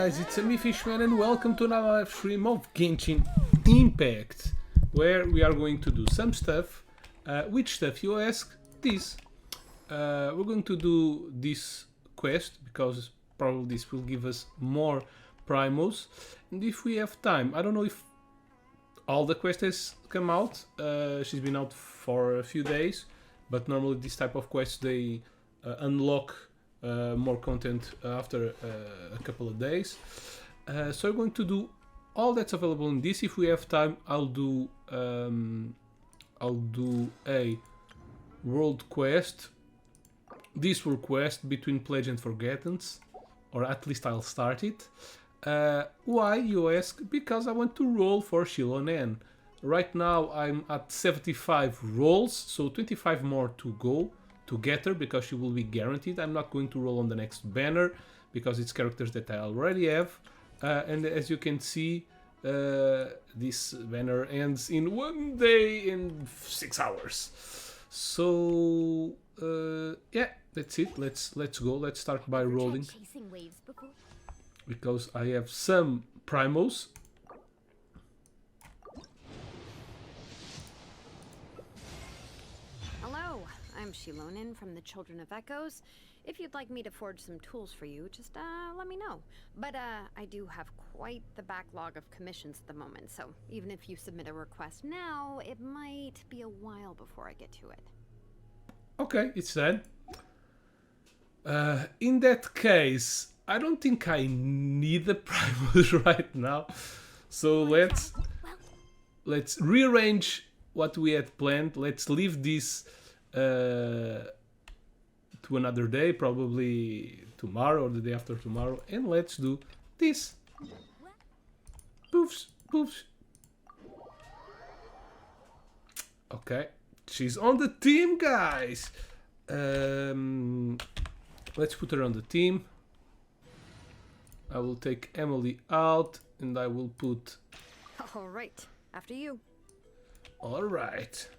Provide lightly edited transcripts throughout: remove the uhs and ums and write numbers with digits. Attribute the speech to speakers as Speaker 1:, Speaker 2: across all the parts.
Speaker 1: guys, it's me Fishman and welcome to another live stream of Genshin Impact, where we are going to do some stuff. Which stuff, you ask? This. We're going to do this quest because probably this will give us more primos, and if we have time, I don't know if all the quest has come out. She's been out for a few days, but normally this type of quests they unlock more content after a couple of days. So I'm going to do all that's available in this. If we have time, I'll do a world quest, this world quest between Pledge and Forgottens, or at least I'll start it. Why, you ask? Because I want to roll for Shilonen. Right now I'm at 75 rolls, so 25 more to go to get her, because she will be guaranteed. I'm not going to roll on the next banner because it's characters that I already have, and as you can see, this banner ends in 1 day and 6 hours. So yeah, that's it. Let's go. Let's start by rolling, because I have some primos.
Speaker 2: Hello, I'm Shilonen from the Children of Echoes. If you'd like me to forge some tools for you, just let me know. But I do have quite the backlog of commissions at the moment, so even if you submit a request now, it might be a while before I get to it.
Speaker 1: Okay, it's done. In that case, I don't think I need the primos right now. So let's rearrange what we had planned. Let's leave this to another day, probably tomorrow or the day after tomorrow, and let's do this. Poofs, poofs. Okay, she's on the team, guys. Let's put her on the team. I will take Emily out, and I will put...
Speaker 2: All right, after you.
Speaker 1: All right.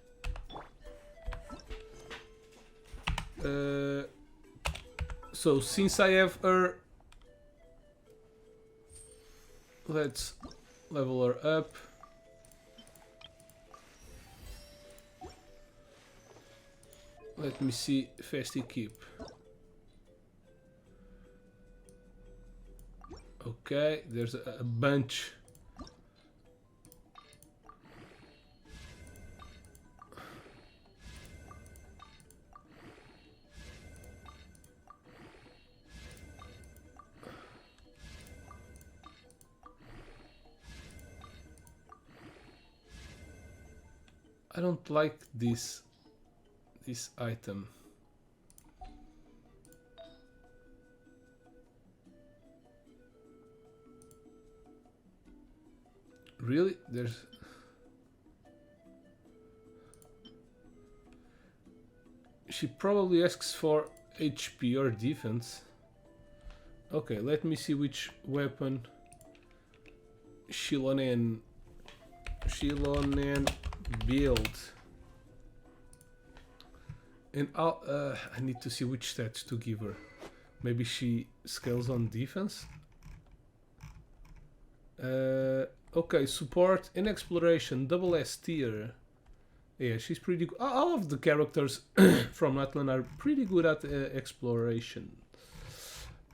Speaker 1: So since I have her, let's level her up. Let me see, Festy Keep. Okay, there's a bunch. I don't like this item. Really? There's... She probably asks for HP or defense. Okay, let me see which weapon Shilonen build. And I need to see which stats to give her. Maybe she scales on defense. Okay, support and exploration, double S tier. Yeah, she's pretty good. All of the characters from Atlan are pretty good at exploration.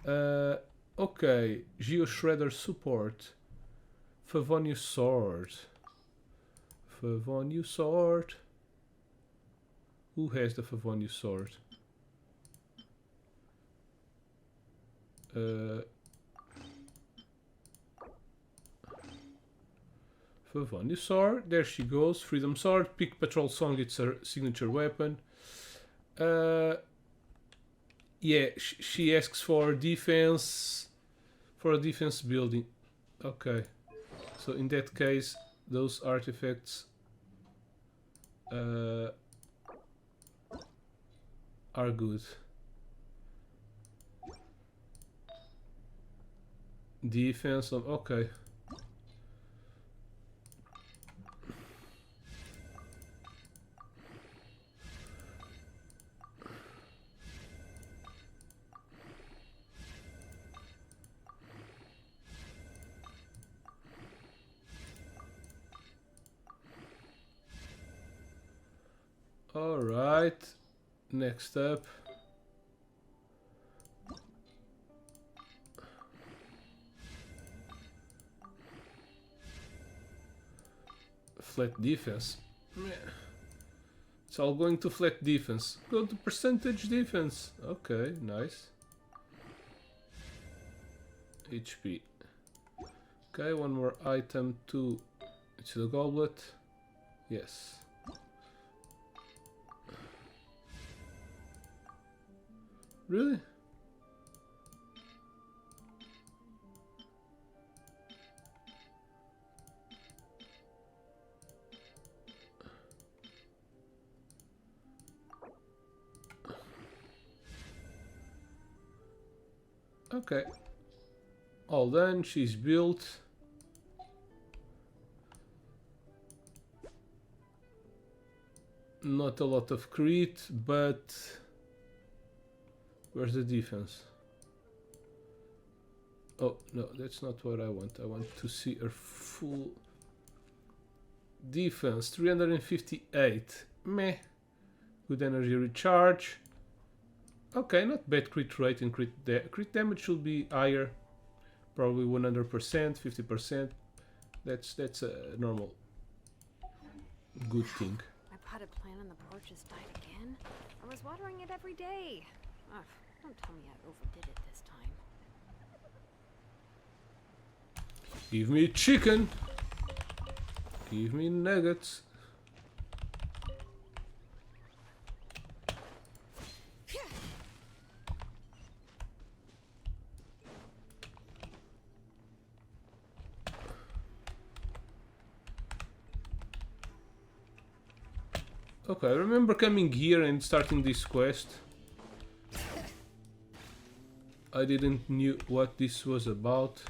Speaker 1: Okay, Geo Shredder support. Favonius sword. Favonius sword. Who has the Favonius sword? Favonius sword, there she goes. Freedom sword, Pick Patrol Song, it's her signature weapon. Yeah, she asks for defense, for a defense building. Okay, so in that case, those artifacts are good. Defense of... okay. Right. Next up. Flat defense. Meh. It's all going to flat defense. Go to percentage defense. Okay, nice. HP. Okay, one more item to... It's the goblet. Yes. Really? Okay. All done, she's built. Not a lot of crit, but where's the defense? Oh, no, that's not what I want. I want to see her full defense. 358. Meh. Good energy recharge. Okay, not bad crit rate and crit damage should be higher. Probably 100%, 50%. That's a normal good thing.
Speaker 2: My potted plant on the porch just died again. I was watering it every day. Ugh, don't tell me I overdid it this time.
Speaker 1: Give me chicken. Give me nuggets. Okay, I remember coming here and starting this quest. I didn't knew what this was about.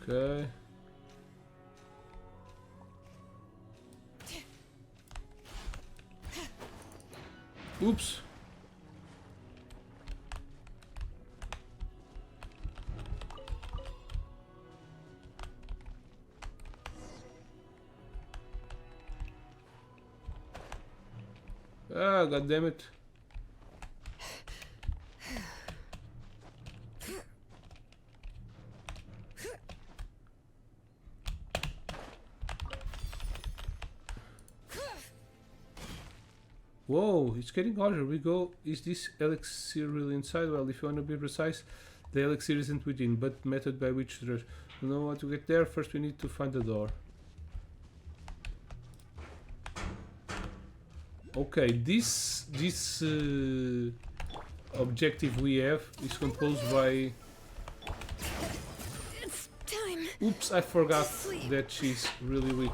Speaker 1: Okay. Oops. Ah, god damn it. Whoa, it's getting harder. We go. Is this elixir really inside? Well, if you want to be precise, the elixir isn't within, but method by which to know how to get there. First, we need to find the door. Okay, this objective we have is composed by.
Speaker 2: It's time.
Speaker 1: Oops, I forgot that she's really weak.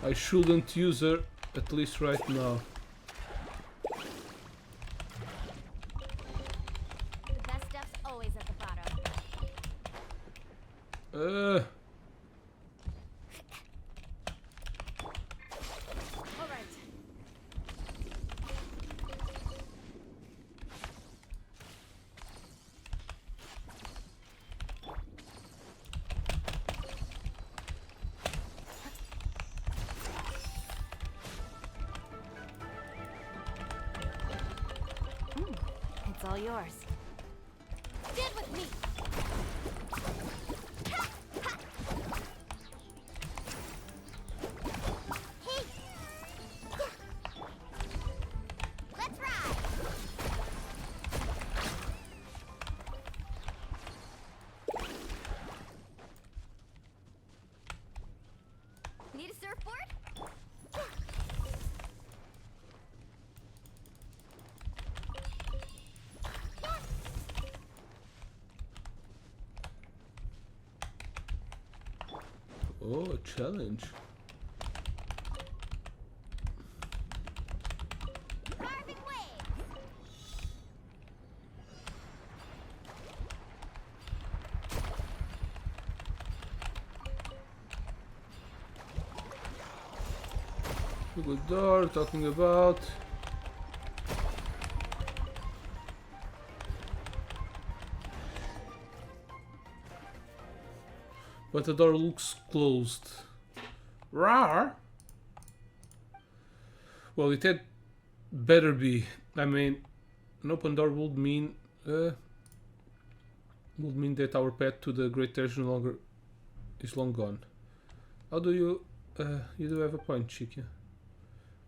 Speaker 1: I shouldn't use her, at least right now.
Speaker 2: The best stuff's always at the bottom. All right. It's all yours. Stand with me. Hey. Let's ride. Need a surfboard?
Speaker 1: Oh, a challenge. A good door, talking about. But the door looks closed. Rar? Well, it had better be. I mean, an open door would mean that our path to the Great Treasure is long gone. How do you you do have a point, Chikia.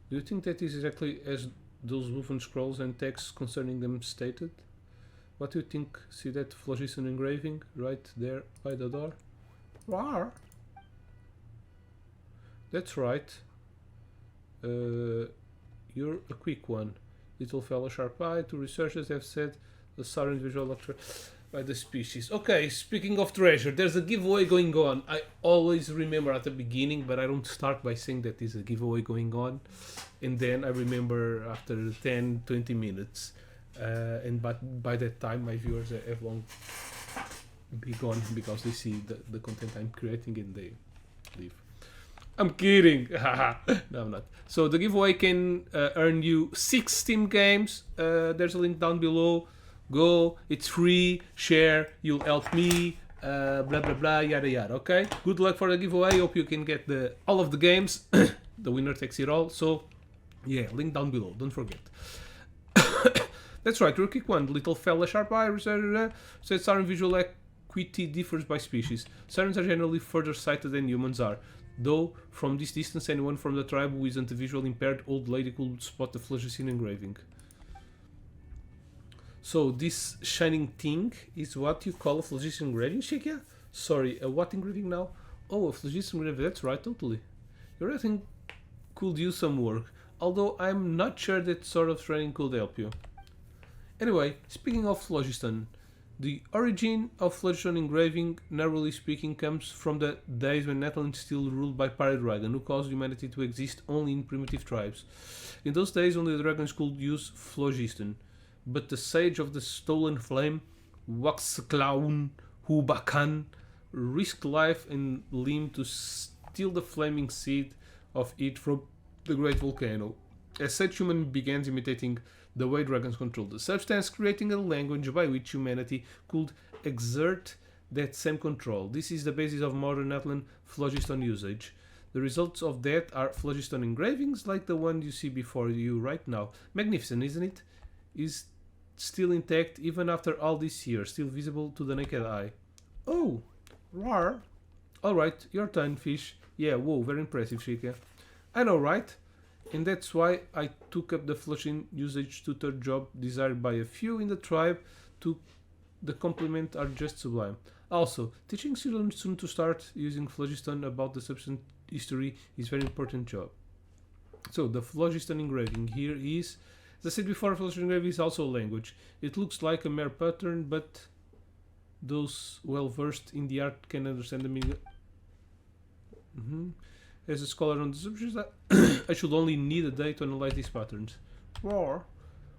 Speaker 1: Do you think that is exactly as those woven scrolls and texts concerning them stated? What do you think? See that phlogiston engraving right there by the door? Rar? That's right. You're a quick one. Little fellow sharp eye. Two researchers have said the silent visual lecture by the species. Okay, speaking of treasure, there's a giveaway going on. I always remember at the beginning, but I don't start by saying that there's a giveaway going on. And then I remember after 10-20 minutes. And but by that time, my viewers have long be gone because they see the content I'm creating and they leave. I'm kidding. No, I'm not. So the giveaway can earn you 6 Steam games. There's a link down below. Go. It's free. Share. You'll help me. Blah blah blah. Yada yada. Okay. Good luck for the giveaway. Hope you can get all of the games. The winner takes it all. So yeah, link down below. Don't forget. That's right. Rookie one. Little fella sharp eye. Says Siren visual acuity differs by species. Sirens are generally further sighted than humans are. Though, from this distance, anyone from the tribe who isn't a visual impaired old lady could spot the phlogiston engraving. So, this shining thing is what you call a phlogiston engraving, Shikia? Sorry, a what engraving now? Oh, a phlogiston engraving, that's right, totally. Your writing could use some work, although I'm not sure that sort of training could help you. Anyway, speaking of phlogiston, the origin of phlogiston engraving, narrowly speaking, comes from the days when Netherland still ruled by pirate dragon, who caused humanity to exist only in primitive tribes. In those days, only the dragons could use phlogiston, but the sage of the stolen flame, Waxclaun Hubakan, risked life and limb to steal the flaming seed of it from the great volcano. As such, human began imitating the way dragons controlled the substance, creating a language by which humanity could exert that same control. This is the basis of modern Atlan phlogiston usage. The results of that are phlogiston engravings like the one you see before you right now. Magnificent, isn't it? Is still intact even after all these years, still visible to the naked eye. Oh, rar. Alright, your turn, fish. Yeah, whoa, very impressive, Shika. I know, right? And that's why I took up the phlogiston usage tutor job desired by a few in the tribe. The compliment are just sublime. Also, teaching students soon to start using phlogiston about the substance history is very important job. So the phlogiston engraving here is, as I said before, phlogiston engraving is also a language. It looks like a mere pattern, but those well versed in the art can understand the meaning. As a scholar on the subject, I should only need a day to analyze these patterns. Or,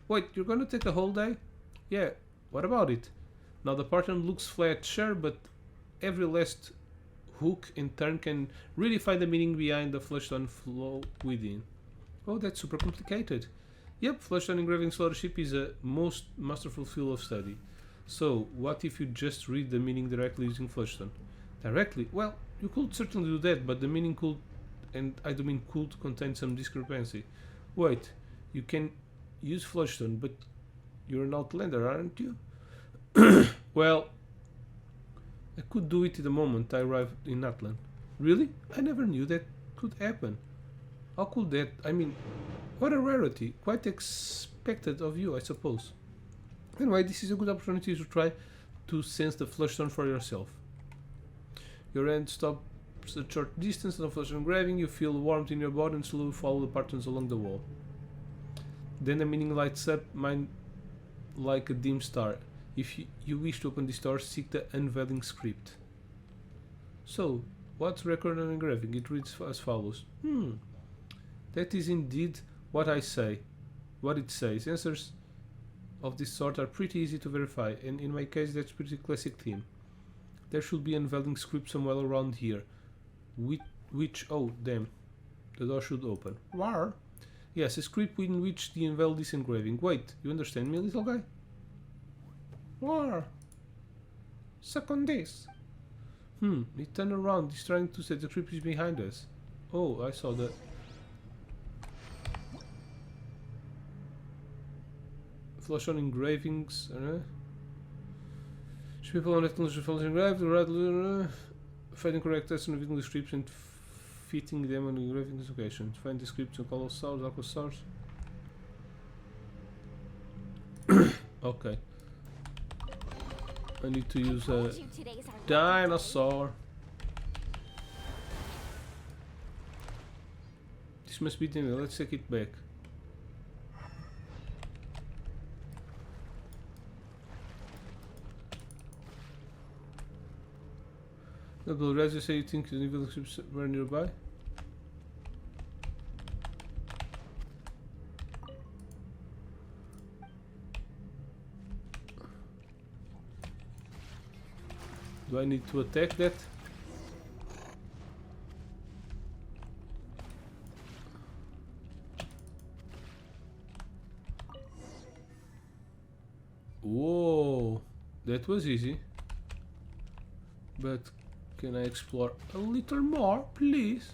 Speaker 1: wait, you're gonna take a whole day? Yeah, what about it? Now the pattern looks flat, sure, but every last hook and turn can really find the meaning behind the phlogiston flow within. Oh, that's super complicated. Yep, phlogiston engraving scholarship is a most masterful field of study. So, what if you just read the meaning directly using phlogiston? Directly? Well, you could certainly do that, but the meaning could, and I do mean could, contain some discrepancy. Wait, you can use phlogiston, but you're an outlander, aren't you? Well, I could do it the moment I arrived in Atlan. Really? I never knew that could happen. How could that? I mean, what a rarity. Quite expected of you, I suppose. Anyway, this is a good opportunity to try to sense the phlogiston for yourself. Your hand stops a short distance on the phlogiston engraving, you feel warmth in your body and slowly follow the patterns along the wall. Then the meaning lights up, mine like a dim star. If you wish to open this door, seek the unveiling script. So, what's recorded on engraving? It reads as follows. That is indeed what I say. What it says. Answers of this sort are pretty easy to verify, and in my case that's pretty classic theme. There should be an unveiling script somewhere around here. Which, oh damn. The door should open. War? Yes, a script in which the unveil this engraving. Wait, you understand me, little guy? War? Suck on this. He turned around. He's trying to say the script is behind us. Oh, I saw that. Flash on engravings. People on technology follows engraved. Finding correct tests and reading the scripts and fitting them on engraving locations. Find the scripts and color source, aqua source. Okay. I need to use a dinosaur. This must be the end. Let's take it back. As you say, you think the evil ships were nearby? Do I need to attack that? Whoa, that was easy. But can I explore a little more, please?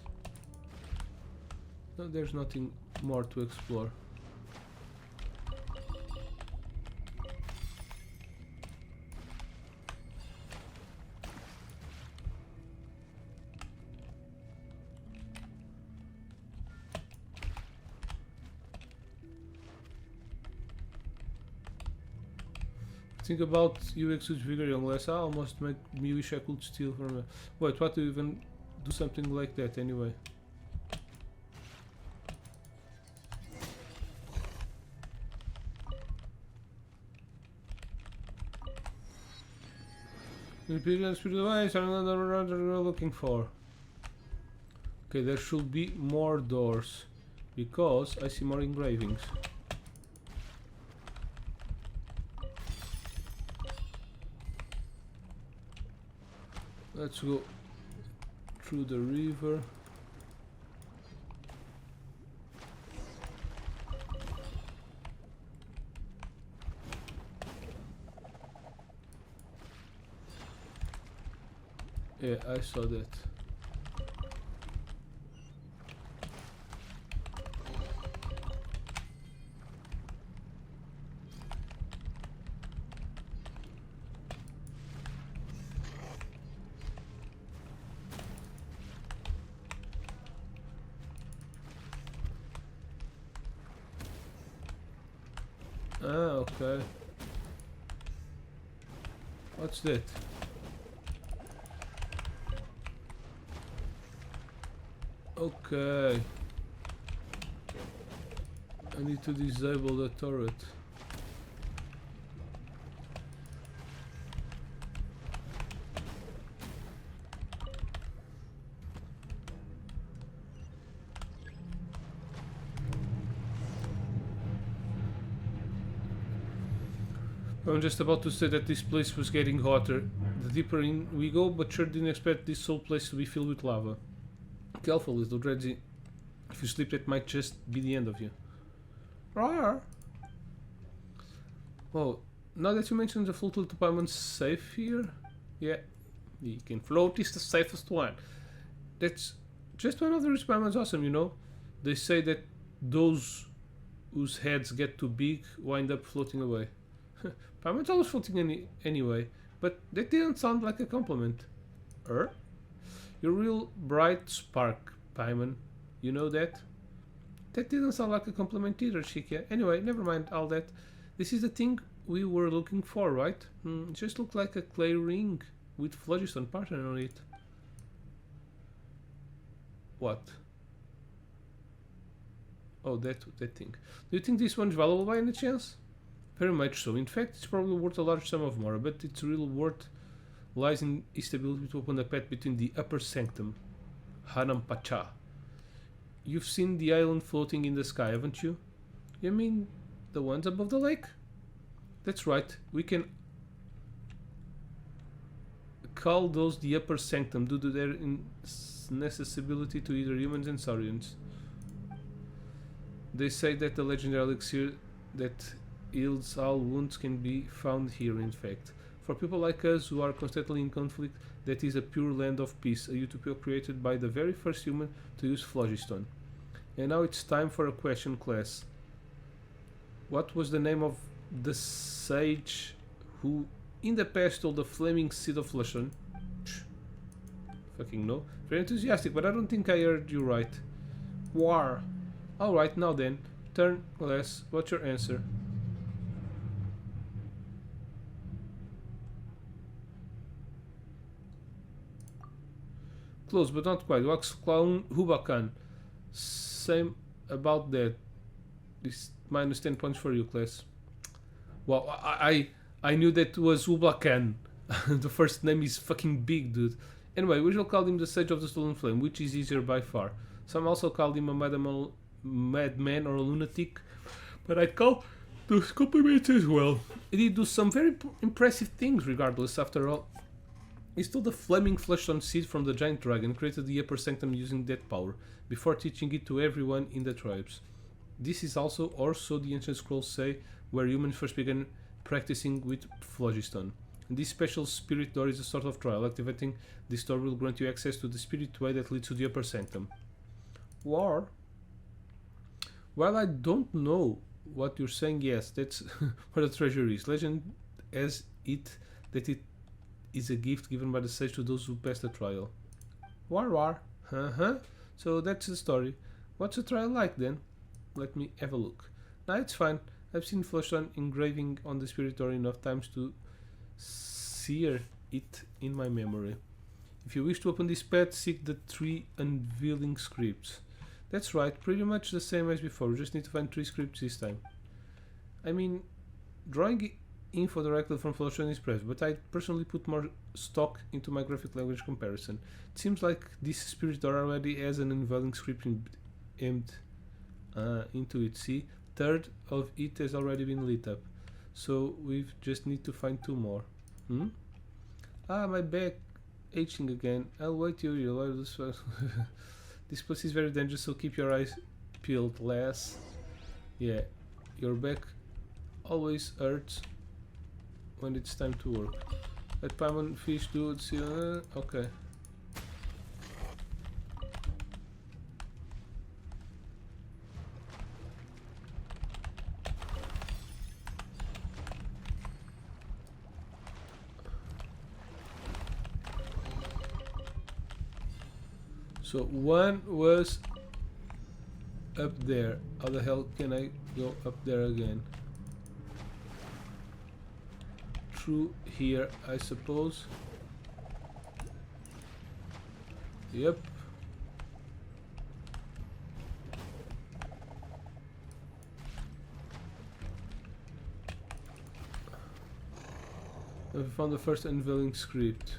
Speaker 1: No, there's nothing more to explore. Think about UX with vigor, young less. I almost make me wish I could steal from her. Wait, what to even do something like that anyway? Looking for. Okay, there should be more doors because I see more engravings. Let's go through the river. Yeah, I saw that. Ah, okay. What's that? Okay. I need to disable the turret. I'm just about to say that this place was getting hotter. The deeper in we go, but sure didn't expect this whole place to be filled with lava. Careful, little Dredzy. If you slip, that might just be the end of you. Rawr. Oh, now that you mentioned the floated department safe here, yeah, you can float is the safest one. That's just one of the experiments. Awesome, you know. They say that those whose heads get too big wind up floating away. Paimon's always floating anyway, but that didn't sound like a compliment. You're a real bright spark, Paimon. You know that? That didn't sound like a compliment either, Shikia. Anyway, never mind all that. This is the thing we were looking for, right? It just looked like a clay ring with phlogiston pattern on it. What? Oh, that thing. Do you think this one's valuable by any chance? Very much so. In fact, it's probably worth a large sum of more, but its real worth lies in its ability to open the path between the upper sanctum, Hanam Pacha. You've seen the island floating in the sky, haven't you? You mean the ones above the lake? That's right. We can call those the upper sanctum due to their inaccessibility to either humans and saurians. They say that the legendary elixir that heals all wounds can be found here, in fact. For people like us who are constantly in conflict, that is a pure land of peace, a utopia created by the very first human to use phlogiston. And now it's time for a question, class. What was the name of the sage who in the past told the flaming seed of phlogiston? Fucking no. Very enthusiastic, but I don't think I heard you right. War. Alright, now then. Turn, class. What's your answer? Close, but not quite. Wax Clown Hubakan. Same about that. This minus 10 points for you, class. Wow, I knew that was Hubakan. The first name is fucking big, dude. Anyway, we shall call him the Sage of the Stolen Flame, which is easier by far. Some also called him a madman or a lunatic, but I'd call those compliments as well. He did do some very impressive things, regardless, after all. He stole the flaming Phlogiston seed from the giant dragon, created the upper sanctum using that power, before teaching it to everyone in the tribes. This is also, or so the ancient scrolls say, where humans first began practicing with phlogiston. This special spirit door is a sort of trial. Activating this door will grant you access to the spirit way that leads to the upper sanctum. War? While I don't know what you're saying, yes, that's where the treasure is. Legend has it that it is a gift given by the sage to those who pass the trial. War. So that's the story. What's the trial like then? Let me have a look. Nah, it's fine. I've seen Phlogiston engraving on the spirit door enough times to sear it in my memory. If you wish to open this path, seek the 3 unveiling scripts. That's right, pretty much the same as before, we just need to find 3 scripts this time. I mean, drawing info directly from Phlogiston is impressive, but I personally put more stock into my graphic language comparison. It seems like this spirit door already has an unveiling script aimed into it. See, third of it has already been lit up. So we just need to find 2 more. My back itching again. I'll wait till you allow this. This place is very dangerous, so keep your eyes peeled, lass. Yeah, your back always hurts when it's time to work. Let Paimon fish do it. See, okay. So one was up there. How the hell can I go up there again? Through here, I suppose. Yep. We found the first unveiling script.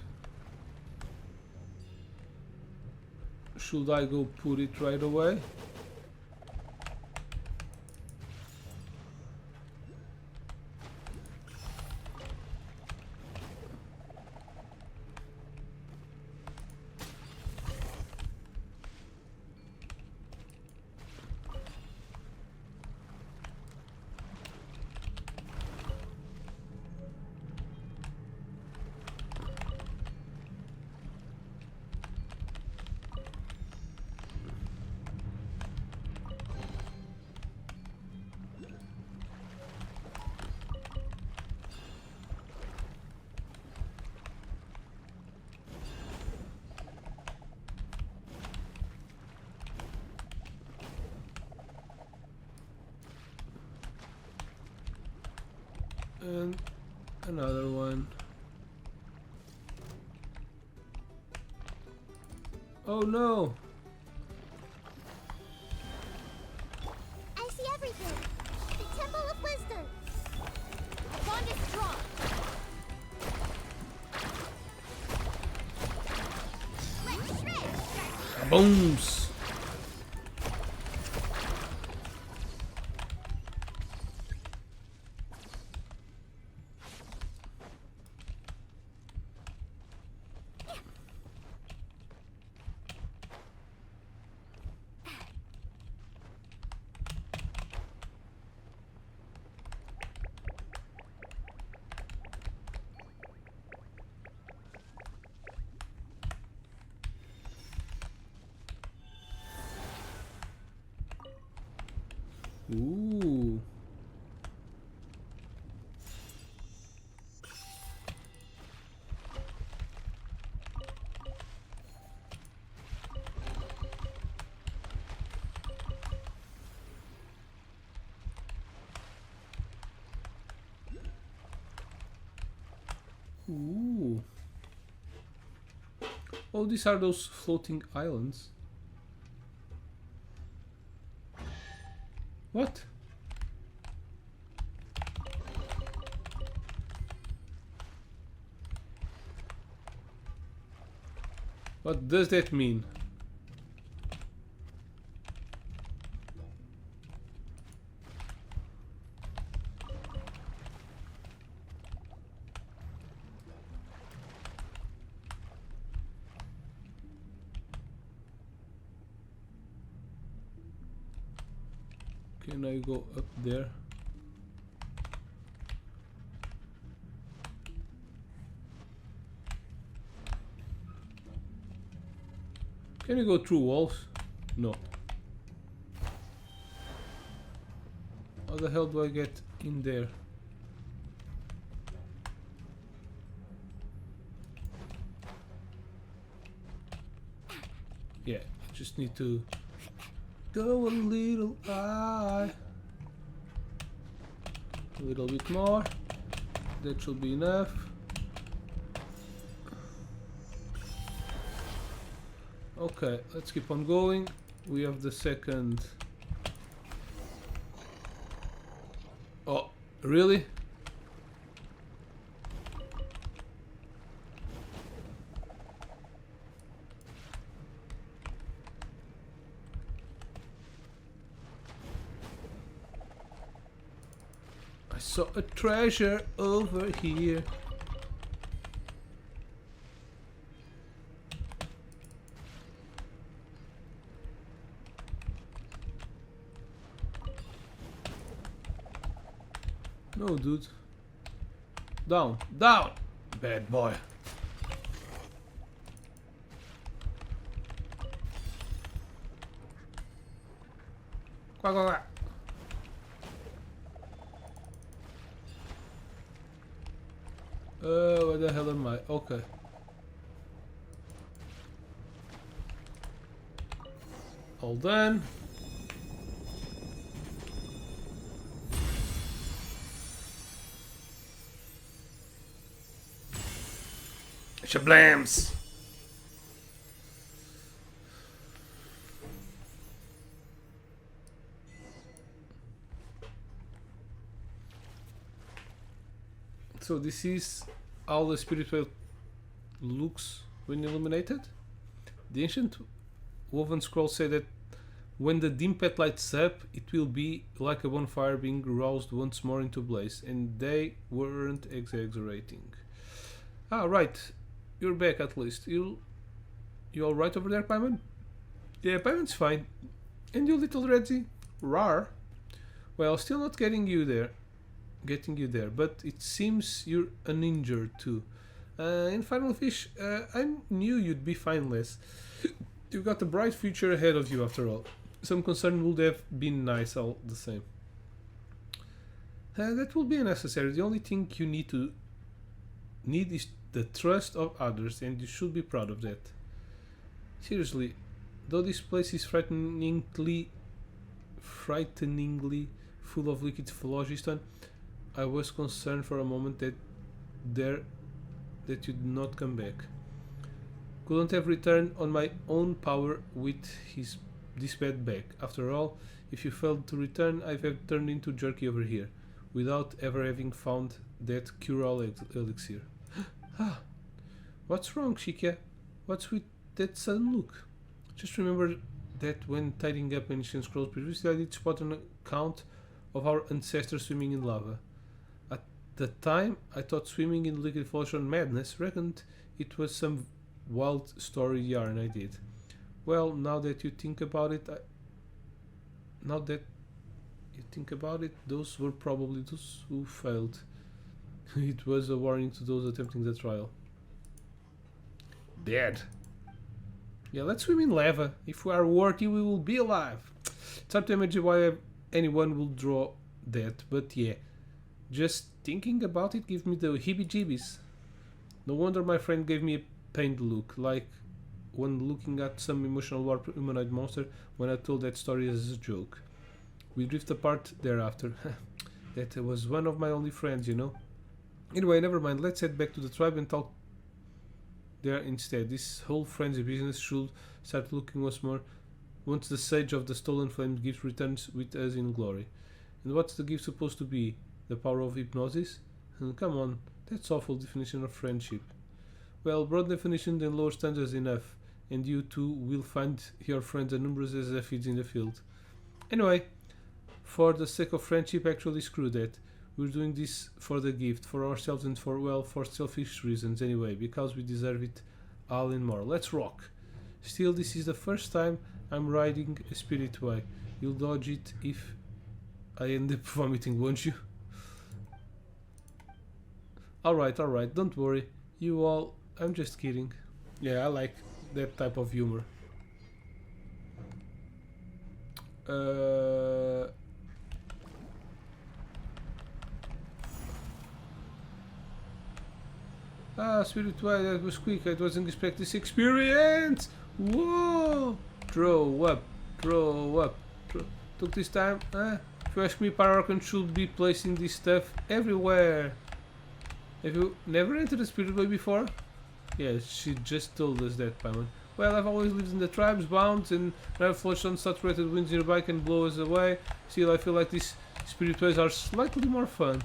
Speaker 1: Should I go put it right away? And another one. Oh no!
Speaker 3: I see everything. The Temple of Wisdom. The bond is strong. Let's shred.
Speaker 1: Booms! Ooh. Ooh. Oh, these are those floating islands. What? What does that mean? Can I go up there? Can you go through walls? No. How the hell do I get in there? Yeah, I just need to go a little high. A little bit more. That should be enough. Okay, let's keep on going. We have the second. Oh, really? I saw a treasure over here. No, dude. Down, down, bad boy. Quack, quack, quack. Where the hell am I? Okay. All done. Shablams! So this is how the spiritual looks when illuminated. The ancient woven scroll said that when the dim path lights up, it will be like a bonfire being roused once more into blaze, and they weren't exaggerating. Ah, right. You're back at least. You alright over there, Paimon? Yeah, Paimon's fine. And you, little Redzi? Rar? Well, still not getting you there, but it seems you're uninjured too. In Final Fish, I knew you'd be fine, Les. You've got a bright future ahead of you after all. Some concern would have been nice all the same. That will be unnecessary. The only thing you need is the trust of others, and you should be proud of that. Seriously, though this place is frighteningly full of liquid phlogiston, I was concerned for a moment that you'd not come back. Couldn't have returned on my own power with this bad back. After all, if you failed to return, I'd have turned into jerky over here, without ever having found that cure-all elixir. Ah, what's wrong, Shikia? What's with that sudden look? Just remember that when tidying up ancient scrolls previously, I did spot an account of our ancestors swimming in lava. At the time, I thought swimming in liquid phlogiston madness, reckoned it was some wild story yarn I did. Well, now that you think about it, those were probably those who failed. It was a warning to those attempting the trial. Dead. Yeah, let's swim in lava. If we are worthy, we will be alive. It's hard to imagine why I anyone will draw that, but yeah, just thinking about it gives me the heebie-jeebies. No wonder my friend gave me a pained look, like when looking at some emotional warped humanoid monster when I told that story as a joke. We drift apart thereafter. That was one of my only friends, you know. Anyway, never mind, let's head back to the tribe and talk there instead. This whole frenzy business should start looking once more once the Sage of the Stolen Flame gift returns with us in glory. And what's the gift supposed to be? The power of hypnosis? Come on, that's awful definition of friendship. Well, broad definition and lower standards enough, and you too will find your friends as numerous as aphids in the field. Anyway, for the sake of friendship, actually screw that. We're doing this for the gift, for ourselves and for, well, for selfish reasons anyway, because we deserve it all and more. Let's rock! Still, this is the first time I'm riding a spirit way. You'll dodge it if I end up vomiting, won't you? Alright, don't worry. You all... I'm just kidding. Yeah, I like that type of humor. Spirit way, that was quick. I wasn't expecting this experience! Whoa! Throw up. Took this time, huh? If you ask me, Pararcon should be placing this stuff everywhere. Have you never entered a spirit way before? Yeah, she just told us that, Paimon. Well, I've always lived in the tribes, bounds, and I've flushed on saturated winds nearby can blow us away. Still, I feel like these spirit ways are slightly more fun.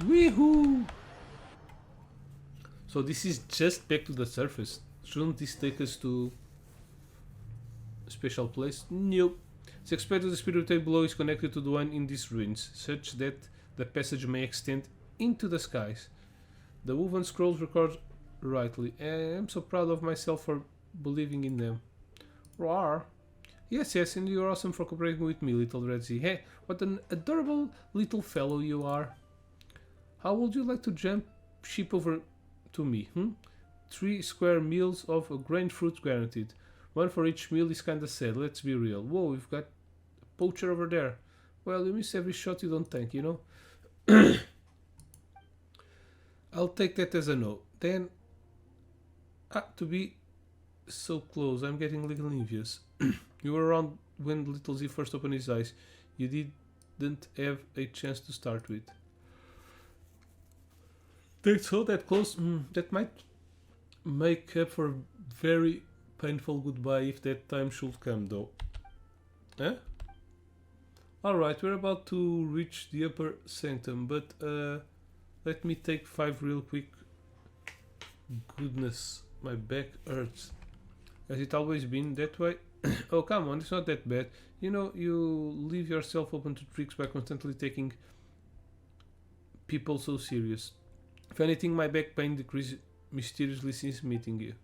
Speaker 1: Weehoo! So this is just back to the surface. Shouldn't this take us to a special place? Nope. It's expected the spirit way below is connected to the one in these ruins, such that the passage may extend into the skies. The woven scrolls record rightly, and I'm so proud of myself for believing in them. Roar! Yes, and you're awesome for cooperating with me, little Red Z. Hey, what an adorable little fellow you are. How would you like to jump ship over to me, 3 square meals of a grain fruit guaranteed. One for each meal is kinda sad, let's be real. Whoa, we've got a poacher over there. Well, you miss every shot you don't tank, you know? I'll take that as a no. Then... to be so close, I'm getting a little envious. You were around when little Z first opened his eyes. You didn't have a chance to start with. That's so that close, that might make up for a very painful goodbye if that time should come though. Eh? Alright, we're about to reach the upper sanctum, but let me take 5 real quick. Goodness, my back hurts. Has it always been that way? Oh, come on, it's not that bad. You know, you leave yourself open to tricks by constantly taking people so serious. If anything, my back pain decreased mysteriously since meeting you.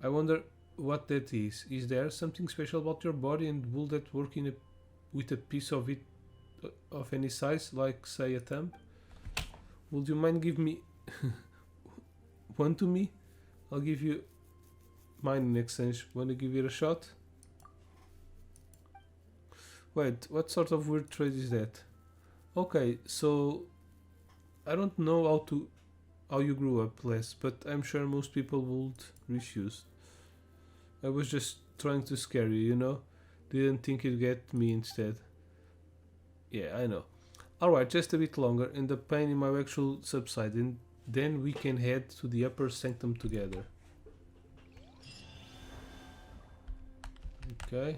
Speaker 1: I wonder what that is. Is there something special about your body, and will that work with a piece of it of any size, like say a thumb? Would you mind give me one to me? I'll give you mine in exchange. Wanna give it a shot? Wait, what sort of weird trade is that? Okay, so I don't know how you grew up, Les, but I'm sure most people would refuse. I was just trying to scare you, you know? Didn't think you'd get me instead. Yeah, I know. Alright, just a bit longer and the pain in my back should subside, and then we can head to the upper sanctum together. Okay.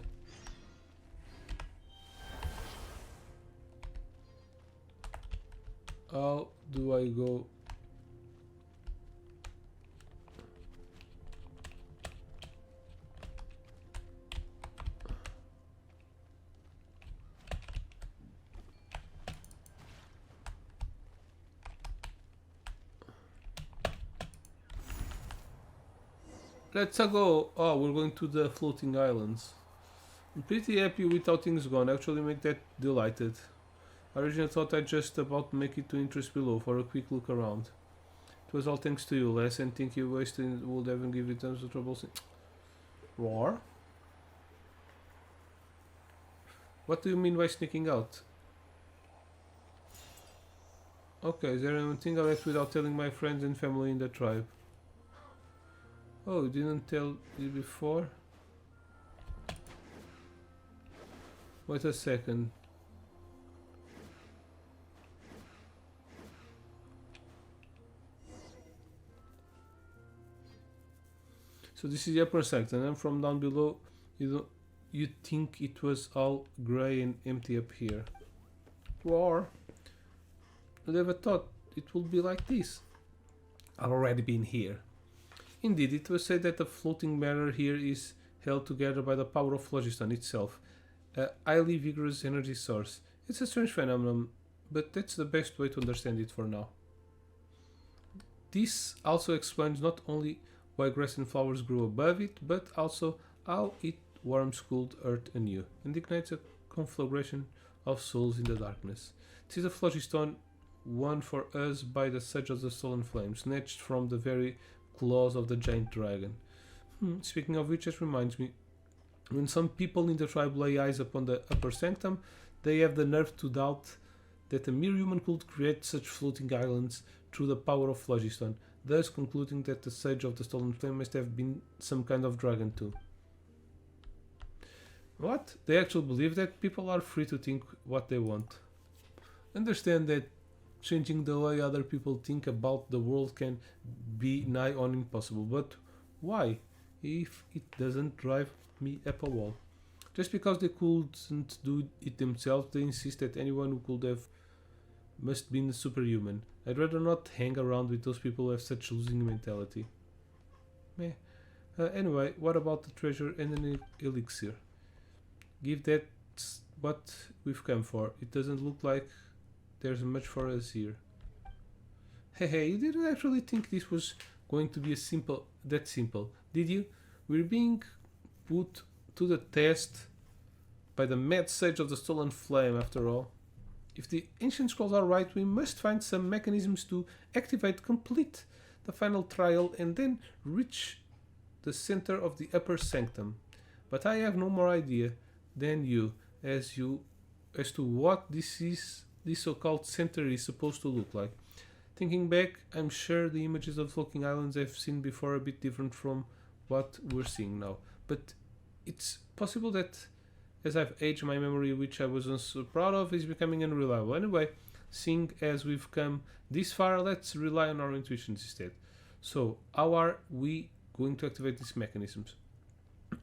Speaker 1: How do I go? Let's go. Oh, we're going to the floating islands. I'm pretty happy with how things gone. Actually make that delighted. I originally thought I'd just about make it to interest below for a quick look around. It was all thanks to you, Les, and think you wasted would even give you tons of trouble. Roar? What do you mean by sneaking out? Okay, is there anything I left without telling my friends and family in the tribe? Oh, you didn't tell you before? Wait a second. So this is the upper section, and from down below, you think it was all grey and empty up here. Or I never thought it would be like this. I've already been here. Indeed, it was said that the floating matter here is held together by the power of phlogiston itself, a highly vigorous energy source. It's a strange phenomenon, but that's the best way to understand it for now. This also explains not only why grass and flowers grew above it, but also how it warms cooled earth anew and ignites a conflagration of souls in the darkness. This is a phlogiston won for us by the Sage of the Stolen Flame, snatched from the very claws of the giant dragon. Speaking of which, it reminds me, when some people in the tribe lay eyes upon the upper sanctum, they have the nerve to doubt that a mere human could create such floating islands through the power of phlogiston, thus concluding that the Sage of the Stolen Flame must have been some kind of dragon too. What? They actually believe that people are free to think what they want. Understand that changing the way other people think about the world can be nigh on impossible, but why? If it doesn't drive me up a wall. Just because they couldn't do it themselves, they insist that anyone who could have must be superhuman. I'd rather not hang around with those people who have such losing mentality. Meh. Anyway, what about the treasure and an elixir? Give that what we've come for. It doesn't look like there's much for us here. Hey, you didn't actually think this was going to be that simple, did you? We're being put to the test by the mad Sage of the Stolen Flame, after all. If the ancient scrolls are right, we must find some mechanisms to complete the final trial, and then reach the center of the upper sanctum. But I have no more idea than you as to what this so-called center is supposed to look like. Thinking back, I'm sure the images of floating islands I've seen before are a bit different from what we're seeing now. But it's possible that as I've aged, my memory, which I wasn't so proud of, is becoming unreliable. Anyway, seeing as we've come this far, let's rely on our intuitions instead. So, how are we going to activate these mechanisms?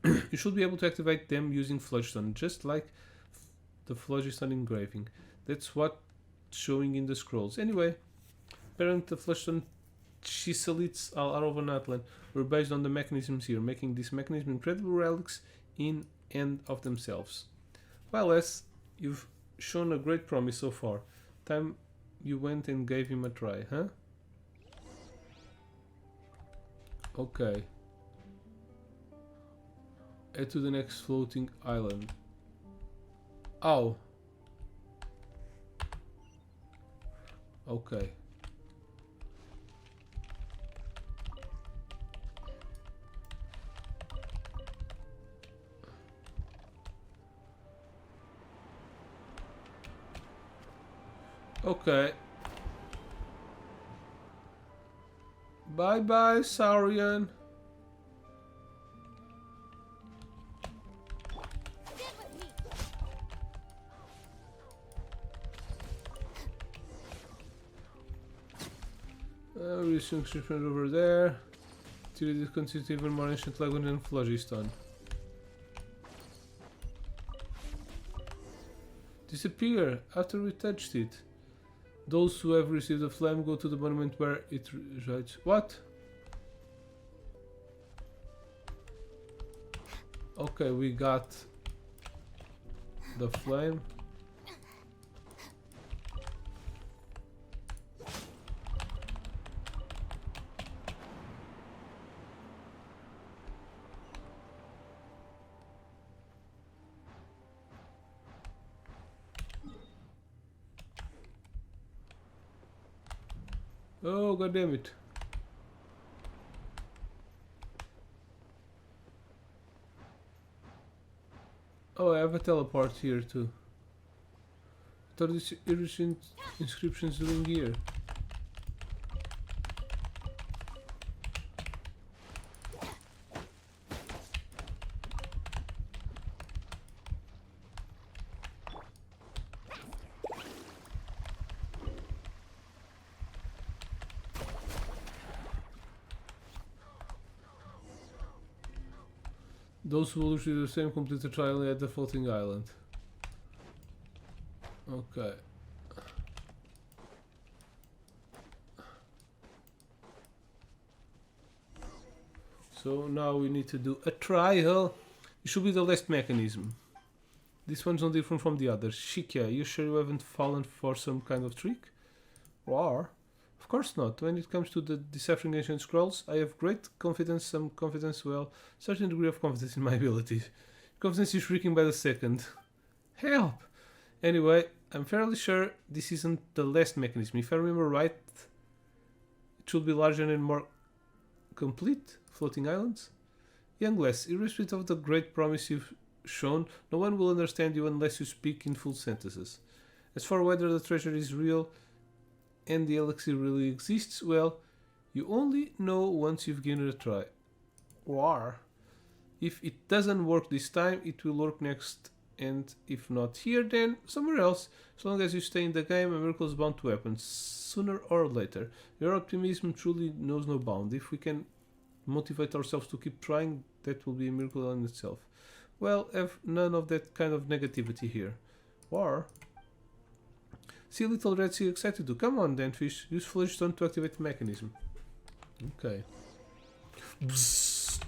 Speaker 1: You should be able to activate them using phlogiston, just like the phlogiston engraving. That's what's showing in the scrolls. Anyway, apparently the phlogiston chiselites are of an Atlan were based on the mechanisms here, making these mechanisms incredible relics in and of themselves. Well, Les, you've shown a great promise so far. Time you went and gave him a try, huh? Okay. Head to the next floating island. Ow. Okay. Okay. Bye bye, Saurian.
Speaker 3: Stand with me.
Speaker 1: Research over there. Till it consists even more ancient lagoon than phlogiston. Disappear after we touched it. Those who have received the flame go to the monument where it resides. What? Okay, we got the flame. Oh, god damn it. Oh, I have a teleport here too. What are these ancient inscriptions doing here? Those who will do the same complete the trial at the floating island. Okay. So now we need to do a trial. It should be the last mechanism. This one's no different from the others. Shikia, you sure you haven't fallen for some kind of trick? Or? Of course not. When it comes to the deciphering ancient scrolls, I have great confidence, some confidence, well, certain degree of confidence in my abilities. Confidence is shrinking by the second. Help! Anyway, I'm fairly sure this isn't the last mechanism. If I remember right, it should be larger and more complete. Floating islands? Young lass, irrespective of the great promise you've shown, no one will understand you unless you speak in full sentences. As for whether the treasure is real and the elixir really exists, well, you only know once you've given it a try. Or, if it doesn't work this time, it will work next, and if not here, then somewhere else. As long as you stay in the game, a miracle is bound to happen, sooner or later. Your optimism truly knows no bound. If we can motivate ourselves to keep trying, that will be a miracle in itself. Well, have none of that kind of negativity here. Or, see little red sea excited to. Come on, then, fish. Use flesh stone to activate the mechanism. Okay. Bzzz.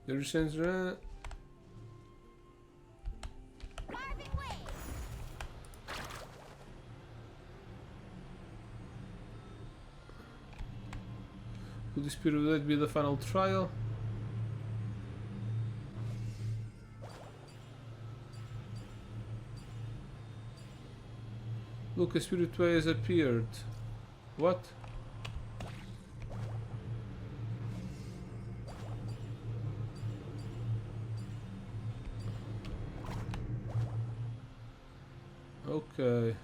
Speaker 1: There's sensor. Could this period be the final trial? Look, a spirit way has appeared. What? Okay.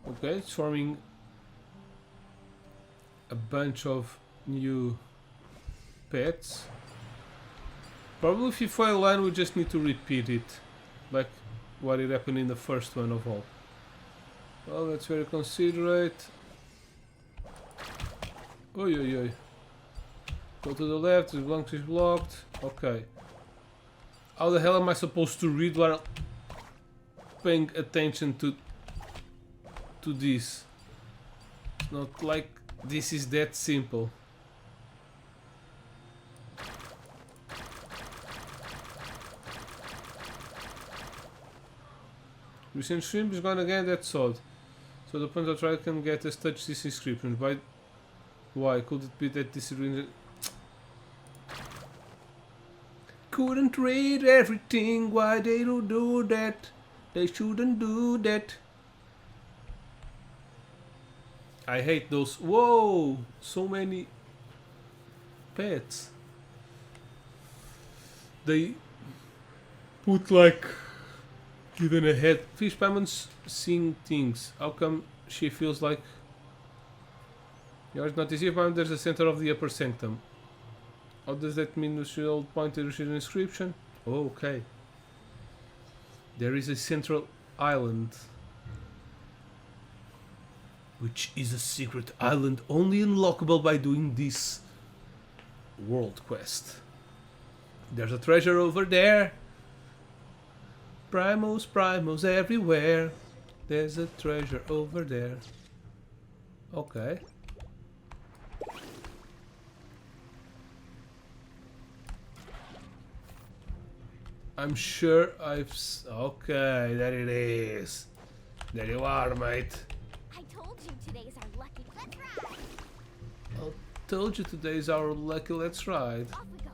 Speaker 1: Okay, it's forming a bunch of new pets. Probably if you fail line, we just need to repeat it, like what it happened in the first one of all. Well, that's very considerate. Oi, oi, oi. Go to the left, the blank is blocked. Okay. How the hell am I supposed to read while paying attention to this? It's not like this is that simple. Recent shrimp is gone again, that's odd. So the point of trial can get us touch this inscription. Why could it be that this couldn't read everything? Why they do that? They shouldn't do that. I hate those. Whoa! So many pets. They put like even a head. Fish Pamon's seeing things. How come she feels like yours not easy? There's a center of the upper sanctum. How does that mean? We should point to the inscription. Oh, okay. There is a central island, which is a secret island only unlockable by doing this world quest. There's a treasure over there. Primos everywhere. There's a treasure over there. Okay. I'm sure okay, there it is. There you are, mate.
Speaker 3: I told you today's our lucky. Let's ride.
Speaker 1: I told you today's our lucky let's ride.
Speaker 3: Off we go.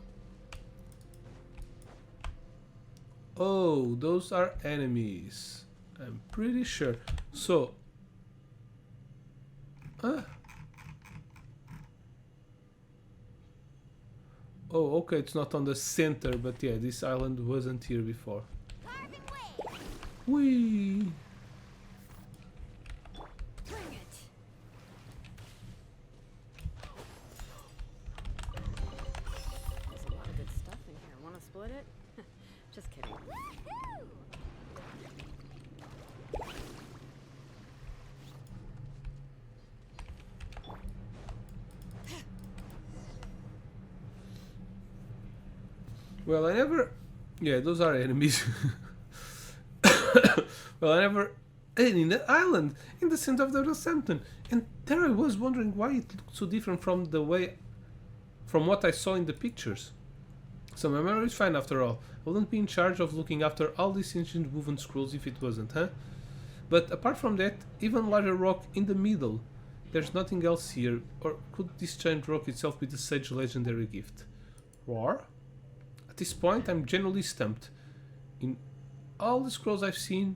Speaker 1: Oh, those are enemies. I'm pretty sure. So... Oh, okay, it's not on the center, but yeah, this island wasn't here before.
Speaker 3: Carving way.
Speaker 1: Whee!
Speaker 2: Bring it. There's a lot of good stuff in here. Want to split it? Just kidding.
Speaker 3: Woohoo!
Speaker 1: Well, I never... Yeah, those are enemies. Well, I never... In the island, in the center of the Rosampton. And there I was wondering why it looked so different from the way... From what I saw in the pictures. So my memory is fine after all. I wouldn't be in charge of looking after all these ancient woven scrolls if it wasn't, huh? But apart from that, even larger rock in the middle. There's nothing else here. Or could this giant rock itself be the sage legendary gift? Or... At this point, I'm genuinely stumped. In all the scrolls I've seen,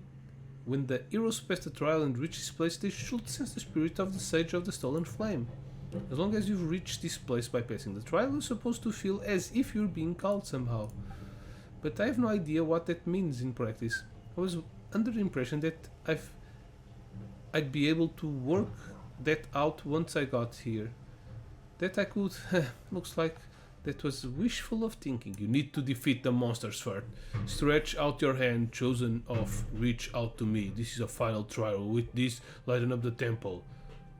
Speaker 1: when the heroes pass the trial and reach this place, they should sense the spirit of the Sage of the Stolen Flame. As long as you've reached this place by passing the trial, you're supposed to feel as if you're being called somehow. But I have no idea what that means in practice. I was under the impression that I'd be able to work that out once I got here. That I could... looks like... That was wishful of thinking. You need to defeat the monsters first. Stretch out your hand, chosen of. Reach out to me. This is a final trial. With this, lighten up the temple.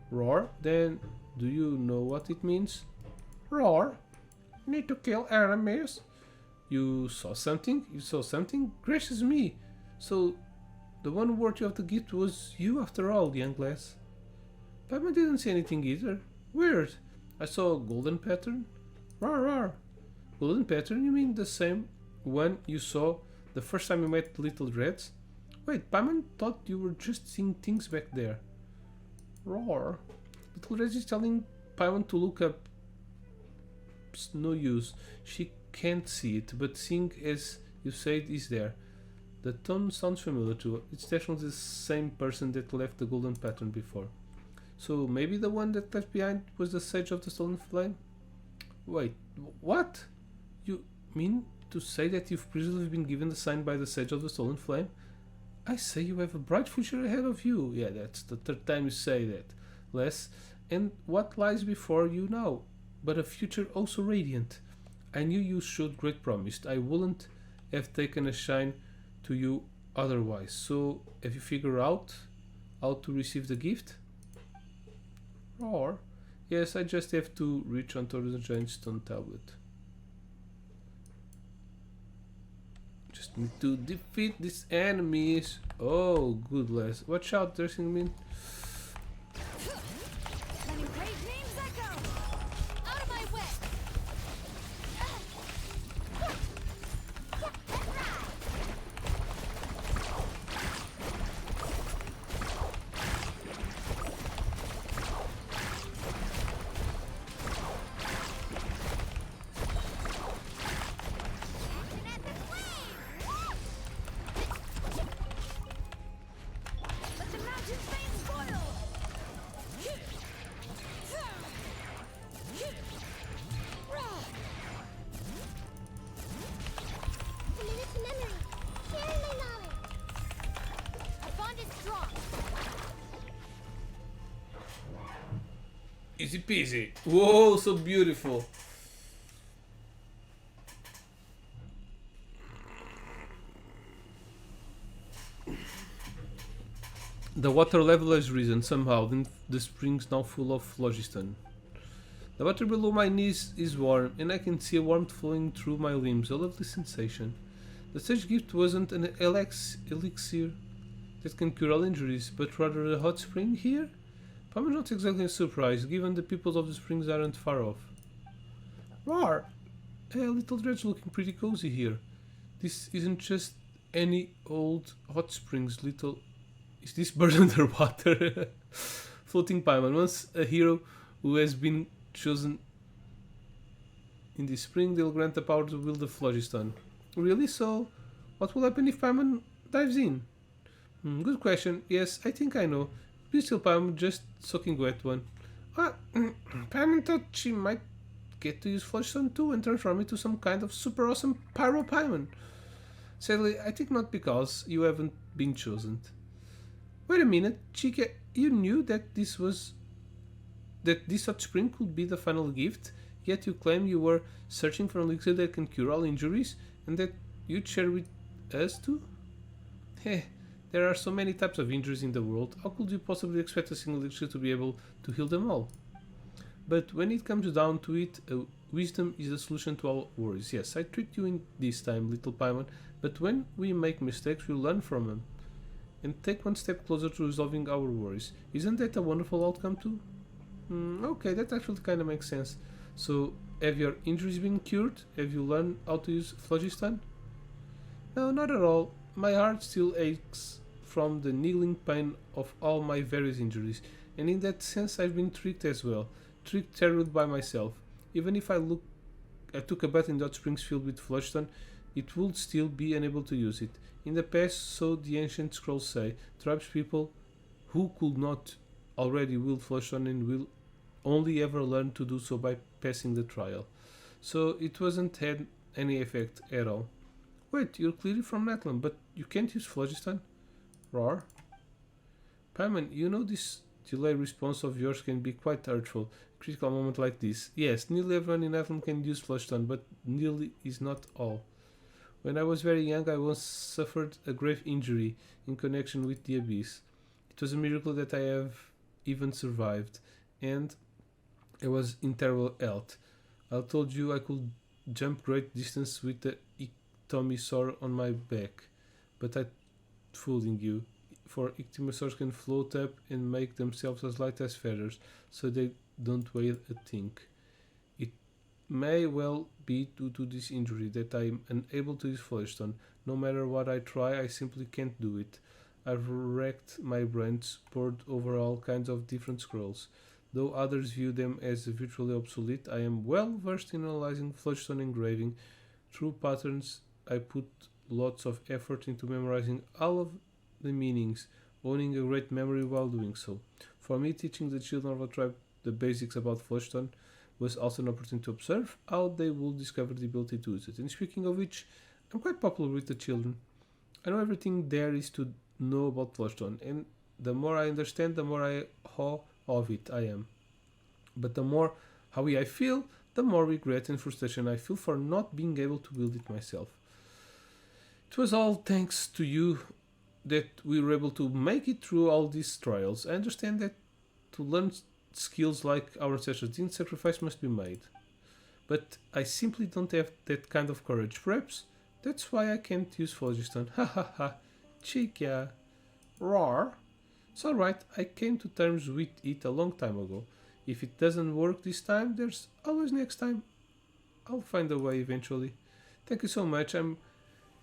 Speaker 1: Roar? Then, do you know what it means? Roar? Need to kill enemies? You saw something? You saw something? Gracious me! So, the one worthy of the gift was you after all, young lass. Paimon didn't see anything either. Weird. I saw a golden pattern. Rar rar. Golden pattern? You mean the same one you saw the first time you met Little Reds? Wait, Paimon thought you were just seeing things back there. Roar. Little Reds is telling Paimon to look up. Psst, no use. She can't see it, but seeing as you say it is there. The tone sounds familiar too. It's definitely the same person that left the golden pattern before. So maybe the one that left behind was the Sage of the Stolen Flame? Wait, what? You mean to say that you've previously been given the sign by the Sage of the Stolen Flame? I say you have a bright future ahead of you. Yeah, that's the third time you say that. Les, and what lies before you now? But a future also radiant. I knew you showed great promise. I wouldn't have taken a shine to you otherwise. So, have you figured out how to receive the gift? Or... Yes, I just have to reach onto the giant stone tablet. Just need to defeat these enemies. Oh, good lass. Watch out, there's enemy.
Speaker 3: Letting great names echo. Out of my way.
Speaker 2: Let the mountain flames boil!
Speaker 3: Committed to memory. Sharing my knowledge. Our bond is strong.
Speaker 1: Easy peasy. Whoa, so beautiful. The water level has risen somehow, then the spring's now full of phlogiston. The water below my knees is warm, and I can see a warmth flowing through my limbs, a lovely sensation. The sage gift wasn't an elixir that can cure all injuries, but rather a hot spring here? I'm not exactly surprised, given the people of the springs aren't far off. Roar! Little Dred's looking pretty cozy here. This isn't just any old hot springs, little... Is this bird underwater? Floating Paimon, once a hero who has been chosen in this spring, they'll grant the power to wield the phlogiston. Really? So, what will happen if Paimon dives in? Good question. Yes, I think I know. Be still, Paimon, just soaking wet one. Paimon thought she might get to use phlogiston too and transform into some kind of super awesome pyro Paimon. Sadly, I think not, because you haven't been chosen. Wait a minute, Chica, you knew that this hot spring could be the final gift, yet you claim you were searching for an elixir that can cure all injuries, and that you'd share with us too? Heh, there are so many types of injuries in the world, how could you possibly expect a single elixir to be able to heal them all? But when it comes down to it, wisdom is the solution to all worries. Yes, I tricked you in this time, little Paimon, but when we make mistakes, we learn from them and take one step closer to resolving our worries. Isn't that a wonderful outcome too? Okay, that actually kind of makes sense. So, have your injuries been cured? Have you learned how to use phlogiston? No, not at all. My heart still aches from the niggling pain of all my various injuries, and in that sense I've been tricked as well. Tricked terribly by myself. Even if I took a bath in hot springs filled with phlogiston, it would still be unable to use it. In the past, so the ancient scrolls say, tribespeople who could not already wield phlogiston and will only ever learn to do so by passing the trial. So it wasn't had any effect at all. Wait, you're clearly from Natlan, but you can't use phlogiston? Roar. Paimon, you know this delay response of yours can be quite hurtful. Critical moment like this. Yes, nearly everyone in Natlan can use phlogiston, but nearly is not all. When I was very young, I once suffered a grave injury in connection with the abyss. It was a miracle that I have even survived, and I was in terrible health. I told you I could jump great distance with the ictomisaur on my back, but I'm fooling you, for ictomisaurs can float up and make themselves as light as feathers, so they don't weigh a thing. It may well be due to this injury that I am unable to use phlogiston. No matter what I try, I simply can't do it. I've racked my brains, pored over all kinds of different scrolls. Though others view them as virtually obsolete, I am well versed in analyzing phlogiston engraving. Through patterns, I put lots of effort into memorizing all of the meanings, owning a great memory while doing so. For me, teaching the children of a tribe the basics about phlogiston was also an opportunity to observe how they would discover the ability to use it. And speaking of which, I'm quite popular with the children. I know everything there is to know about phlogiston, and the more I understand, the more awe of it I am. But the more howy I feel, the more regret and frustration I feel for not being able to wield it myself. It was all thanks to you that we were able to make it through all these trials. I understand that to learn skills like our ancestors did, sacrifice must be made. But I simply don't have that kind of courage. Perhaps that's why I can't use phlogiston. Ha ha ha. Chica. Roar. It's alright, I came to terms with it a long time ago. If it doesn't work this time, there's always next time. I'll find a way eventually. Thank you so much. I'm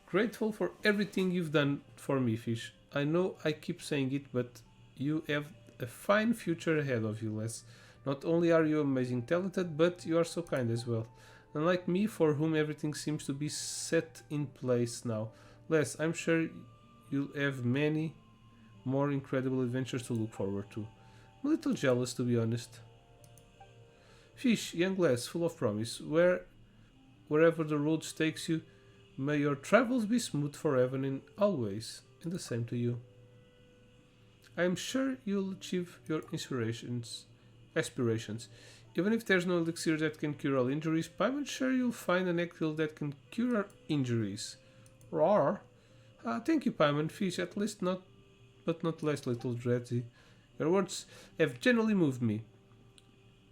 Speaker 1: grateful for everything you've done for me, Fish. I know I keep saying it, but you have a fine future ahead of you, Les. Not only are you amazing talented, but you are so kind as well. Unlike me, for whom everything seems to be set in place now. Les, I'm sure you'll have many more incredible adventures to look forward to. I'm a little jealous, to be honest. Fish, young Les, full of promise, wherever the road takes you, may your travels be smooth forever and always, and the same to you. I am sure you'll achieve your aspirations. Even if there's no elixir that can cure all injuries, I'm sure you'll find an eggshell that can cure injuries. Roar! Thank you, Paimon. Fish, at least not less, little Dredzy. Your words have genuinely moved me.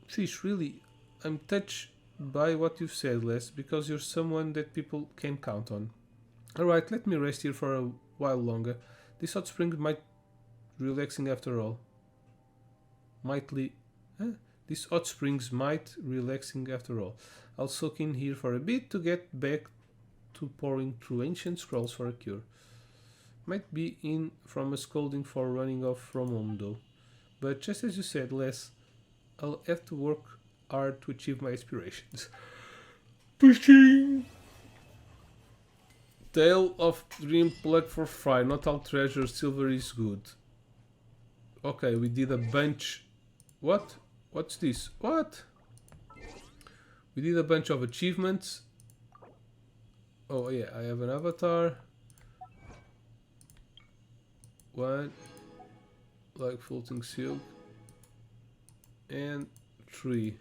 Speaker 1: Fish, really, I'm touched by what you've said, Les, because you're someone that people can count on. Alright, let me rest here for a while longer. This hot spring might relaxing after all. These hot springs might relaxing after all. I'll soak in here for a bit to get back to pouring through ancient scrolls for a cure. Might be in from a scolding for running off from home though. But just as you said, Les, I'll have to work hard to achieve my aspirations. Pushing! Tale of Dream plug for fire. Not all treasure silver is good. Okay, we did a bunch. What? What's this? What? We did a bunch of achievements. Oh yeah, I have an avatar. One, like floating silk, and 3.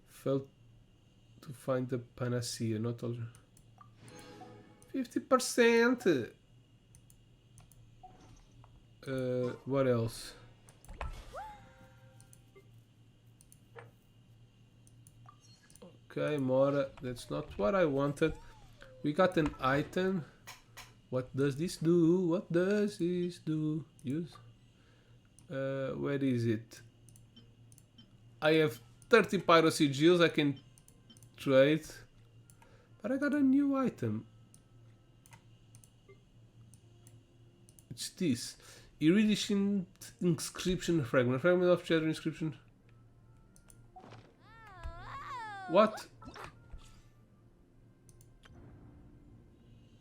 Speaker 1: Failed to find the panacea. Not all. 50%. What else? Okay, Mora. That's not what I wanted. We got an item. What does this do? What does this do? Use? Where is it? I have 30 piracy GIRLZ I can trade. But I got a new item. It's this. Iridescent inscription fragment. Fragment of shadow inscription. What?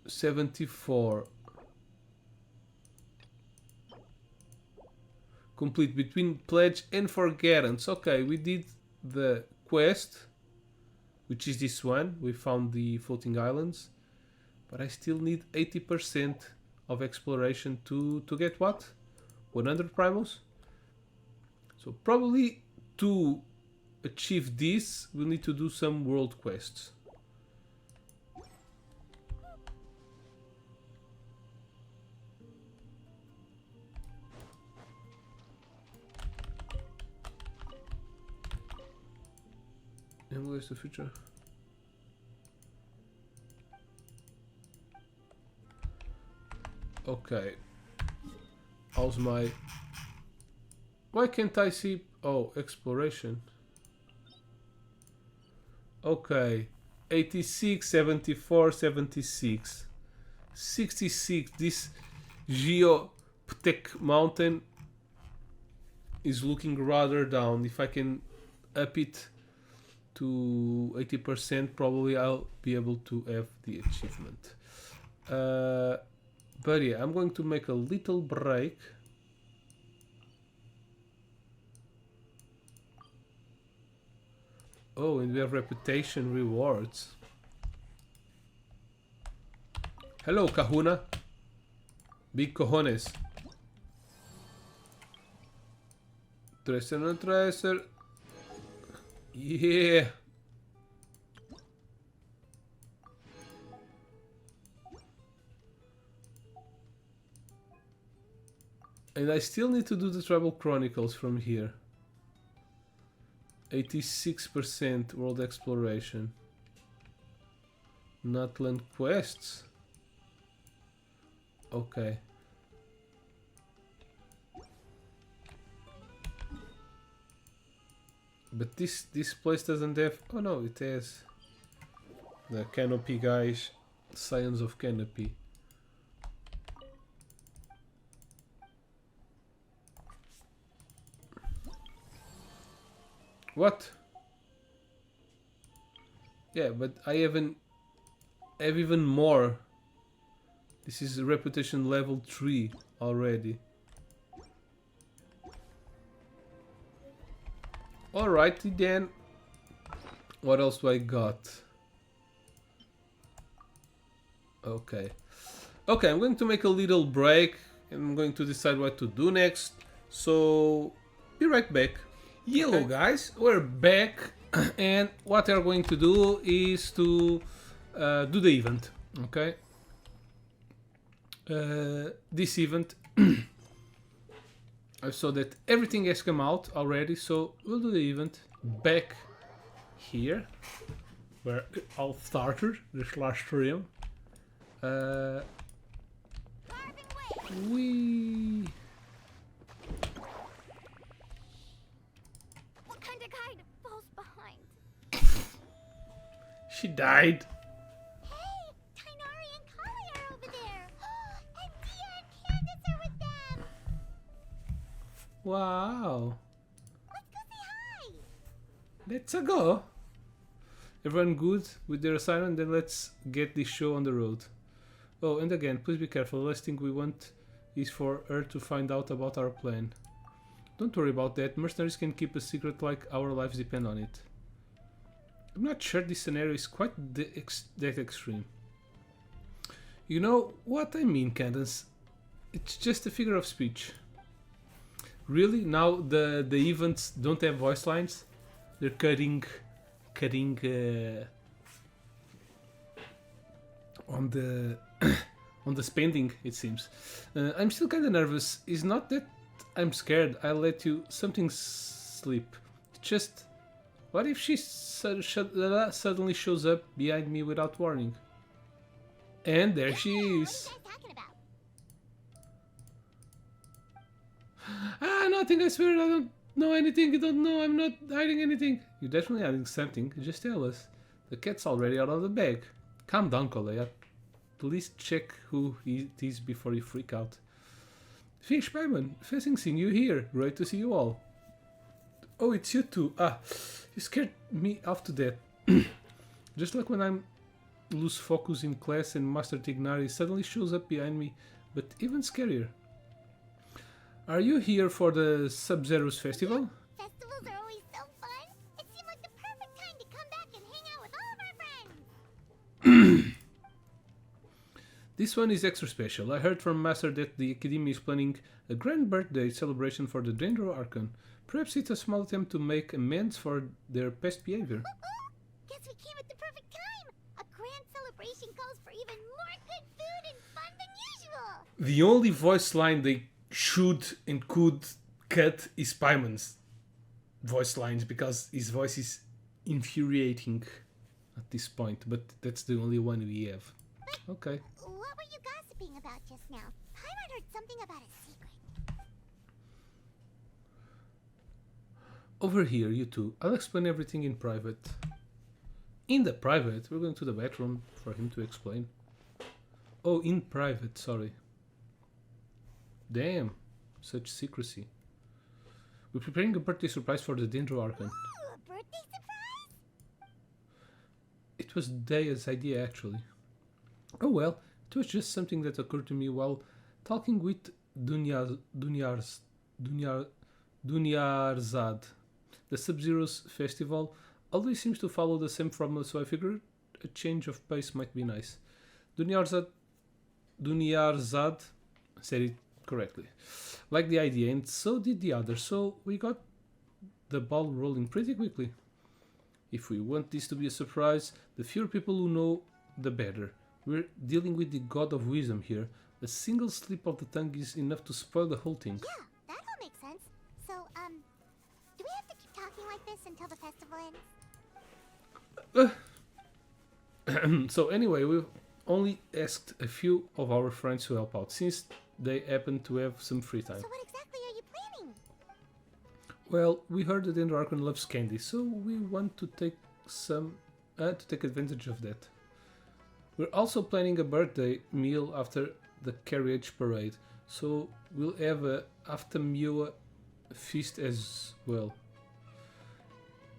Speaker 1: 74. Complete between pledge and forgetance. Okay, we did the quest, which is this one. We found the floating islands, but I still need 80% of exploration to get what? 100 primals. So probably to achieve this, we'll need to do some world quests. And where's the future? Okay. How's my... Why can't I see... Oh, exploration. Okay. 86, 74, 76. 66. This Geoptech mountain is looking rather down. If I can up it to 80%, probably I'll be able to have the achievement. But yeah, I'm going to make a little break. Oh, and we have reputation rewards. Hello, Kahuna. Big cojones. Tracer no tracer. Yeah. And I still need to do the Tribal Chronicles from here. 86% world exploration. Nutland quests. Okay. But this place doesn't have... Oh no, it has. The Canopy guys. Scions of Canopy. What? Yeah, but I have even more. This is reputation level 3 already. Alrighty then. What else do I got? Okay. Okay, I'm going to make a little break and I'm going to decide what to do next. So, be right back. Hello guys, we're back and what we're going to do is to do the event, okay? This event I saw that everything has come out already, so we'll do the event back here, where it all started, this last stream. We...
Speaker 3: What kind of guide falls behind?
Speaker 1: She died.
Speaker 3: Hey, Tainari and Kali are over there. And Dia and Candace are with them.
Speaker 1: Wow.
Speaker 3: Let's go say hi.
Speaker 1: Let's go. Everyone good with their assignment? Then let's get this show on the road. Oh, and again, please be careful. The last thing we want is for her to find out about our plan. Don't worry about that. Mercenaries can keep a secret like our lives depend on it. I'm not sure this scenario is quite that extreme. You know what I mean, Candace? It's just a figure of speech. Really? Now the events don't have voice lines? They're cutting on the on the spending, it seems. I'm still kind of nervous. It's not that I'm scared. I'll let you something slip. It's just, what if she suddenly shows up behind me without warning? And there she is.
Speaker 3: What are you guys talking about?
Speaker 1: Ah, nothing, I swear, I don't know anything, you don't know, I'm not hiding anything. You're definitely hiding something, just tell us. The cat's already out of the bag. Calm down, Colea. At least check who it is before you freak out. Fish Payman, fascinating seeing you here. Great to see you all. Oh, it's you too. Ah, you scared me off to death. Just like when I'm lose focus in class and Master Tignari suddenly shows up behind me, but even scarier. Are you here for the Sub-Zero's festival?
Speaker 3: Festivals are always so fun. It seemed like the perfect time to come back and hang out with all of our friends.
Speaker 1: This one is extra special. I heard from Master that the Academy is planning a grand birthday celebration for the Dendro Archon. Perhaps it's a small attempt to make amends for their past behavior.
Speaker 3: Guess we came at the perfect time. A grand celebration calls for even more good food and fun than usual.
Speaker 1: The only voice line they should and could cut is Paimon's voice lines, because his voice is infuriating at this point, but that's the only one we have. Okay.
Speaker 3: What were you gossiping about just now? Paimon heard something about a secret.
Speaker 1: Over here, you two. I'll explain everything in private. In the private? We're going to the bedroom for him to explain. Oh, in private, sorry. Damn, such secrecy. We're preparing a birthday surprise for the Dendro Archon.
Speaker 3: Ooh, a birthday surprise?
Speaker 1: It was Daya's idea, actually. Oh well, it was just something that occurred to me while talking with Dunyarzad. The Sub-Zero's festival always seems to follow the same formula, so I figured a change of pace might be nice. Dunyarzad said it correctly. Liked the idea, and so did the others, so we got the ball rolling pretty quickly. If we want this to be a surprise, the fewer people who know, the better. We're dealing with the god of wisdom here. A single slip of the tongue is enough to spoil the whole thing.
Speaker 3: Yeah, that all makes sense. So, do we have to keep talking like this until the festival ends?
Speaker 1: So anyway, we've only asked a few of our friends to help out, since they happen to have some free time.
Speaker 3: So what exactly are you planning?
Speaker 1: Well, we heard that Dendro Archon loves candy, so we want to take advantage of that. We're also planning a birthday meal after the carriage parade, so we'll have a after-meal feast as well.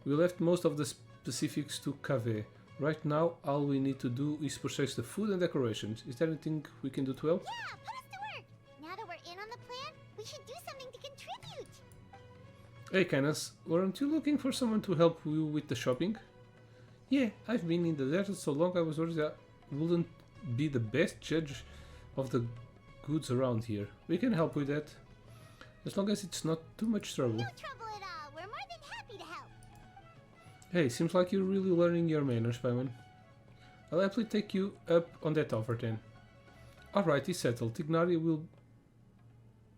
Speaker 1: We left most of the specifics to Cave. Right now, all we need to do is purchase the food and decorations. Is there anything we can do to help?
Speaker 3: Yeah, put us to work. Now that we're in on the plan, we should do something to contribute.
Speaker 1: Hey Canis, weren't you looking for someone to help you with the shopping? Yeah, I've been in the desert so long I was worried I wouldn't be the best judge of the goods around here. We can help with that, as long as it's not too much trouble.
Speaker 3: No trouble at all. We're more than happy to help.
Speaker 1: Hey, seems like you're really learning your manners, Paiman. I'll happily take you up on that offer then. Alright, it's settled. Tignari will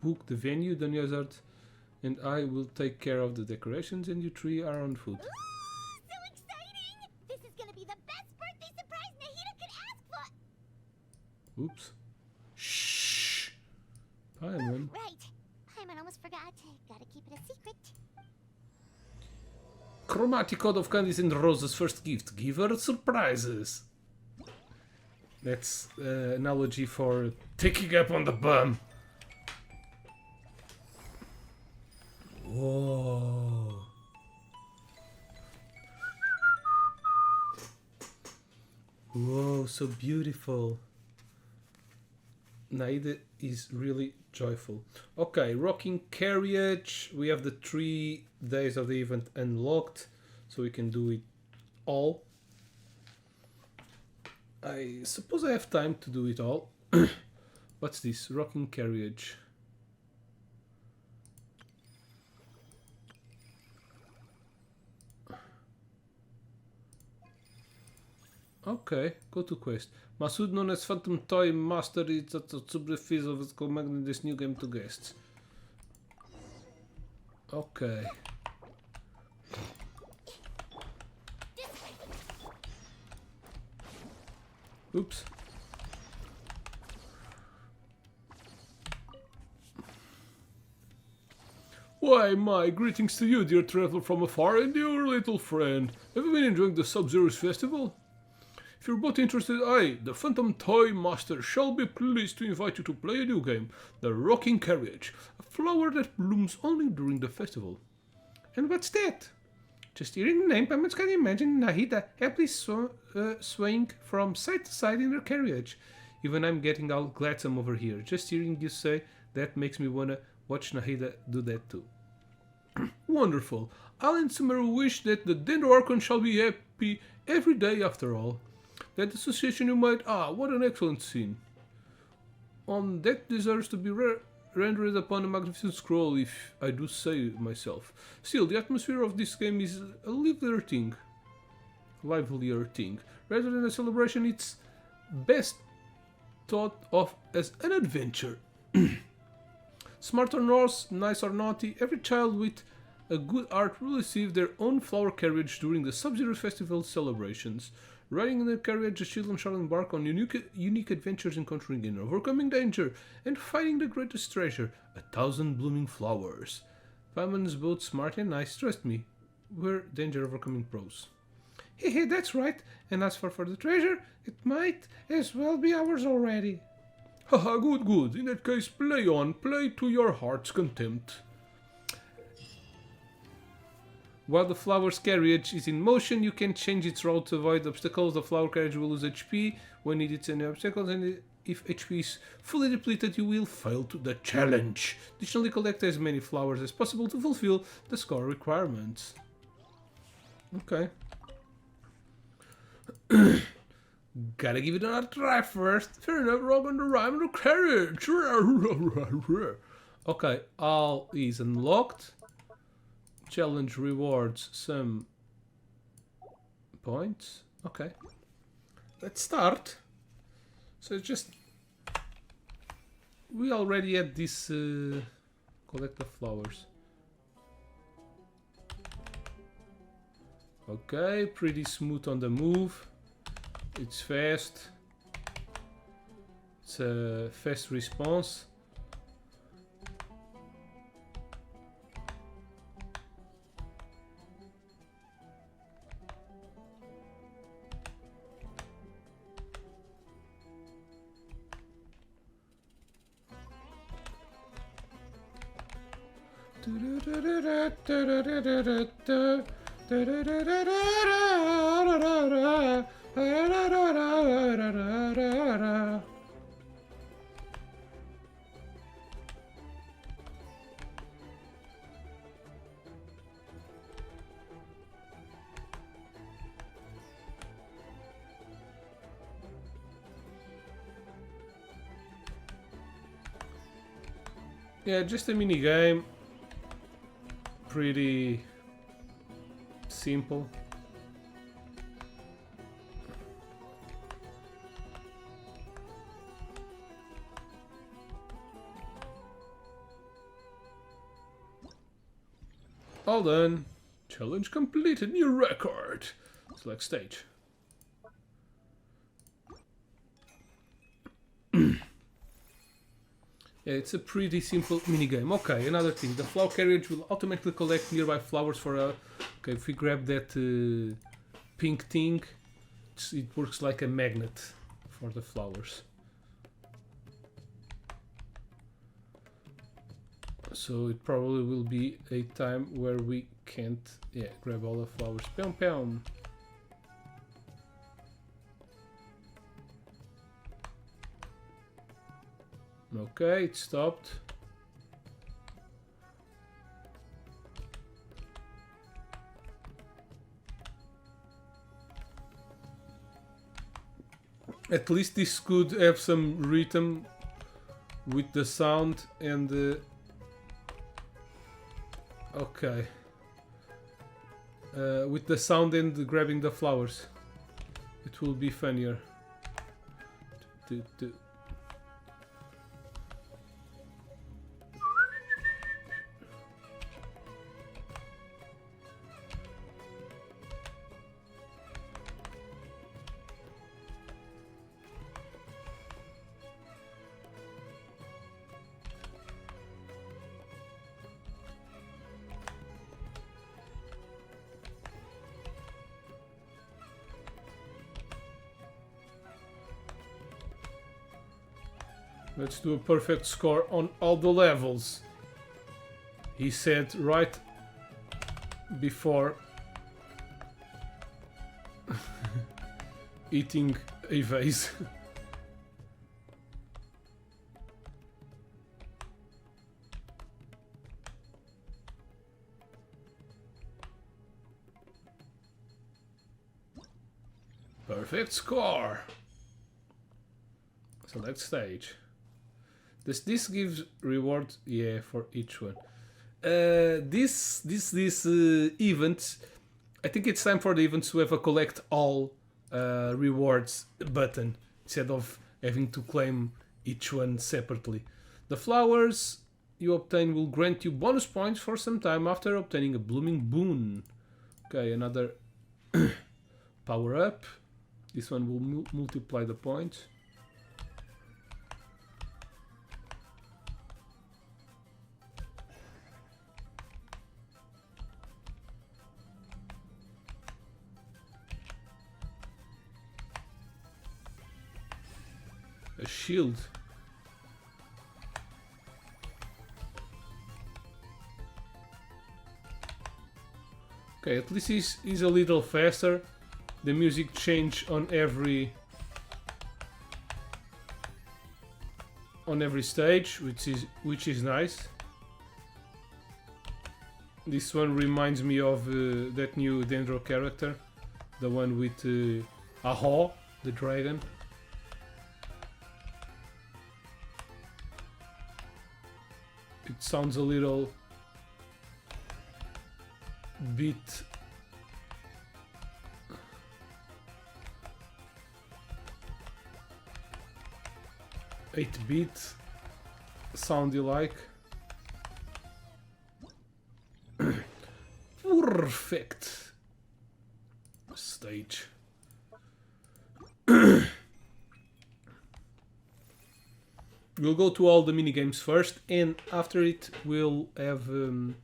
Speaker 1: book the venue, Dunyarzad and I will take care of the decorations, and you three are on foot.
Speaker 3: Ooh, so exciting! This is gonna be the best birthday surprise Nahida could ask for.
Speaker 1: Oops. Shh. Paimon.
Speaker 3: Right. Paimon almost forgot. Gotta keep it a secret.
Speaker 1: Chromatic code of candies and roses first gift. Give her surprises. That's analogy for taking up on the bum. Whoa. Whoa, so beautiful. Nahida is really joyful. Okay, rocking carriage. We have the 3 days of the event unlocked, so we can do it all. I suppose I have time to do it all. What's this? Rocking carriage. Okay, go to quest. Masood, known as Phantom Toy Master, is at the superfice of his commanding this new game to guests. Okay. Oops. Why, my greetings to you, dear traveler from afar, and your little friend. Have you been enjoying the Sub-Zero's festival? If you're both interested, I, the Phantom Toy Master, shall be pleased to invite you to play a new game, the Rocking Carriage, a flower that blooms only during the festival. And what's that? Just hearing the name, I can imagine Nahida happily swaying from side to side in her carriage. Even I'm getting all gladsome over here. Just hearing you say that makes me wanna watch Nahida do that too. Wonderful. I'll in summer wish that the Dendroarchon shall be happy every day after all. That association you made, what an excellent scene. That deserves to be rendered upon a magnificent scroll, if I do say myself. Still, the atmosphere of this game is a livelier thing. Rather than a celebration, it's best thought of as an adventure. Smart or not, nice or naughty, every child with a good heart will receive their own flower carriage during the Sub-Zero Festival celebrations. Riding in the carriage, the children shall embark on unique adventures, encountering and overcoming danger, and finding the greatest treasure, 1,000 blooming flowers. Paimon's both smart and nice, trust me. We're danger overcoming pros. Hey, that's right. And as for the treasure, it might as well be ours already. Haha, good. In that case, play on. Play to your heart's content. While the flower's carriage is in motion, you can change its route to avoid obstacles. The flower carriage will lose HP when it hits any obstacles, and if HP is fully depleted, you will fail to the challenge. Additionally, collect as many flowers as possible to fulfill the score requirements. Okay. Gotta give it another try first. Fair enough, rock on the rhyme of the carriage. Okay, all is unlocked. Challenge rewards some points. Okay. Let's start. So we already had this collect the flowers. Okay, pretty smooth on the move. It's fast. It's a fast response. Yeah, just a mini game. Pretty simple. All done. Challenge completed. New record. Select stage. Yeah, it's a pretty simple minigame. Okay, another thing. The flower carriage will automatically collect nearby flowers for a... Okay, if we grab that pink thing, it works like a magnet for the flowers. So it probably will be a time where we can't... Yeah, grab all the flowers. Pam pam! Okay, it stopped. At least this could have some rhythm with the sound and the... Okay. With the sound and grabbing the flowers. It will be funnier. Let's do a perfect score on all the levels. He said right before eating a vase. Perfect score. Select stage. Does this give reward? Yeah, for each one. This event, I think it's time for the events to have a collect all rewards button instead of having to claim each one separately. The flowers you obtain will grant you bonus points for some time after obtaining a blooming boon. Okay, another power up. This one will multiply the points. A shield. Okay, at least he's a little faster. The music change on every stage, which is nice. This one reminds me of that new Dendro character, the one with Aho, the dragon. It sounds a little bit 8-bit soundy like. Perfect stage. We'll go to all the minigames first, and after it we'll have we'll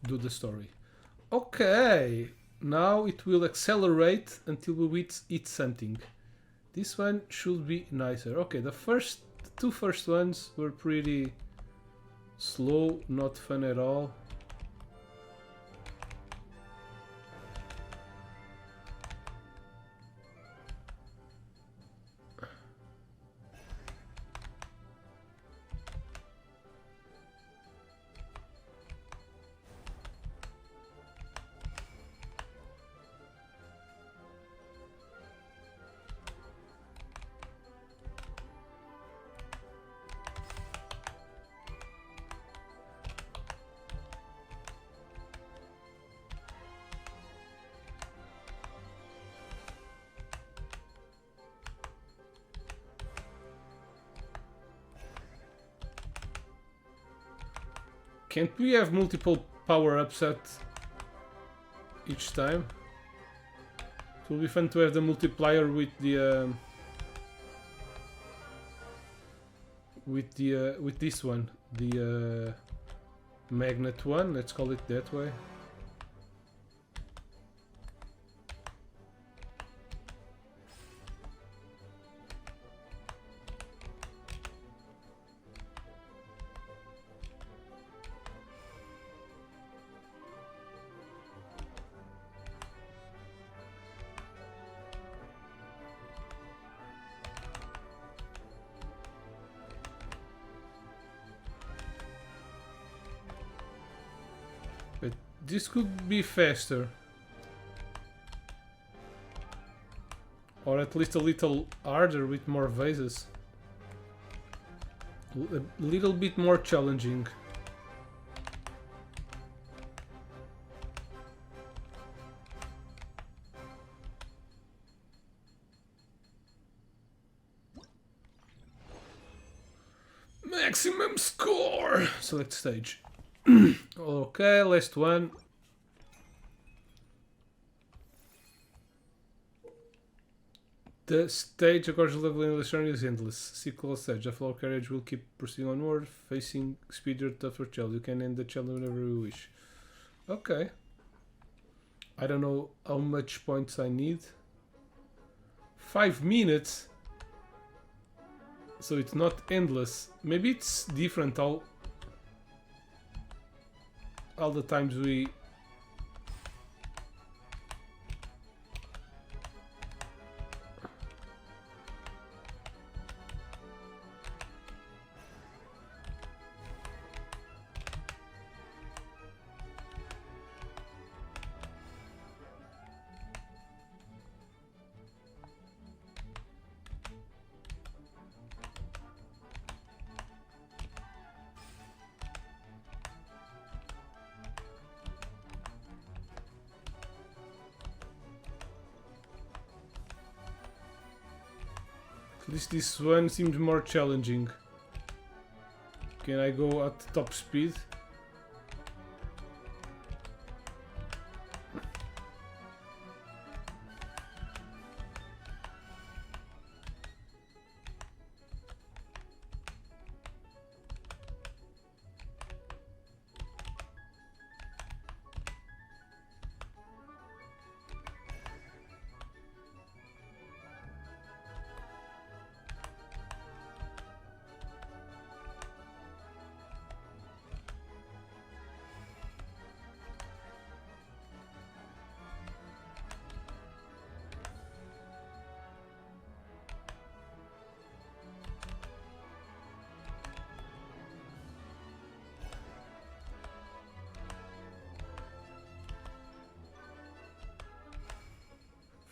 Speaker 1: do the story. Okay, now it will accelerate until we eat something. This one should be nicer. Okay, the two first ones were pretty slow, not fun at all. Can't we have multiple power-ups at each time? It will be fun to have the multiplier with this one, the magnet one. Let's call it that way. But this could be faster. Or at least a little harder with more vases. A little bit more challenging. Maximum score! Select stage. Okay, last one. The stage according to level in the journey is endless. Sequel stage. The flow carriage will keep proceeding onward, facing speedier, tougher challenge. You can end the challenge whenever you wish. Okay. I don't know how much points I need. 5 minutes? So it's not endless. Maybe it's different all the times we... At least this one seems more challenging. Can I go at top speed?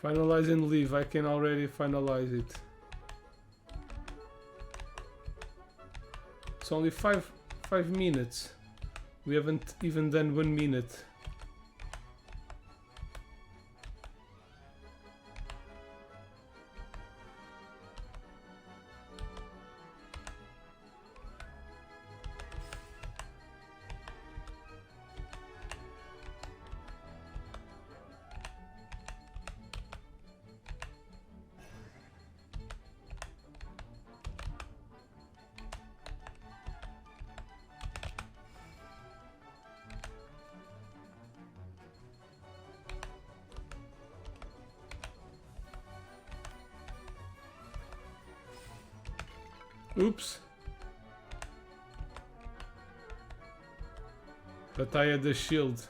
Speaker 1: Finalize and leave. I can already finalize it. It's only 5 minutes. We haven't even done 1 minute. Oops. But I had the shield.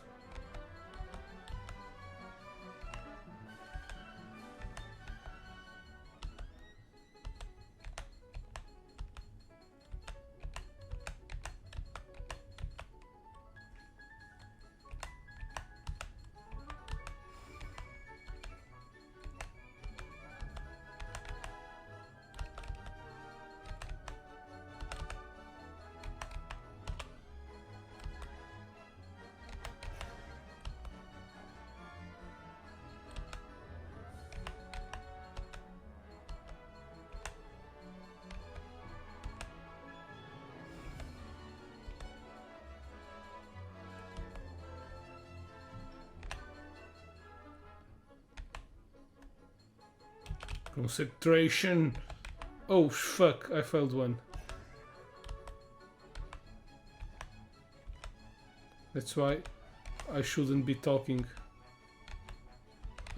Speaker 1: Concentration. Oh fuck, I failed one. That's why I shouldn't be talking.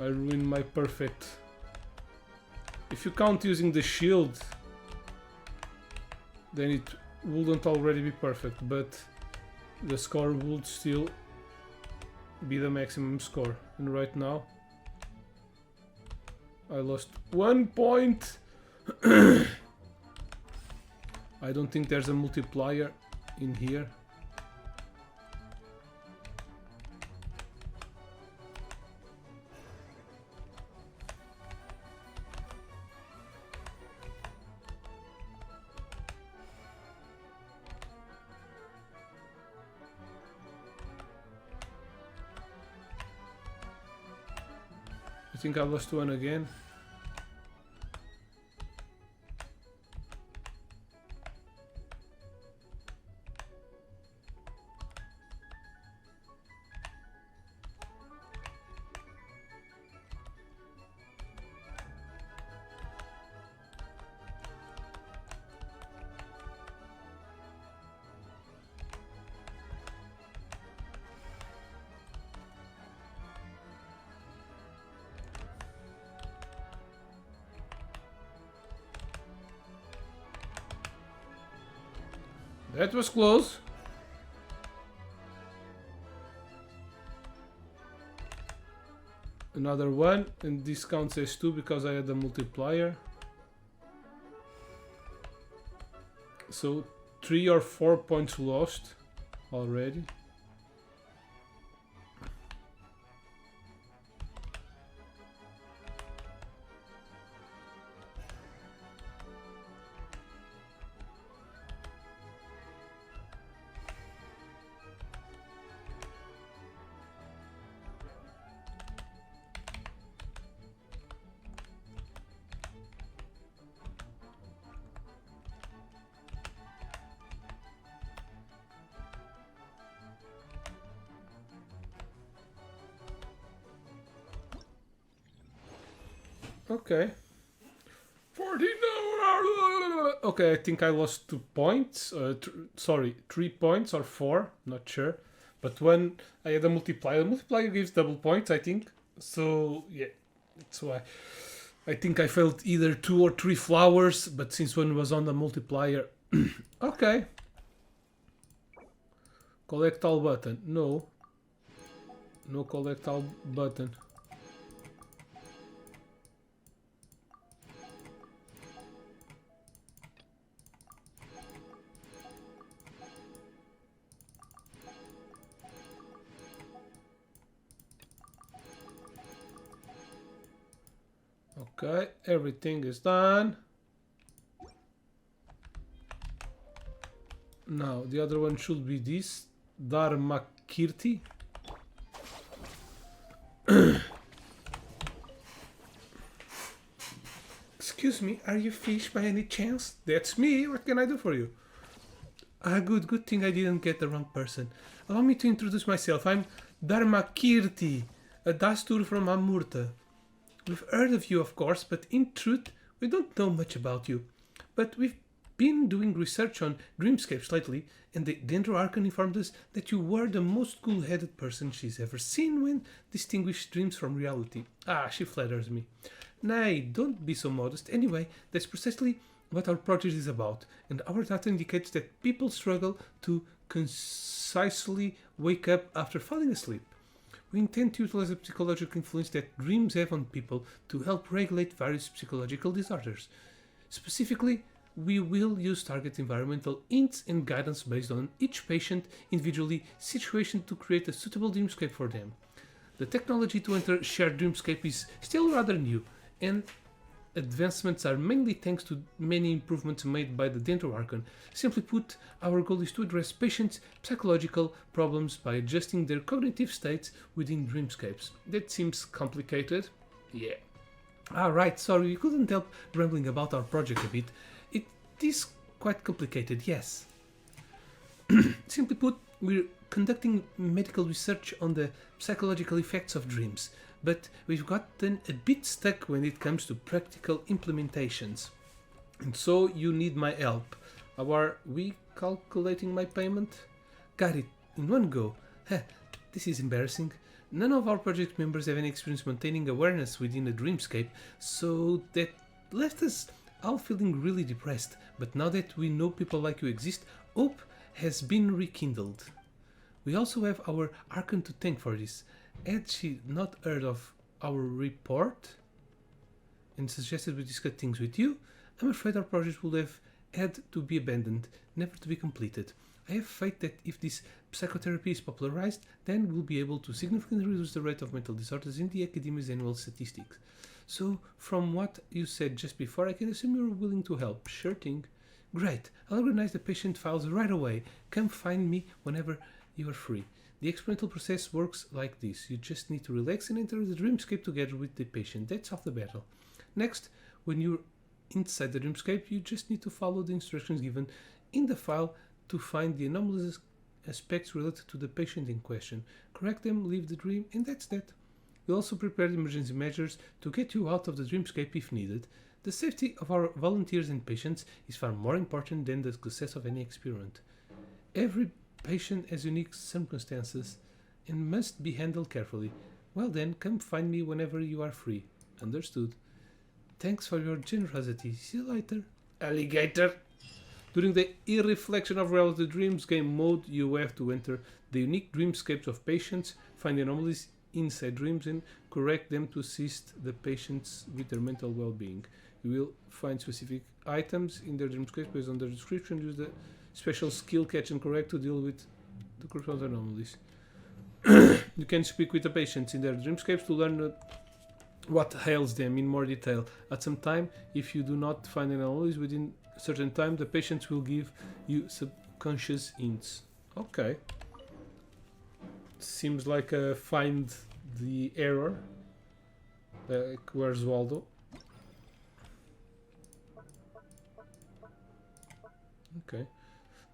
Speaker 1: I ruined my perfect. If you count using the shield, then it wouldn't already be perfect, but the score would still be the maximum score. And right now I lost 1 point. I don't think there's a multiplier in here. I think I lost one again. That was close. Another one, and this counts as 2 because I had a multiplier. So 3 or 4 points lost already. Okay. 40. Okay, I think I lost 2 points. Sorry, 3 points or 4. Not sure. But when I had a multiplier, the multiplier gives double points, I think. So yeah, that's why. I think I failed either 2 or 3 flowers, but since one was on the multiplier. Okay. Collect all button. No. No collect all button. Okay, everything is done. Now, the other one should be this. Dharmakirti. Excuse me, are you fish by any chance? That's me, what can I do for you? Good thing I didn't get the wrong person. Allow me to introduce myself. I'm Dharmakirti, a Dastur from Amurta. We've heard of you, of course, but in truth, we don't know much about you. But we've been doing research on dreamscapes lately, and the Dendro Archon informed us that you were the most cool-headed person she's ever seen when distinguished dreams from reality. She flatters me. Nay, don't be so modest. Anyway, that's precisely what our project is about, and our data indicates that people struggle to concisely wake up after falling asleep. We intend to utilize the psychological influence that dreams have on people to help regulate various psychological disorders. Specifically, we will use target environmental hints and guidance based on each patient individually situation to create a suitable dreamscape for them. The technology to enter shared dreamscape is still rather new, and advancements are mainly thanks to many improvements made by the Dendro Archon. Simply put, our goal is to address patients' psychological problems by adjusting their cognitive states within dreamscapes. That seems complicated? Yeah. Right, sorry, we couldn't help rambling about our project a bit. It is quite complicated, yes. Simply put, we're conducting medical research on the psychological effects of dreams, but we've gotten a bit stuck when it comes to practical implementations. And so you need my help. How are we calculating my payment? Got it in one go. This is embarrassing. None of our project members have any experience maintaining awareness within a dreamscape, so that left us all feeling really depressed. But now that we know people like you exist, hope has been rekindled. We also have our Archon to thank for this. Had she not heard of our report and suggested we discuss things with you, I'm afraid our project would have had to be abandoned, never to be completed. I have faith that if this psychotherapy is popularized, then we'll be able to significantly reduce the rate of mental disorders in the academia's annual statistics. So, from what you said just before, I can assume you're willing to help. Sure thing. Great. I'll organize the patient files right away. Come find me whenever you are free. The experimental process works like this. You just need to relax and enter the dreamscape together with the patient. That's half the battle. Next, when you're inside the dreamscape, you just need to follow the instructions given in the file to find the anomalous aspects related to the patient in question. Correct them, leave the dream, and that's that. We'll also prepare emergency measures to get you out of the dreamscape if needed. The safety of our volunteers and patients is far more important than the success of any experiment. Every patient has unique circumstances and must be handled carefully. Well then, come find me whenever you are free. Understood. Thanks for your generosity. See you later. Alligator! During the Irreflection of Reality Dreams game mode, you have to enter the unique dreamscapes of patients, find anomalies inside dreams, and correct them to assist the patients with their mental well-being. You will find specific items in their dreamscapes based on their description. Use the special skill catch and correct to deal with the corresponding anomalies. You can speak with the patients in their dreamscapes to learn what ails them in more detail. At some time, if you do not find anomalies within a certain time, the patients will give you subconscious hints. Okay. Seems like a find the error. Where's Waldo? Okay.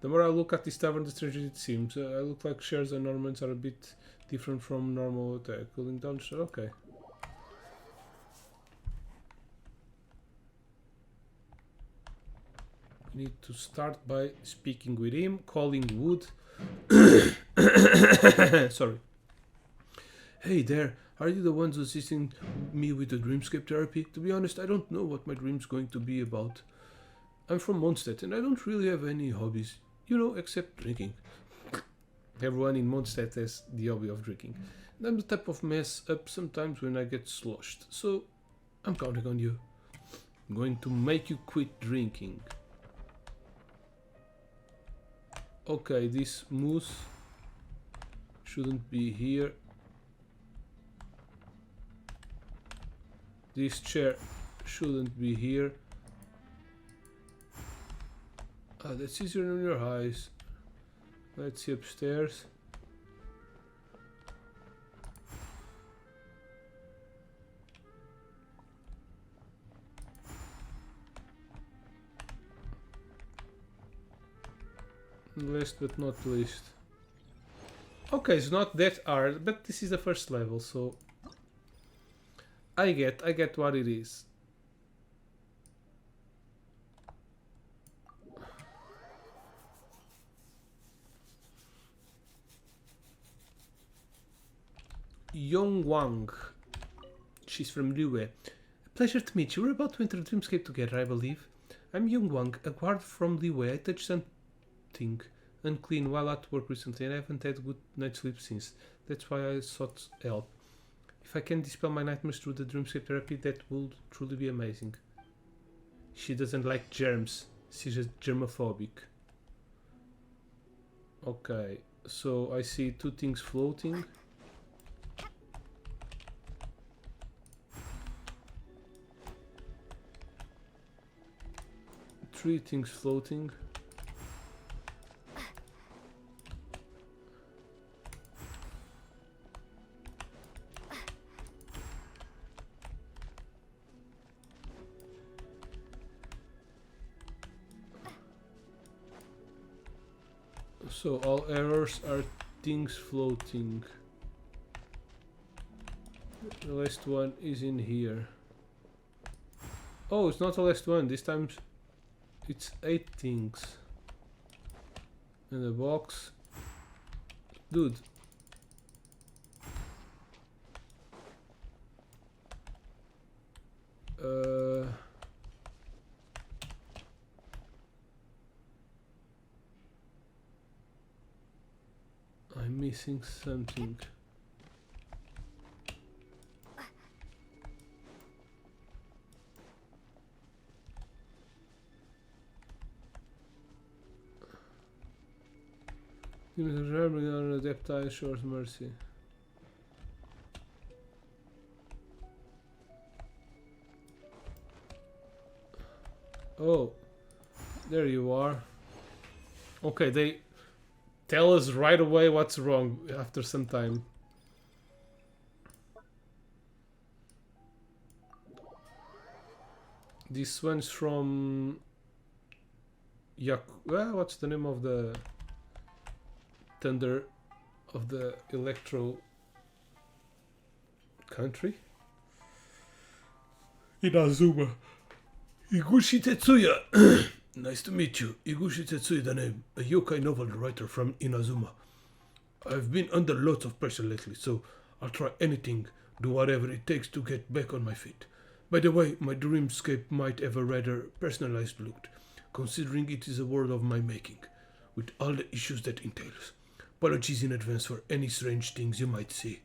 Speaker 1: The more I look at this tavern, the stranger it seems. I look like shares and ornaments are a bit different from normal attack. Cooling down. Okay. We need to start by speaking with him, calling Wood. Sorry. Hey there, are you the ones assisting me with the dreamscape therapy? To be honest, I don't know what my dream's going to be about. I'm from Mondstadt and I don't really have any hobbies, except drinking. Everyone in Mondstadt has the hobby of drinking. And I'm the type of mess up sometimes when I get sloshed, so I'm counting on you. I'm going to make you quit drinking. Okay, this moose shouldn't be here. This chair shouldn't be here. That's easier on your eyes. Let's see upstairs. Last but not least. Okay, it's not that hard, but this is the first level, so I get what it is. Yong Wang. She's from Liyue. A pleasure to meet you. We're about to enter the dreamscape together, I believe. I'm Yong Wang, a guard from Liyue. I touched something unclean while at work recently and I haven't had good night's sleep since. That's why I sought help. If I can dispel my nightmares through the dreamscape therapy, that would truly be amazing. She doesn't like germs. She's just germophobic. Okay, so I see two things floating. Three things floating. So all errors are things floating. The last one is in here. Oh, it's not the last one. This time it's 8 things. And a box. Dude. I'm missing something. Adeptai short mercy. Oh, there you are. Okay, they tell us right away what's wrong after some time. This one's from what's the name of the thunder of the electro country? Inazuma. Iguchi Tetsuya. Nice to meet you. Iguchi Tetsuya the name. A yokai novel writer from Inazuma. I've been under lots of pressure lately, so I'll try anything, do whatever it takes to get back on my feet. By the way, my dreamscape might have a rather personalized look, considering it is a world of my making, with all the issues that entails. Apologies in advance for any strange things you might see.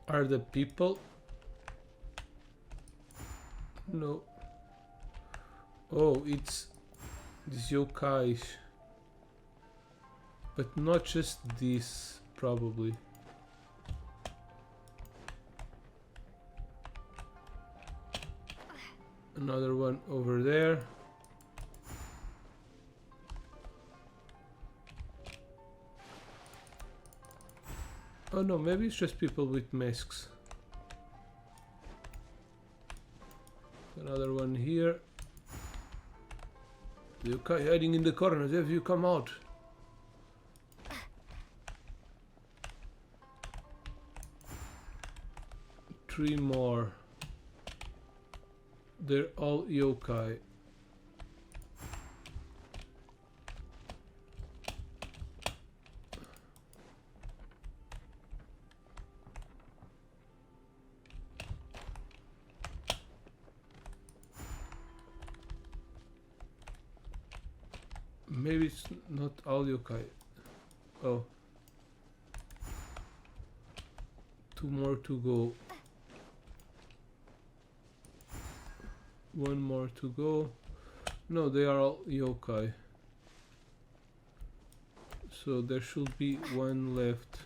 Speaker 1: Are the people? No. Oh, it's these yokais. But not just this, probably. Another one over there. Oh no, maybe it's just people with masks. Another one here. The yokai hiding in the corners, have you come out? Three more. They're all yokai. Maybe it's not all yokai. Oh. Two more to go. One more to go. No, they are all yokai. So there should be one left.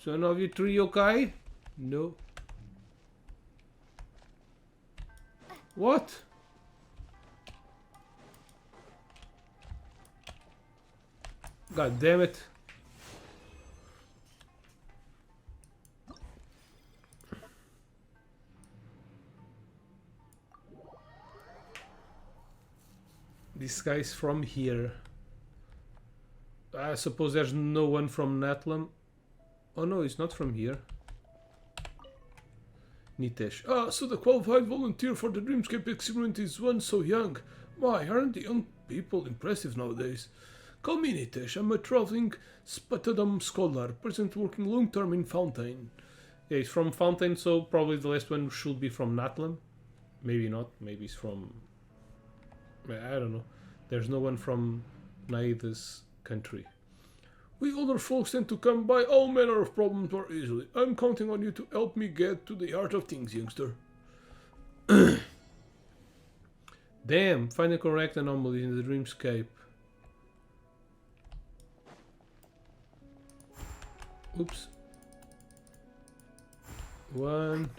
Speaker 1: So now you three yokai? No. What? God damn it. This guy's from here. I suppose there's no one from Natlam. Oh no, he's not from here. Nitesh. Ah, so the qualified volunteer for the Dreamscape experiment is one so young. My, aren't the young people impressive nowadays? Call me Nitesh. I'm a traveling Spatadam scholar, present working long-term in Fountain. Yeah, he's from Fountain, so probably the last one should be from Natlam. Maybe not. Maybe it's from... I don't know. There's no one from Nahida's country. We older folks tend to come by all manner of problems more easily. I'm counting on you to help me get to the heart of things, youngster. Damn, find the correct anomaly in the dreamscape. Oops. 1,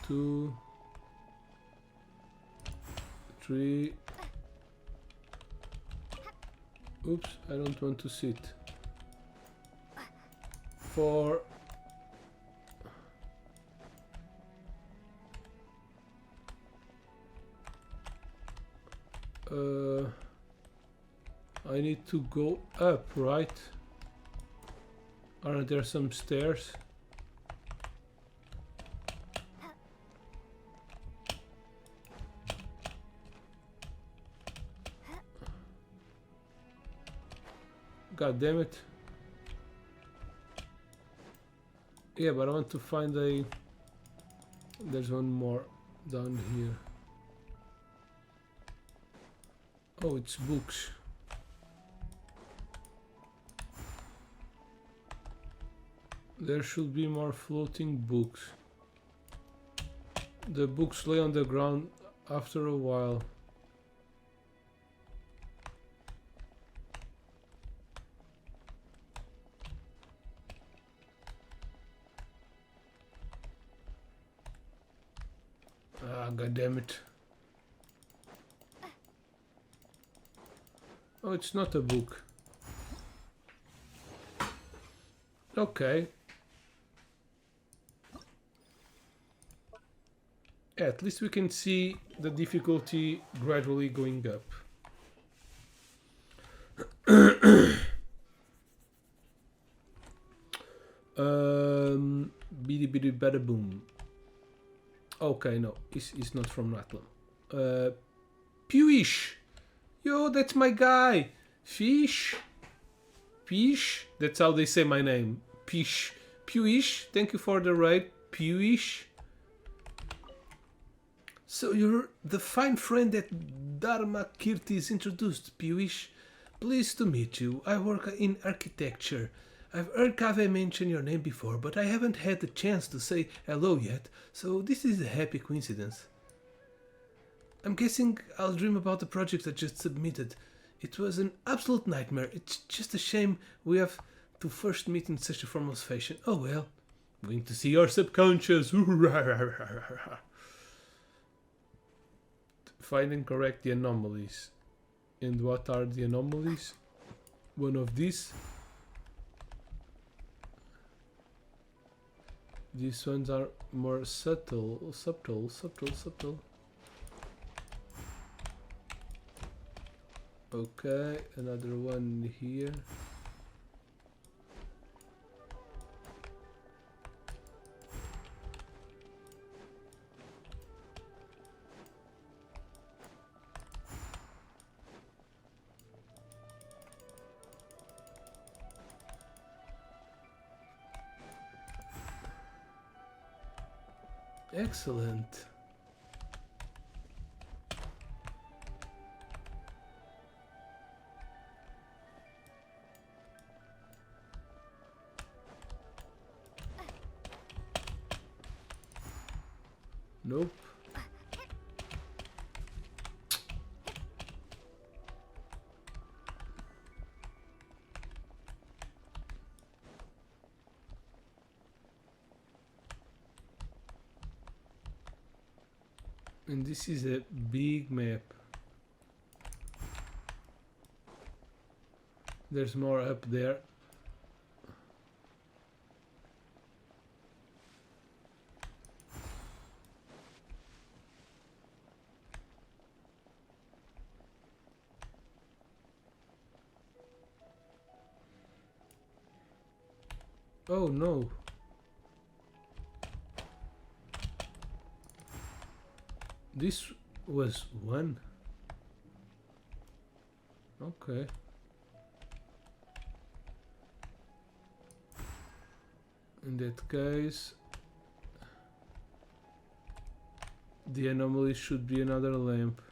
Speaker 1: 2, 3, Oops, I don't want to sit. For... I need to go up, right? Aren't there some stairs? God damn it. Yeah, but I want to find a... There's one more down here. Oh, it's books. There should be more floating books. The books lay on the ground after a while. Ah, god damn it. Oh, it's not a book. Okay. Yeah, at least we can see the difficulty gradually going up. Bidi bidi bada boom. Okay, no, it's not from Ratlam. Pewish! Yo, that's my guy! Fish? Pish? That's how they say my name. Pish. Pewish, thank you for the raid. Pewish. So you're the fine friend that Dharma Kirtis introduced, Pewish. Pleased to meet you. I work in architecture. I've heard Kave mention your name before, but I haven't had the chance to say hello yet, so this is a happy coincidence. I'm guessing I'll dream about the project I just submitted. It was an absolute nightmare. It's just a shame we have to first meet in such a formal fashion. Oh well. Going to see your subconscious. Find and correct the anomalies. And what are the anomalies? One of these. These ones are more subtle. Okay, another one here. Excellent. Nope. And this is a big map. There's more up there. Oh no. This was one. Okay. In that case, the anomaly should be another lamp.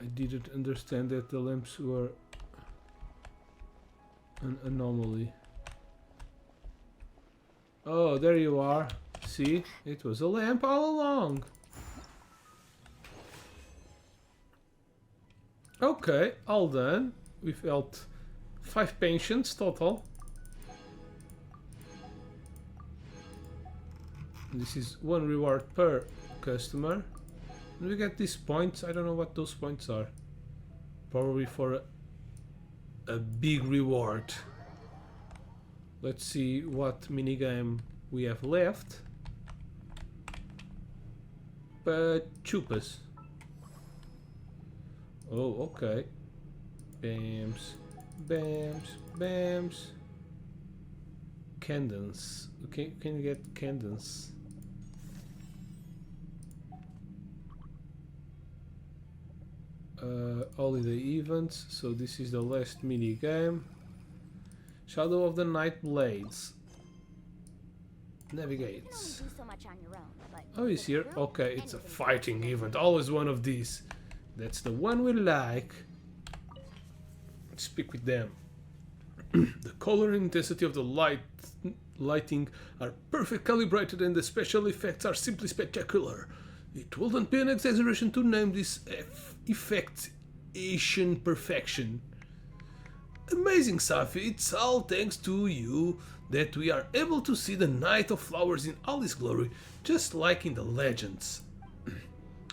Speaker 1: I didn't understand that the lamps were an anomaly. Oh, there you are. See? It was a lamp all along. Okay, all done. We felt 5 pensions total. This is 1 reward per customer. And we get these points. I don't know what those points are. Probably for a big reward. Let's see what minigame we have left. But chupas. Oh, okay. Bams, bams, bams. Cadence. Okay, can you get cadence? Holiday events. So this is the last mini game. Shadow of the Night Blades. Navigates. Oh, he's here. Okay, it's a fighting event. Always one of these. That's the one we like. Let's speak with them. The color and intensity of the lighting are perfect calibrated, and the special effects are simply spectacular. It wouldn't be an exaggeration to name this effect Asian perfection. Amazing, Safi. It's all thanks to you that we are able to see the Night of Flowers in all its glory, just like in the legends.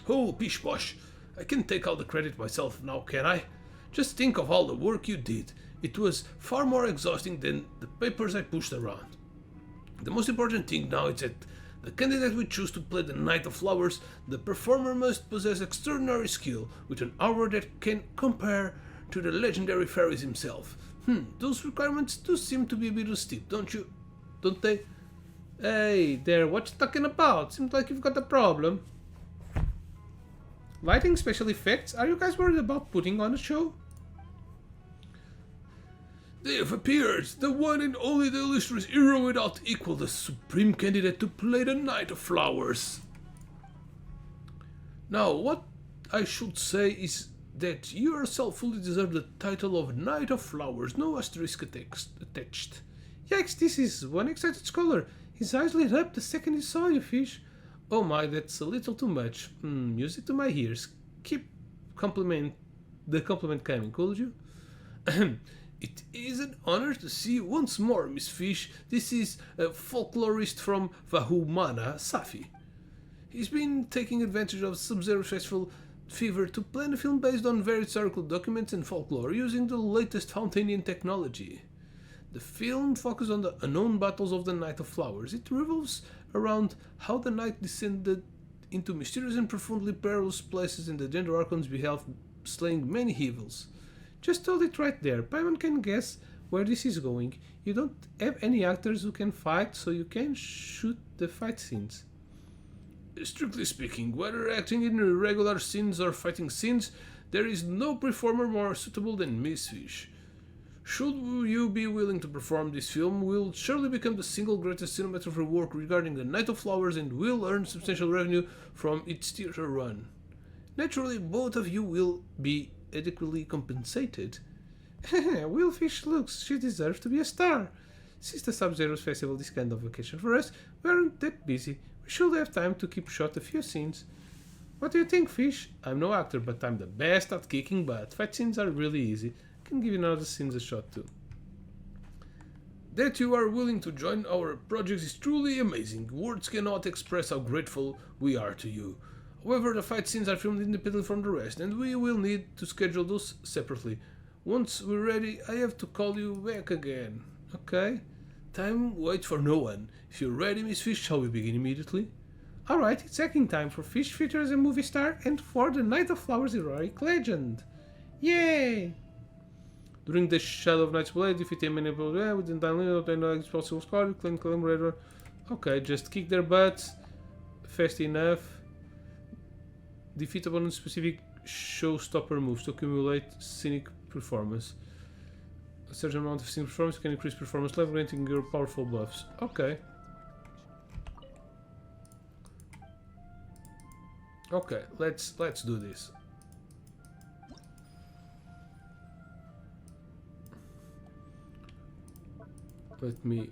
Speaker 1: Oh, pish posh. I can take all the credit myself now, can I? Just think of all the work you did. It was far more exhausting than the papers I pushed around. The most important thing now is that the candidate we choose to play the Night of Flowers, the performer must possess extraordinary skill with an aura that can compare to the legendary fairies himself. Those requirements do seem to be a bit steep, don't they? Hey there, what you talking about? Seems like you've got a problem. Lighting, special effects? Are you guys worried about putting on a show? They have appeared, the one and only, the illustrious hero without equal, the supreme candidate to play the Night of Flowers. Now, what I should say is that you yourself fully deserve the title of Knight of Flowers, no asterisk attached. Yikes, this is one excited scholar. His eyes lit up the second he saw you, Fish. Oh my, that's a little too much. Music to my ears. Keep the compliment coming, could you? It is an honor to see you once more, Miss Fish. This is a folklorist from Vahumana, Safi. He's been taking advantage of Sub-Zero's festival fever to plan a film based on various historical documents and folklore using the latest Fountainean technology. The film focuses on the unknown battles of the Night of Flowers. It revolves around how the night descended into mysterious and profoundly perilous places in the Gender Archon's behalf, slaying many evils. Just told it right there. Paimon can guess where this is going. You don't have any actors who can fight, so you can shoot the fight scenes. Strictly speaking, whether acting in regular scenes or fighting scenes, there is no performer more suitable than Miss Fish. Should you be willing to perform this film, will surely become the single greatest cinematography work regarding the Night of Flowers and will earn substantial revenue from its theater run. Naturally, both of you will be adequately compensated. Will Fish looks, she deserves to be a star. Since the Sub-Zero's festival is kind of vacation for us, we aren't that busy. We should have time to keep shot a few scenes. What do you think, Fish? I'm no actor, but I'm the best at kicking butt. Fight scenes are really easy. I can give you another scenes a shot too. That you are willing to join our project is truly amazing. Words cannot express how grateful we are to you. However, the fight scenes are filmed independently from the rest, and we will need to schedule those separately. Once we're ready, I have to call you back again. Okay? Time waits for no one. If you're ready, Miss Fish, shall we begin immediately? Alright, it's acting time for Fish features a movie star and for the Night of Flowers heroic legend. Yay! During the Shadow of Night's Blade, defeat enemy within time limit, and possible score, claim collaborator. Okay, just kick their butts. Fast enough. Defeat opponent specific showstopper moves to accumulate scenic performance. A certain amount of scenic performance can increase performance level, granting your powerful buffs. Okay. Okay, let's do this. Let me...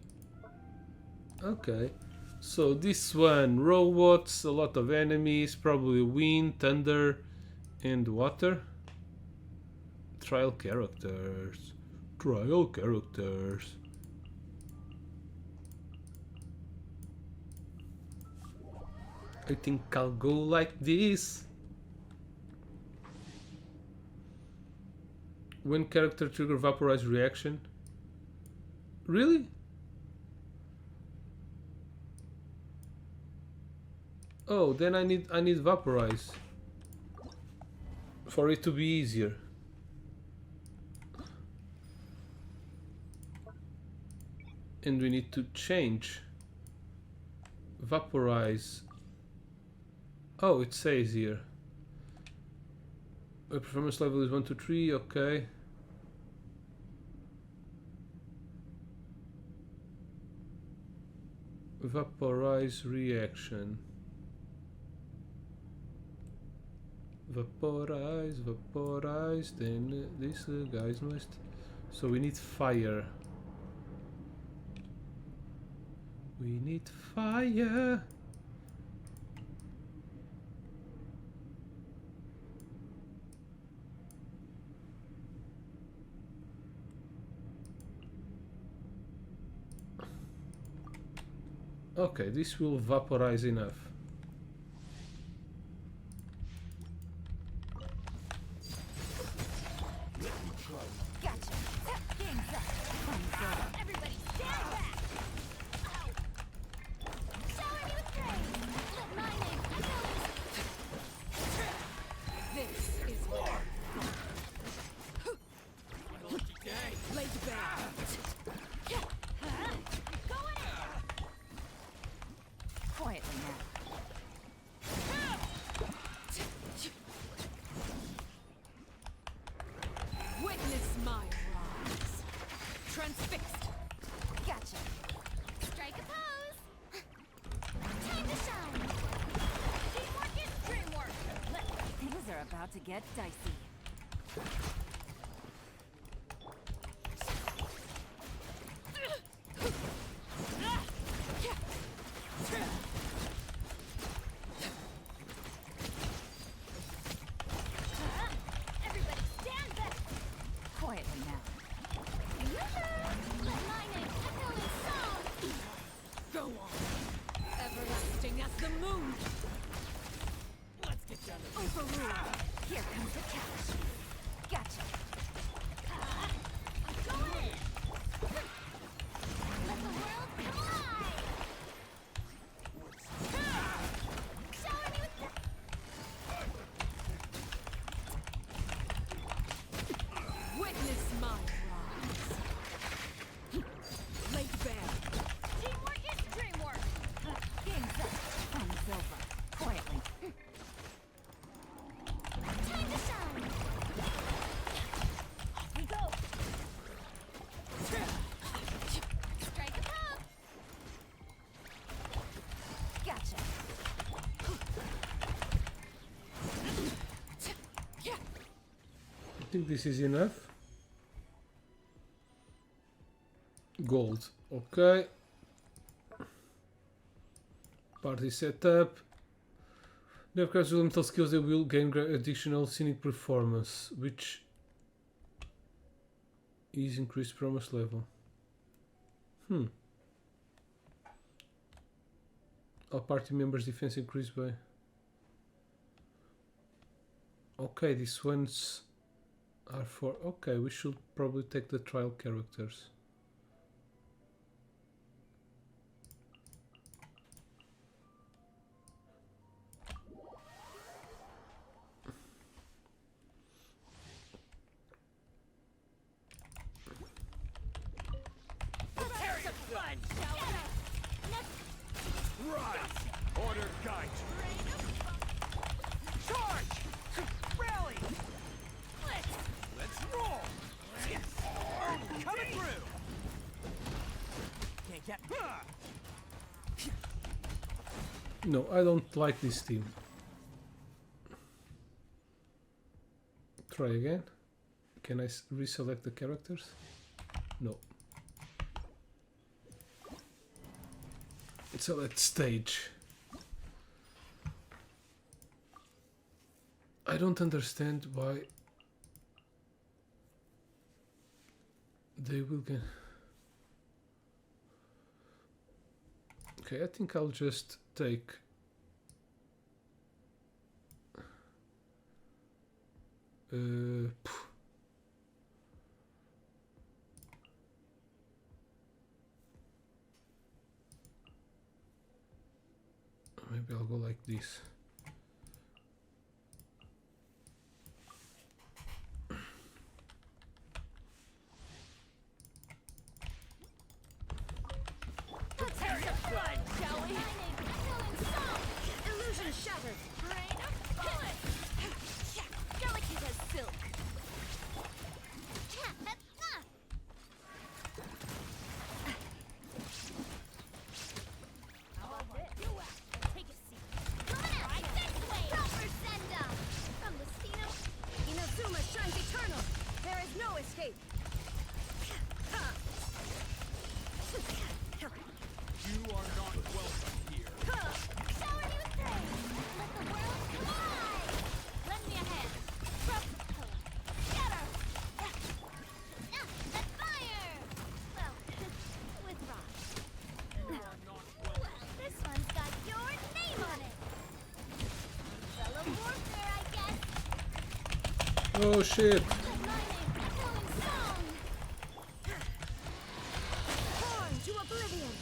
Speaker 1: Okay. So this one, robots, a lot of enemies, probably wind, thunder, and water. Trial characters. Trial characters. I think I'll go like this. When character trigger vaporize reaction. Really? Oh, then I need vaporize for it to be easier. And we need to change vaporize. Oh, it says here. The performance level is 1 to 3, okay. Vaporize reaction. Vaporize, then this guys must. So we need fire. We need fire. Okay, this will vaporize enough.
Speaker 3: Gotcha. Game's up. Everybody stand back. Shower me with praise. Let my name echo. This is war. Lucky day. Lay back. Going in. Quietly now. Witness my rise. Transfixed. Gotcha. Strike a pose. Time to shine. Teamwork is dreamwork. Things are about to get dicey. Everybody stand back. Quietly now. Let my name echo in song. Go on. Everlasting as the moon. Let's get done. Overruled. Here comes the catch. Gotcha. Go in. Let the world come alive. Shower me with Witness my rise. Laid bare. Teamwork is dreamwork. Game's up. Fun's over. Quietly. Time to shine. Off we go. Strike a pop. Gotcha.
Speaker 1: I think this is enough. Gold. Okay. Party setup. They have casual mental skills, they will gain additional scenic performance, which is increased performance level. All party members' defense increased by. Okay, these ones are for. Okay, we should probably take the trial characters.
Speaker 4: Rise! Order guide! Charge! Rally! Let's roll! Coming through! Can't get...
Speaker 1: No, I don't like this team. Try again. Can I reselect the characters? No. Select stage. I don't understand why they will get. Okay, I think I'll just take Maybe I'll go like this.
Speaker 3: Prepare your blood, shall we?
Speaker 2: Illusion shattered.
Speaker 3: Rain of bullets! Delicate as silk. How about this? You take a seat. Right this way! Proper send-up!
Speaker 2: From the Stino, Inazuma shines eternal. There is no escape.
Speaker 4: You are not welcome here.
Speaker 3: Shower you through! Let the world come alive! Lend me a hand. Scatter! At fire! Well, with rocks.
Speaker 4: You are not welcome.
Speaker 3: This one's got your name on it. Fellow warfare, I guess.
Speaker 1: Oh shit!
Speaker 3: But my name echoing song.
Speaker 2: Torn to oblivion.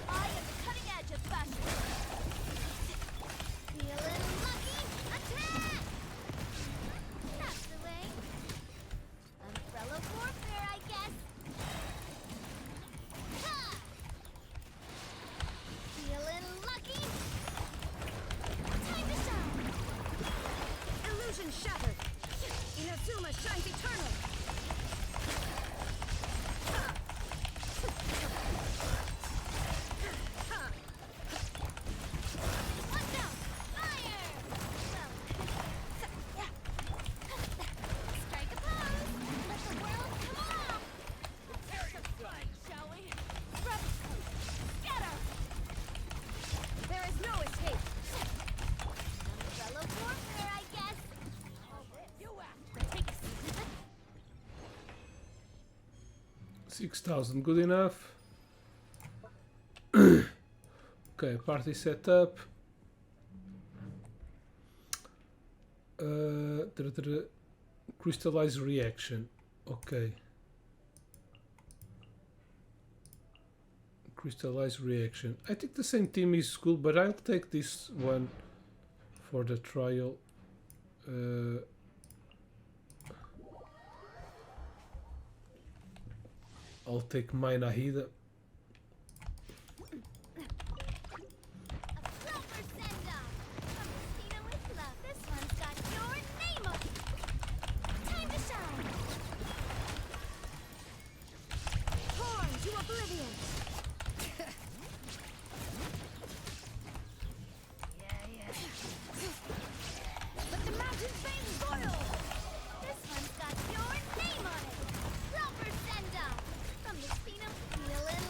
Speaker 3: I am the cutting edge of fashion. Feeling lucky? Attack! That's the way. Umbrella warfare, I guess. Ha! Feeling lucky? Time to shine.
Speaker 2: Illusion shattered. Inazuma shines eternal.
Speaker 3: Watch out! Fire! Strike a pose. Let the world come along. Prepare your blood, shall we? Rub scatter.
Speaker 2: There is no escape.
Speaker 3: Umbrella warfare, I guess. You act. Take a seat.
Speaker 1: 6,000, good enough. Okay, party setup. Crystallize reaction. Okay. Crystallize reaction. I think the same team is cool, but I'll take this one for the trial. I'll take my Nahida.
Speaker 3: A proper send-off. From Christina with love. This one's got your name on it. Time to shine.
Speaker 2: Torn to oblivion. Let the mountains veins boil.
Speaker 3: This one's got your name on it. Proper send-off. From the Spino, feeling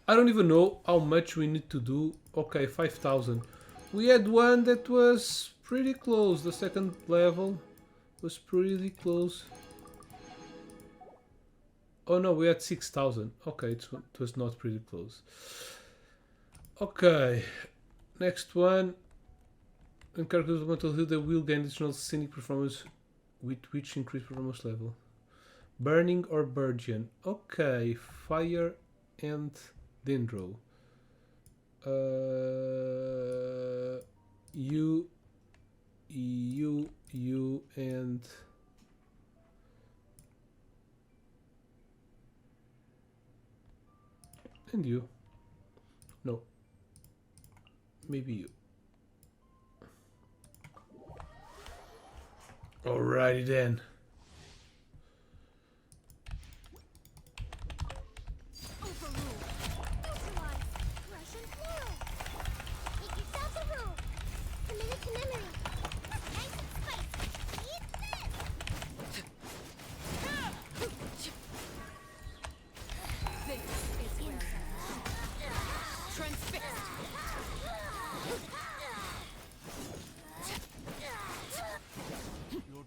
Speaker 1: I don't even know how much we need to do. Okay, 5,000. We had one that was pretty close. The second level was pretty close. Oh no, we had 6,000. Okay, it was not pretty close. Okay, next one. When characters want to heal, they will gain additional scenic performance with which increase performance level. Burning or Burgeon. Okay, Fire and Dendro. You and you. No. Maybe you. Alrighty then.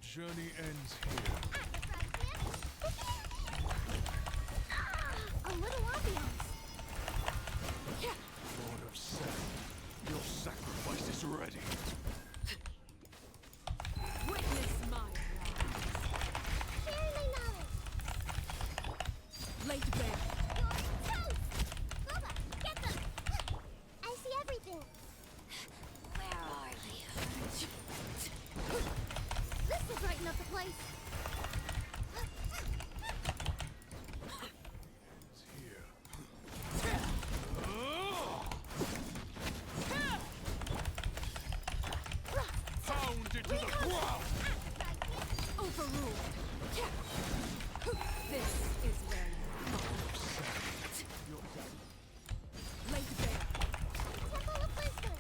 Speaker 4: Journey ends here.
Speaker 3: A little ambiance.
Speaker 4: Lord of Seth, your sacrifice is ready.
Speaker 3: Witness my
Speaker 5: Share my knowledge.
Speaker 3: laid bare.
Speaker 5: Toast! Boba, get them! I see everything.
Speaker 3: Where are they?
Speaker 5: This will brighten up the place.
Speaker 4: It's here. Pound into the ground!
Speaker 3: Overruled. This is where you laid bare.
Speaker 5: Temple of Wisdom.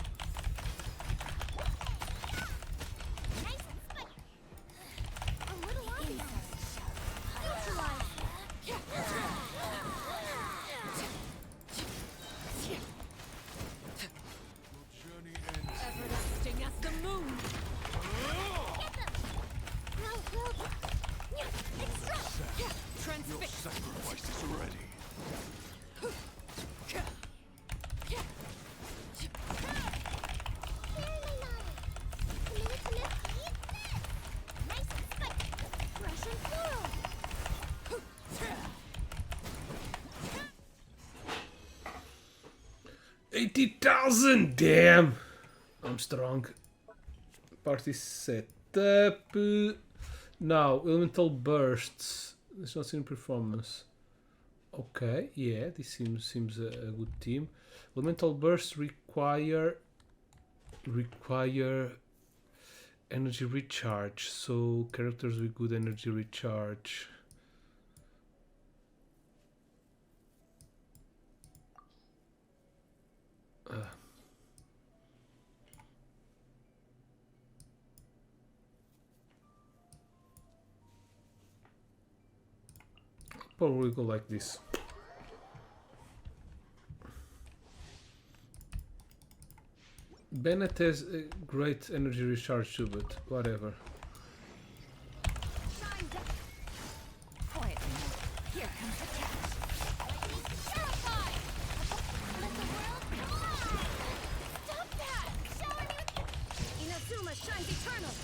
Speaker 5: Nice and spicy. A little ambiance. Neutralize.
Speaker 4: Your journey ends here.
Speaker 3: Everlasting as the moon.
Speaker 5: Get them! No, extract!
Speaker 4: Your
Speaker 3: Transfixed.
Speaker 4: sacrifice is ready.
Speaker 5: Share my knowledge. Committed to this. Eat this! Nice and spicy. Fresh and floral.
Speaker 1: 80,000! Damn! I'm strong. Party set up. Now, elemental bursts. It's not in performance. Okay, yeah, this seems a good team. Elemental bursts require energy recharge. So characters with good energy recharge. Probably go like this. Bennett has a great energy recharge too, but whatever.
Speaker 3: Shine down. Quietly now. Here comes the catch.
Speaker 5: Purify! Let the world go on! Stop that! Shower me
Speaker 3: Inazuma shines eternal.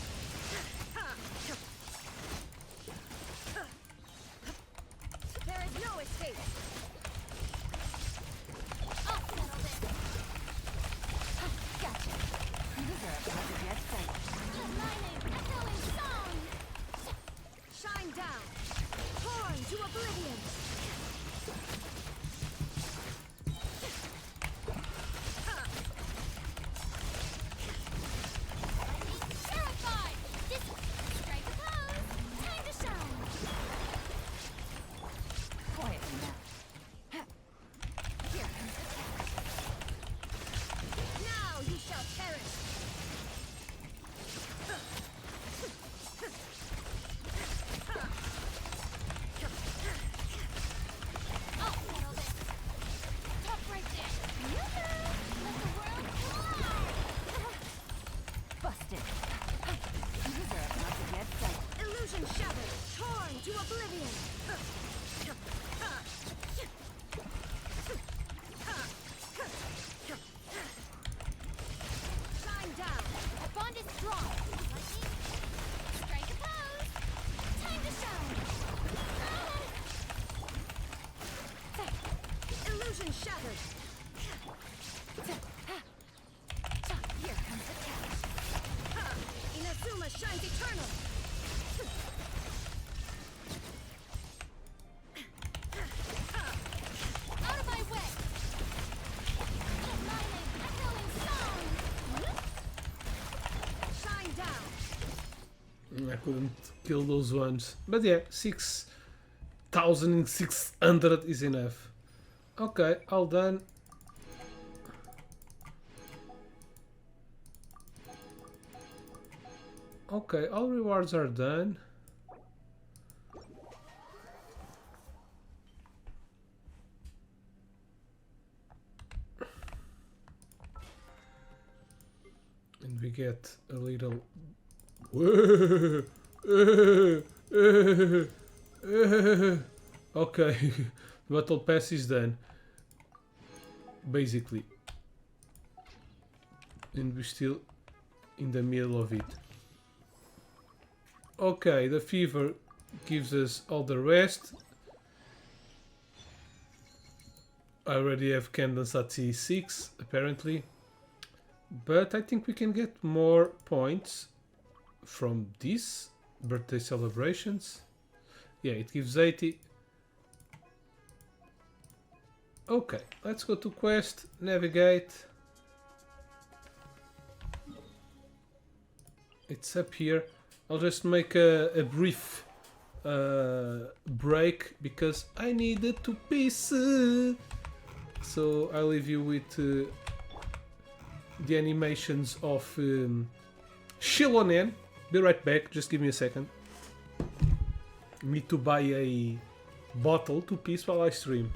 Speaker 3: There is no escape.
Speaker 5: I'll settle this.
Speaker 3: Gotcha. User positive yet fight.
Speaker 5: Aligning, echoing.
Speaker 1: I couldn't kill those ones. But yeah, 6,600 is enough. Okay, all done. Okay, all rewards are done. And we get a little... Okay, the battle pass is done. Basically. And we're still in the middle of it. Okay, the fever gives us all the rest. I already have candles at C6, apparently. But I think we can get more points from these birthday celebrations. Yeah, it gives 80. Okay, let's go to quest, navigate. It's up here. I'll just make a brief break because I needed to piss. So I'll leave you with the animations of Shilonen. Be right back, just give me a second. Need to buy a bottle to piss while I stream.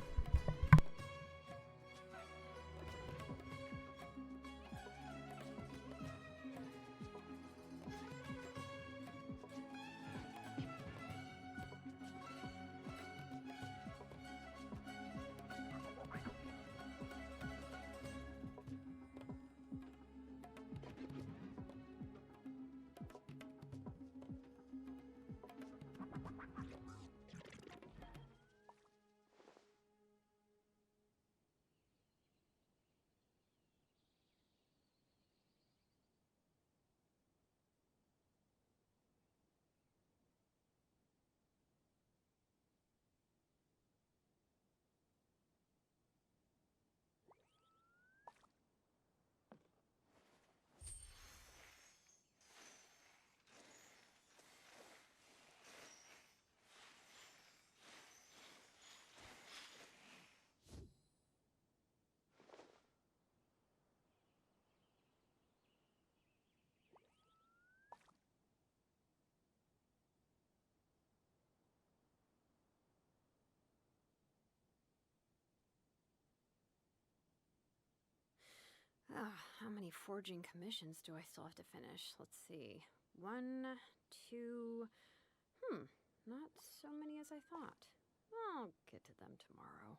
Speaker 2: How many forging commissions do I still have to finish? Let's see. 1, 2... not so many as I thought. I'll get to them tomorrow.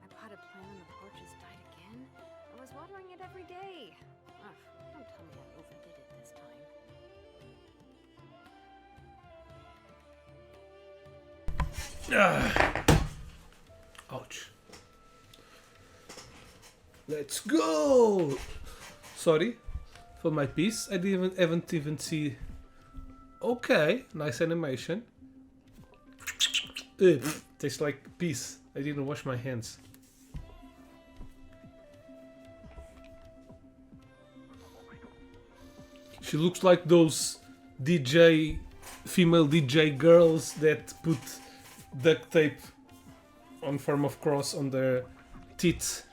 Speaker 2: My potted plant on the porch has died again. I was watering it every day. Ugh, don't tell me I overdid it this time.
Speaker 1: Ouch. Let's go! Sorry for my piece. I haven't even see. Okay, nice animation. Ugh, tastes like piece. I didn't wash my hands. She looks like those DJ female DJ girls that put duct tape on form of cross on their tits.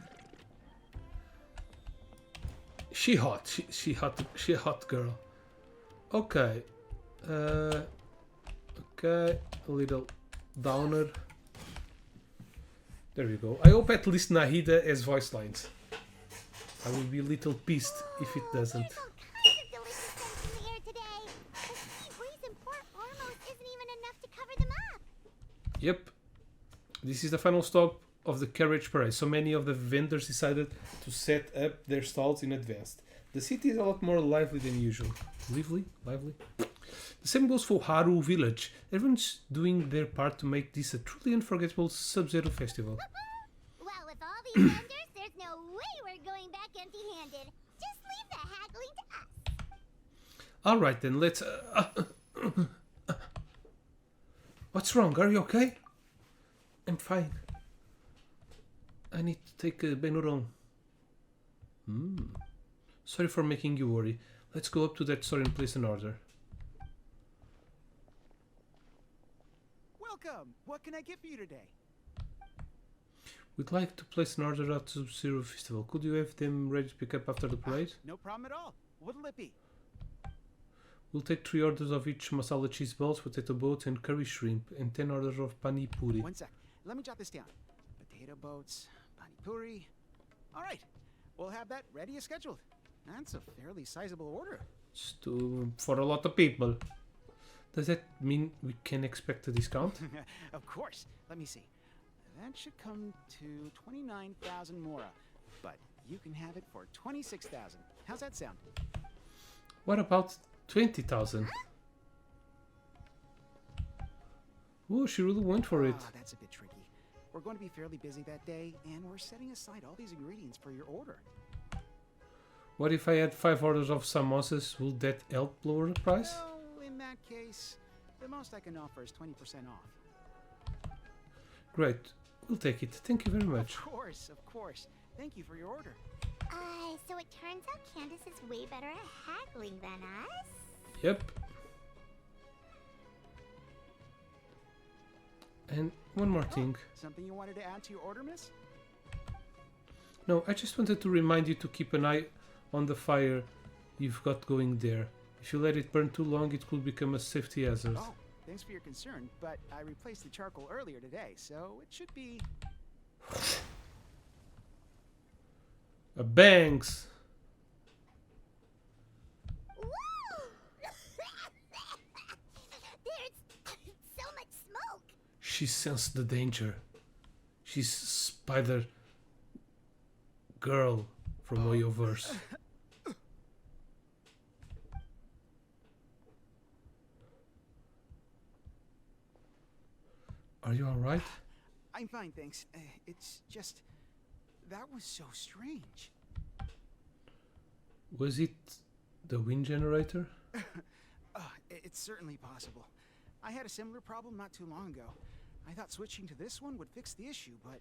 Speaker 1: She hot. She hot girl. Okay. Okay. A little downer. There we go. I hope at least Nahida has voice lines. I will be a little pissed if it doesn't.
Speaker 5: There's all kinds of delicious scents in the air today. The sea breeze in Port Ormos isn't even enough to cover them up.
Speaker 1: Yep. This is the final stop of the carriage parade. So many of the vendors decided to set up their stalls in advance. The city is a lot more lively than usual. Lively? The same goes for Haru Village. Everyone's doing their part to make this a truly unforgettable Sub-Zero festival.
Speaker 5: Well, with all these vendors, there's no way we're going back empty-handed. Just leave the haggling to us.
Speaker 1: Alright then, let's... What's wrong? Are you okay? I'm fine. I need to take a Benuron. Sorry for making you worry. Let's go up to that store and place an order.
Speaker 6: Welcome! What can I get for you today?
Speaker 1: We'd like to place an order at Sub-Zero Festival. Could you have them ready to pick up after the parade?
Speaker 6: No problem at all. What'll it be?
Speaker 1: We'll take 3 orders of each masala cheese balls, potato boats, and curry shrimp, and 10 orders of pani puri.
Speaker 6: 1 sec. Let me jot this down. Potato boats, pani puri. All right. We'll have that ready as scheduled. That's a fairly sizable order.
Speaker 1: For a lot of people. Does that mean we can expect a discount?
Speaker 6: Of course. Let me see. That should come to 29,000 mora. But you can have it for 26,000. How's that sound?
Speaker 1: What about 20,000? Oh, she really went for it.
Speaker 6: That's a bit tricky. We're going to be fairly busy that day, and we're setting aside all these ingredients for your order.
Speaker 1: What if I had 5 orders of samosas? Will that help lower the price?
Speaker 6: Well, in that case, the most I can offer is 20% off.
Speaker 1: Great. We'll take it. Thank you very much.
Speaker 6: Of course. Thank you for your order.
Speaker 5: So it turns out Candace is way better at haggling than us?
Speaker 1: Yep. And one more thing.
Speaker 6: Something you wanted to add to your order, miss?
Speaker 1: No, I just wanted to remind you to keep an eye on the fire you've got going there. If you let it burn too long, it could become a safety hazard.
Speaker 6: Oh, thanks for your concern, but I replaced the charcoal earlier today, so it should be...
Speaker 1: A bangs!
Speaker 5: Whoa! There's so much smoke!
Speaker 1: She sensed the danger. She's Spider Girl from Oyoverse. Are you alright?
Speaker 6: I'm fine, thanks. It's just... That was so strange.
Speaker 1: Was it the wind generator?
Speaker 6: It's certainly possible. I had a similar problem not too long ago. I thought switching to this one would fix the issue, but...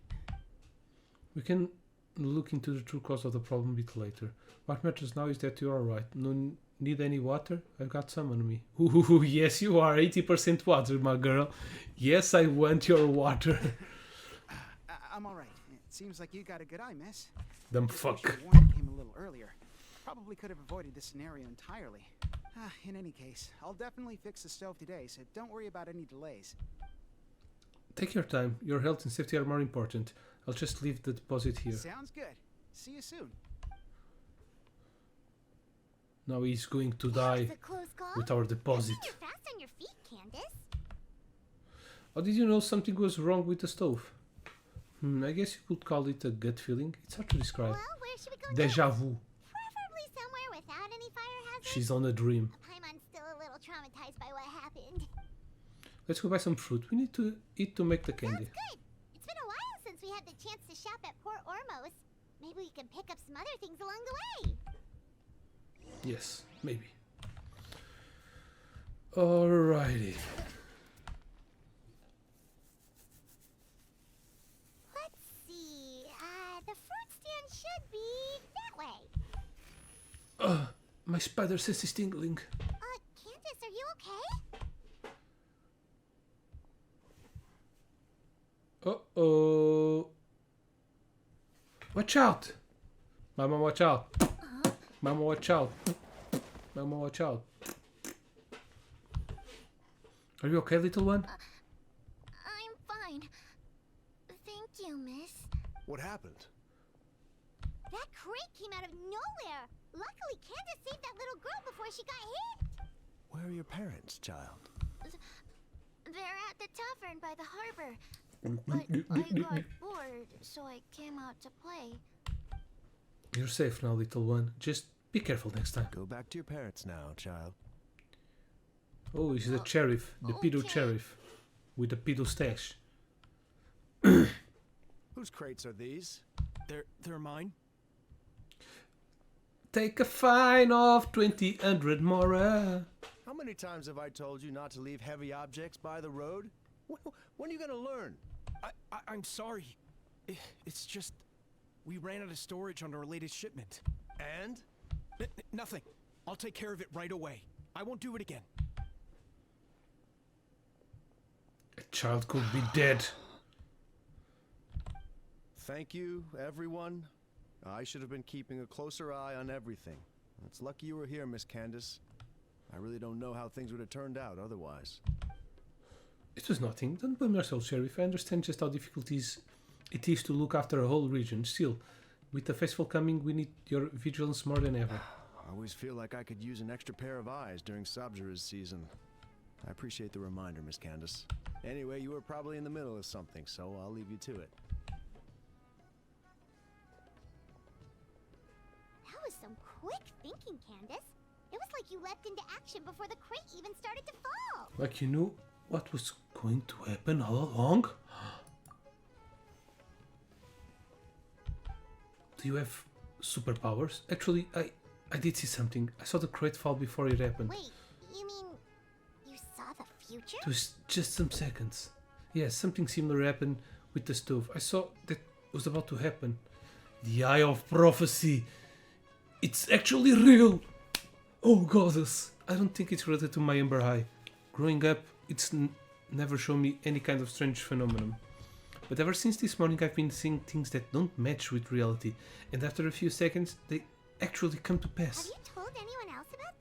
Speaker 1: We can look into the true cause of the problem a bit later. What matters now is that you're alright. No need any water? I've got some on me. Ooh, yes you are. 80% water, my girl. Yes, I want your water.
Speaker 6: I'm alright. It seems like you got a good eye, miss.
Speaker 1: Dumb
Speaker 6: Just wish
Speaker 1: fuck.
Speaker 6: your warning came a little earlier. Probably could have avoided this scenario entirely. In any case, I'll definitely fix the stove today, so don't worry about any delays.
Speaker 1: Take your time. Your health and safety are more important. I'll just leave the deposit here.
Speaker 6: Sounds good. See you soon.
Speaker 1: Now he's going to
Speaker 5: That was
Speaker 1: die
Speaker 5: a close call.
Speaker 1: with our deposit.
Speaker 5: You're fast on your feet, Candace.
Speaker 1: How did you know something was wrong with the stove? I guess you could call it a gut feeling. It's hard to describe.
Speaker 5: Well, where should we go
Speaker 1: Deja
Speaker 5: next?
Speaker 1: vu.
Speaker 5: Preferably somewhere without any fire hazards.
Speaker 1: She's on a dream.
Speaker 5: Paimon's still a little traumatized by what happened.
Speaker 1: Let's go buy some fruit. We need to eat to make the candy.
Speaker 5: Sounds good. It's been a while since we had the chance to shop at Port Ormos. Maybe we can pick up some other things along the way.
Speaker 1: Yes, maybe. Alrighty.
Speaker 5: Let's see. The fruit stand should be that way.
Speaker 1: My spider sense is tingling.
Speaker 5: Candace, are you okay?
Speaker 1: Watch out! Mama, watch out! Mama, watch out! Mama, watch out! Are you okay, little one?
Speaker 5: I'm fine. Thank you, miss.
Speaker 7: What happened?
Speaker 5: That crate came out of nowhere. Luckily, Candace saved that little girl before she got hit.
Speaker 7: Where are your parents, child?
Speaker 5: They're at the tavern by the harbor. But I got bored, so I came out to play.
Speaker 1: You're safe now, little one. Just be careful next time.
Speaker 7: Go back to your parents now, child.
Speaker 1: Oh, he's the sheriff. The pedo
Speaker 5: Okay.
Speaker 1: sheriff. With the pedo stash.
Speaker 7: Whose crates are these?
Speaker 4: They're mine.
Speaker 1: Take a fine of 20 Mora.
Speaker 7: How many times have I told you not to leave heavy objects by the road? When are you gonna learn?
Speaker 4: I'm sorry. It's just we ran out of storage on our latest shipment.
Speaker 7: And?
Speaker 4: Nothing. I'll take care of it right away. I won't do it again.
Speaker 1: A child could be dead.
Speaker 7: Thank you, everyone. I should have been keeping a closer eye on everything. It's lucky you were here, Miss Candace. I really don't know how things would have turned out otherwise.
Speaker 1: It was nothing. Don't blame yourself, Sheriff. I understand just how difficult it is to look after a whole region. Still, with the festival coming, we need your vigilance more than ever.
Speaker 7: I always feel like I could use an extra pair of eyes during Sabzura's season. I appreciate the reminder, Miss Candace. Anyway, you were probably in the middle of something, so I'll leave you to it.
Speaker 5: That was some quick thinking, Candace. It was like you leapt into action before the crate even started to fall.
Speaker 1: Like you knew what was going to happen all along? Do you have superpowers? Actually, I did see something. I saw the crate fall before it happened.
Speaker 5: Wait, you mean you saw the future?
Speaker 1: It was just some seconds. Yes, something similar happened with the stove. I saw that was about to happen. The Eye of Prophecy. It's actually real. Oh, goddess. I don't think it's related to my Ember Eye. Growing up, it's never shown me any kind of strange phenomenon. But ever since this morning, I've been seeing things that don't match with reality. And after a few seconds, they actually come to
Speaker 5: Have
Speaker 1: pass.
Speaker 5: you told anyone else about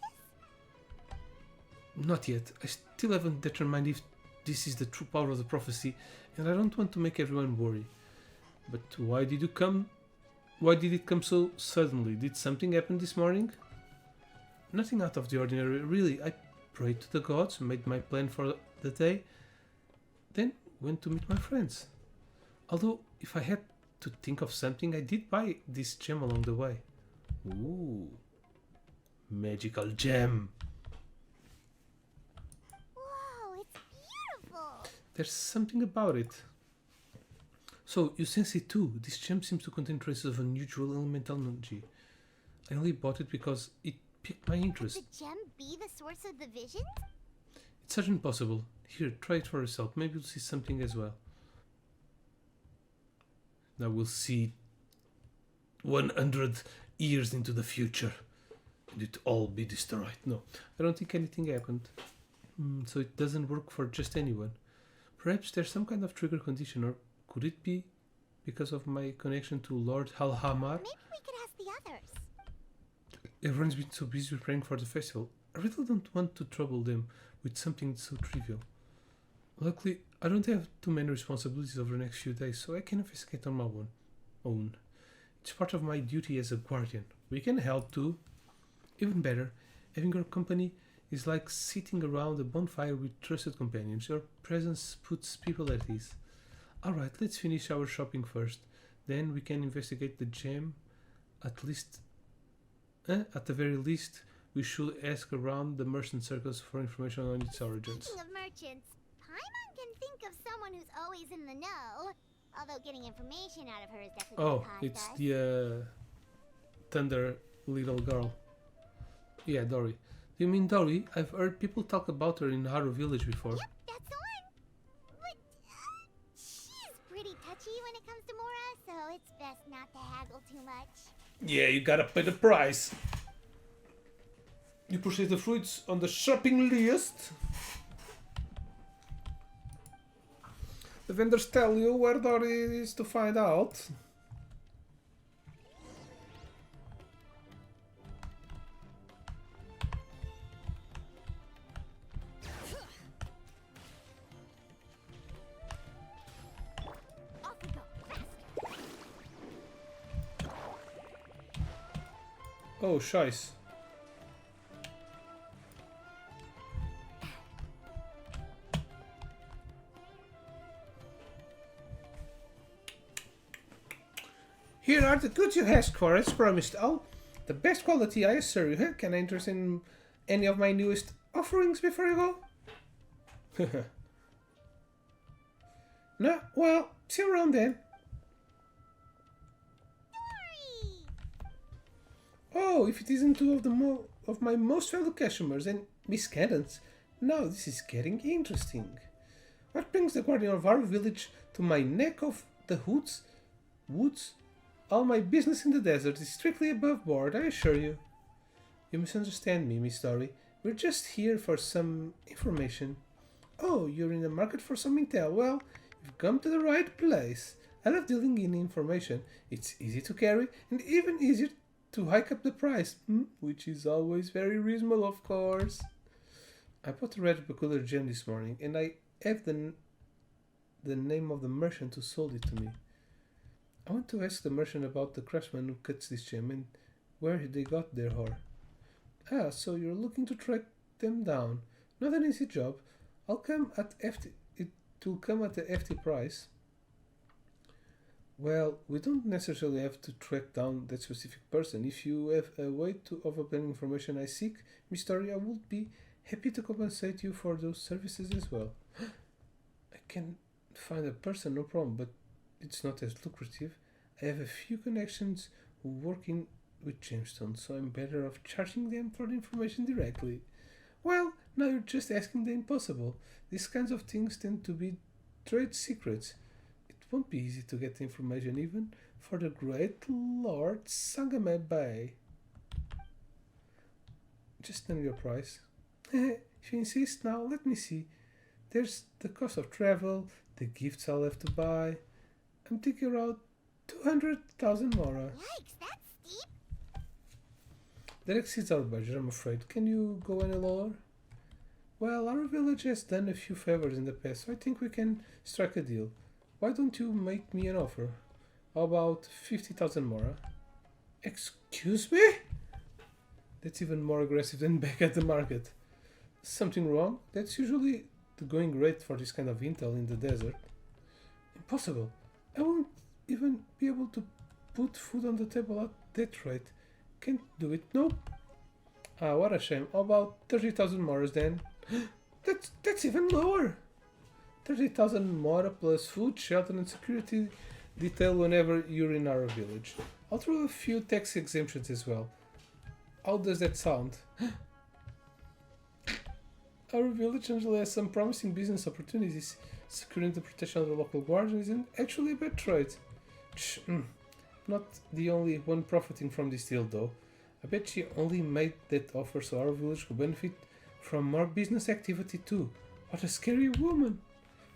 Speaker 5: this?
Speaker 1: Not yet. I still haven't determined if this is the true power of the prophecy, and I don't want to make everyone worry. But why did you come? Why did it come so suddenly? Did something happen this morning? Nothing out of the ordinary, really. I prayed to the gods, made my plan for the day, then went to meet my friends. Although, if I had to think of something, I did buy this gem along the way. Ooh. Magical gem.
Speaker 5: Whoa, it's beautiful.
Speaker 1: There's something about it. So, you sense it too. This gem seems to contain traces of unusual elemental energy. I only bought it because it piqued my interest.
Speaker 5: Could the gem be the source of the vision?
Speaker 1: It's such impossible. Here, try it for yourself. Maybe you'll see something as well. Now we'll see 100 years into the future. And it all be destroyed. No, I don't think anything happened. So it doesn't work for just anyone. Perhaps there's some kind of trigger condition, or could it be because of my connection to Lord Halhamar?
Speaker 5: Maybe we could ask the others.
Speaker 1: Everyone's been so busy preparing for the festival. I really don't want to trouble them with something so trivial. Luckily, I don't have too many responsibilities over the next few days, so I can investigate on my own. It's part of my duty as a guardian. We can help too. Even better, having your company is like sitting around a bonfire with trusted companions. Your presence puts people at ease. Alright, let's finish our shopping first. Then we can investigate the gem. At the very least, we should ask around the merchant circles for information on its origins.
Speaker 5: Speaking of merchants, Paimon can think of someone who's always in the know. Although getting information out of her is definitely
Speaker 1: Oh,
Speaker 5: gonna cost
Speaker 1: it's
Speaker 5: us.
Speaker 1: the Thunder little girl. Yeah, Dory. Do you mean Dory? I've heard people talk about her in Haru Village before.
Speaker 5: Yep, that's the one. But she's pretty touchy when it comes to Mora, so it's best not to haggle too much.
Speaker 1: Yeah, you gotta pay the price. You purchase the fruits on the shopping list. The vendors tell you where Dory is to find out. Oh, scheiße. Here are the goods you asked for, as promised. All the best quality, I assure you. Huh? Can I interest in any of my newest offerings before you go? No? Well, see you around then. Oh, if it isn't two of the of my most valued customers and Miss Cadence. Now this is getting interesting. What brings the guardian of our village to my neck of the woods? All my business in the desert is strictly above board, I assure you. You misunderstand me, Miss Dory. We're just here for some information. Oh, you're in the market for some intel. Well, you've come to the right place. I love dealing in information. It's easy to carry and even easier to hike up the price, which is always very reasonable, of course. I bought a rather peculiar gem this morning, and I have the name of the merchant who sold it to me. I want to ask the merchant about the craftsman who cuts this gem and where they got their ore. Ah, so you're looking to track them down. Not an easy job. It will come at a hefty price. Well, we don't necessarily have to track down that specific person. If you have a way of obtaining information I seek, Miss Story, I would be happy to compensate you for those services as well. I can find a person, no problem, but it's not as lucrative. I have a few connections who work with gemstones, so I'm better off charging them for the information directly. Well, now you're just asking the impossible. These kinds of things tend to be trade secrets. It won't be easy to get the information even for the great Lord Sangame Bay. Just name your price. If you insist, now let me see. There's the cost of travel, the gifts I'll have to buy. I'm thinking around 200,000 mora.
Speaker 5: Yikes, that's steep.
Speaker 1: That exceeds our budget, I'm afraid. Can you go any lower? Well, our village has done a few favors in the past, so I think we can strike a deal. Why don't you make me an offer? How about 50,000 mora? Excuse me? That's even more aggressive than back at the market. Something wrong? That's usually the going rate for this kind of intel in the desert. Impossible. I won't even be able to put food on the table at that rate. Can't do it, no? Ah, what a shame. How about 30,000 moras then? That's even lower. 30,000 mora plus food, shelter and security detail whenever you're in our village. I'll throw a few tax exemptions as well. How does that sound? Our village usually has some promising business opportunities. Securing the protection of the local guardian isn't actually a bad trade. Not the only one profiting from this deal though. I bet she only made that offer so our village could benefit from more business activity too. What a scary woman.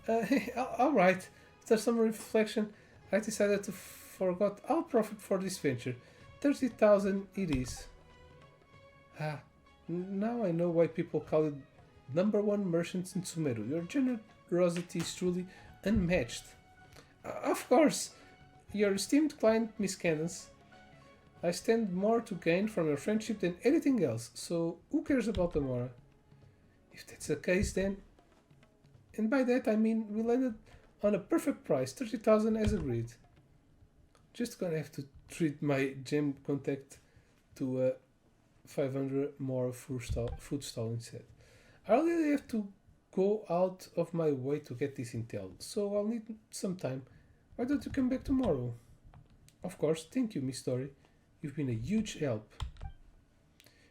Speaker 1: Alright, after some reflection, I decided to forgot I'll profit for this venture. 30,000 it is. Ah, now I know why people call it #1 merchants in Sumeru. Your generosity is truly unmatched. Of course, your esteemed client, Miss Cadence. I stand more to gain from your friendship than anything else, so who cares about the Mora? If that's the case then... And by that I mean we landed on a perfect price, 30,000 as agreed. Just gonna have to treat my gem contact to a 500 more food stall instead. I really have to go out of my way to get this intel, so I'll need some time. Why don't you come back tomorrow? Of course, thank you, Miss Dory. You've been a huge help.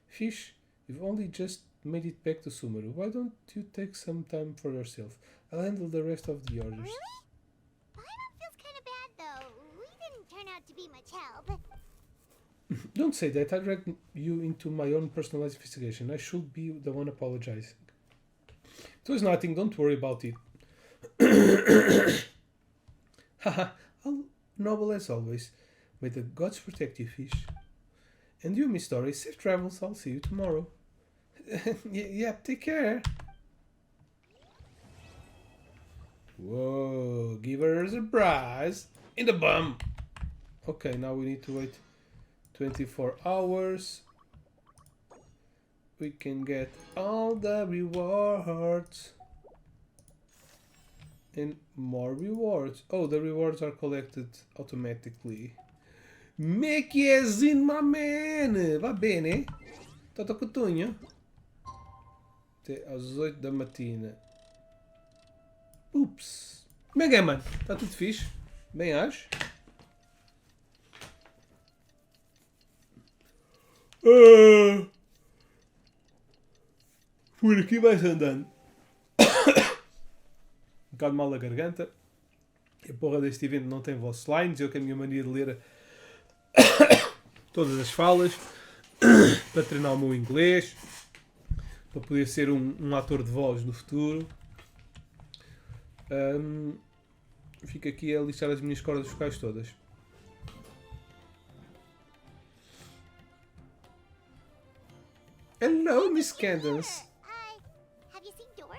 Speaker 1: Fish, you've only just made it back to Sumeru. Why don't you take some time for yourself? I'll handle the rest of the orders.
Speaker 5: Really? Paimon feels kind of bad, though. We didn't turn out to be much help.
Speaker 1: Don't say that. I dragged you into my own personalized investigation. I should be the one apologizing. It was nothing. Don't worry about it. Haha, I'll noble as always. May the gods protect you, Fish. And you, Miss Dory, safe travels. I'll see you tomorrow. Yep, take care. Whoa, give her a surprise. In the bum. Okay, now we need to wait 24 hours. We can get all the rewards. And more rewards. Oh, the rewards are collected automatically. Me que és in, my man! Va bene? Toto cotugno? Até às 8 da matina. Ups! Como é que é, mano? Está tudo fixe? Bem acho. Por aqui vais andando. Um bocado mal da garganta. A porra deste evento não tem voice lines. Eu com a minha mania de ler todas as falas para treinar o meu inglês, para poder ser um ator de voz no futuro. Fico aqui a listar as minhas cordas vocais todas. Hello, Miss Candace.
Speaker 5: Have you seen Dory?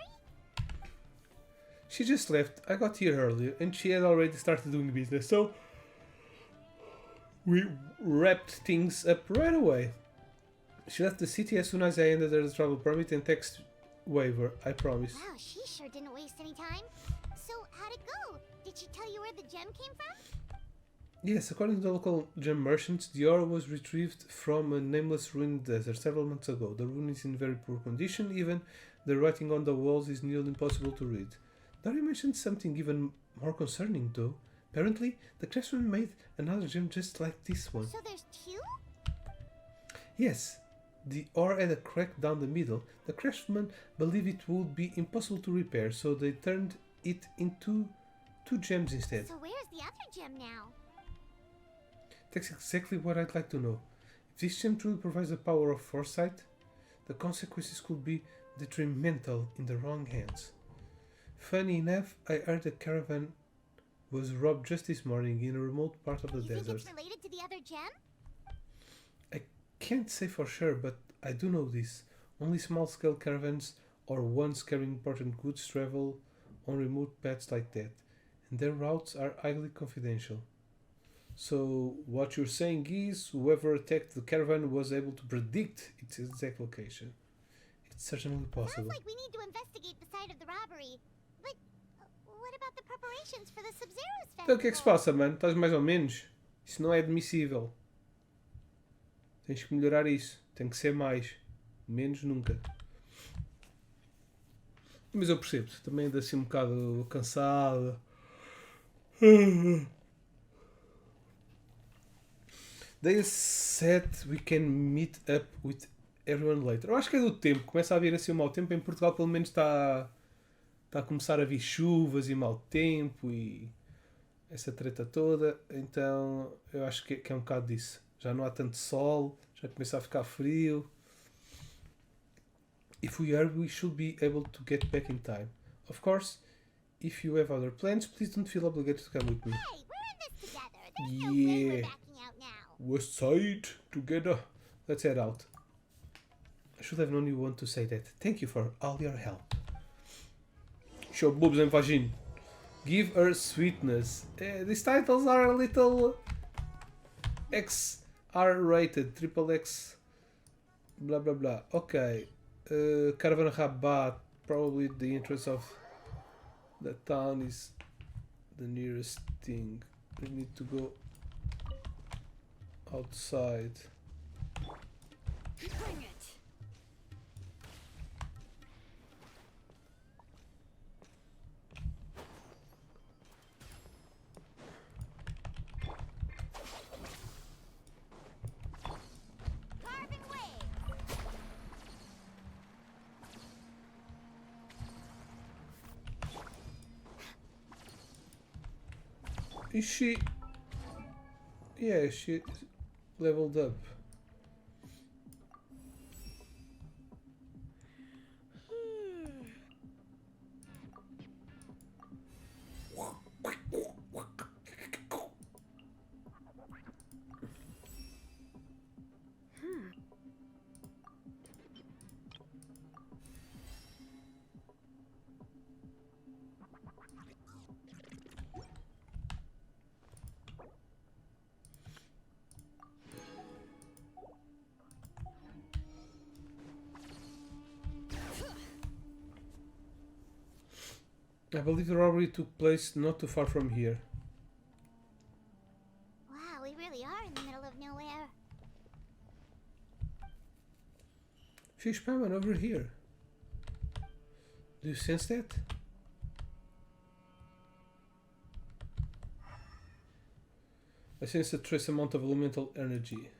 Speaker 1: She just left. I got here earlier and she had already started doing business, so we wrapped things up right away. She left the city as soon as I ended her travel permit and text waiver, I promise.
Speaker 5: Wow, she sure didn't waste any time. So, how'd it go? Did she tell you where the gem came from?
Speaker 1: Yes, according to the local gem merchants, the ore was retrieved from a nameless ruined desert several months ago. The ruin is in very poor condition, even the writing on the walls is nearly impossible to read. Dory mentioned something even more concerning, though. Apparently, the craftsman made another gem just like this one.
Speaker 5: So there's two?
Speaker 1: Yes, the ore had a crack down the middle. The craftsman believed it would be impossible to repair, so they turned it into two gems instead.
Speaker 5: So where's the other gem now?
Speaker 1: That's exactly what I'd like to know. If this gem truly provides the power of foresight, the consequences could be detrimental in the wrong hands. Funny enough, I heard a caravan was robbed just this morning in a remote part of the
Speaker 5: You
Speaker 1: desert.
Speaker 5: think it's related to the other gem?
Speaker 1: I can't say for sure, but I do know this. Only small-scale caravans or ones carrying important goods travel on remote paths like that, and their routes are highly confidential. So what you're saying is whoever attacked the caravan was able to predict its exact location. It's certainly possible.
Speaker 5: Sounds like we need to investigate the site of the robbery. But what about the preparations for the Sub-Zero's festival?
Speaker 1: Então o que é que se passa, mano? Estás mais ou menos? Isso não é admissível. Tens que melhorar isso. Tem que ser mais. Menos nunca. Mas eu percebo-te. Também ando assim um bocado cansado. They said we can meet up with everyone later. Eu acho que é do tempo. Começa a vir assim um mau tempo. Em Portugal pelo menos está a começar a vir chuvas e mau tempo e essa treta toda. Então eu acho que é um bocado disso. Já não há tanto sol. Já começa a ficar frio. If we are, we should be able to get back in time. Of course, if you have other plans, please don't feel obligated to come with me.
Speaker 5: Hey, we're in this together. There's no way we're
Speaker 1: Yeah.
Speaker 5: backing out now.
Speaker 1: West Side, together. Let's head out. I should have known you want to say that. Thank you for all your help. Show boobs and vagine. Give her sweetness. These titles are a little XR rated. Triple X. Blah blah blah. Okay. Caravan Rabat. Probably the entrance of the town is the nearest thing. We need to go outside.
Speaker 2: Bring it.
Speaker 5: Carving away.
Speaker 1: Is she? Yeah, she leveled up. I believe the robbery took place not too far from here.
Speaker 5: Wow, we really are in the middle of nowhere.
Speaker 1: Fish Paman over here. Do you sense that? I sense a trace amount of elemental energy.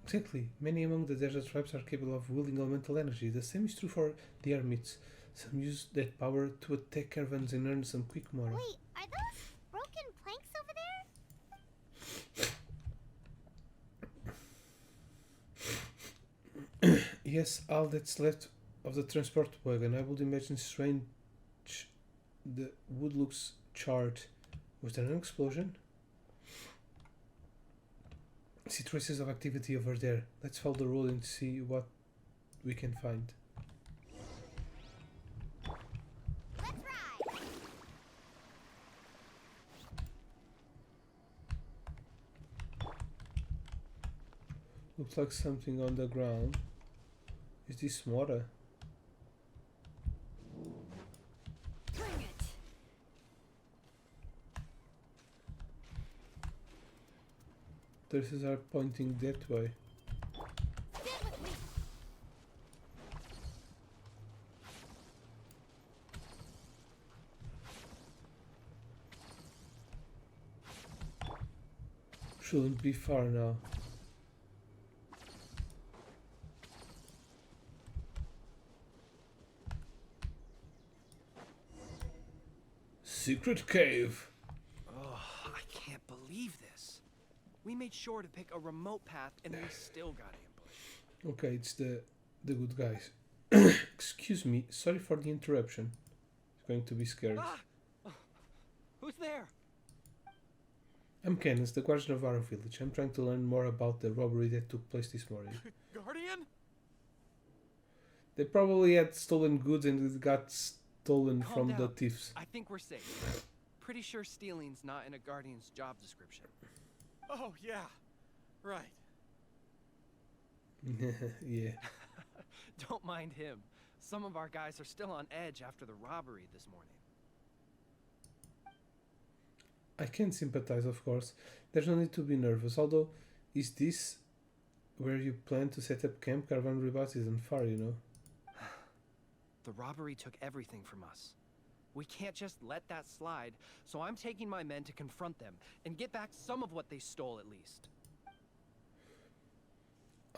Speaker 1: Exactly. Many among the desert tribes are capable of wielding elemental energy. The same is true for the ermites. Some use that power to attack caravans and earn some quick money.
Speaker 5: Wait, are those broken planks over there?
Speaker 1: Yes, all that's left of the transport wagon. I would imagine strange. The wood looks charred. Was there an explosion? I see traces of activity over there. Let's follow the road and see what we can find.
Speaker 5: Let's ride!
Speaker 1: Looks like something on the ground. Is this water?
Speaker 2: Bring it.
Speaker 1: Traces are pointing that way.
Speaker 3: Stand with me.
Speaker 1: Shouldn't be far now. Secret cave.
Speaker 4: Oh, I can't believe this. We made sure to pick a remote path and we still got ambushed.
Speaker 1: Okay, it's the good guys. Excuse me, sorry for the interruption. It's going to be scary.
Speaker 4: Ah! Who's there?
Speaker 1: I'm Kenneth, the guardian of our village. I'm trying to learn more about the robbery that took place this morning.
Speaker 4: Guardian?
Speaker 1: They probably had stolen goods and it got stolen
Speaker 4: Calm
Speaker 1: from the
Speaker 4: down.
Speaker 1: thieves.
Speaker 4: I think we're safe. Pretty sure stealing's not in a guardian's job description.
Speaker 8: Oh, yeah. Right.
Speaker 1: Yeah.
Speaker 4: Don't mind him. Some of our guys are still on edge after the robbery this morning.
Speaker 1: I can sympathize, of course. There's no need to be nervous. Although, is this where you plan to set up camp? Caravan Ribat isn't far, you know.
Speaker 4: The robbery took everything from us. We can't just let that slide, so I'm taking my men to confront them and get back some of what they stole at least.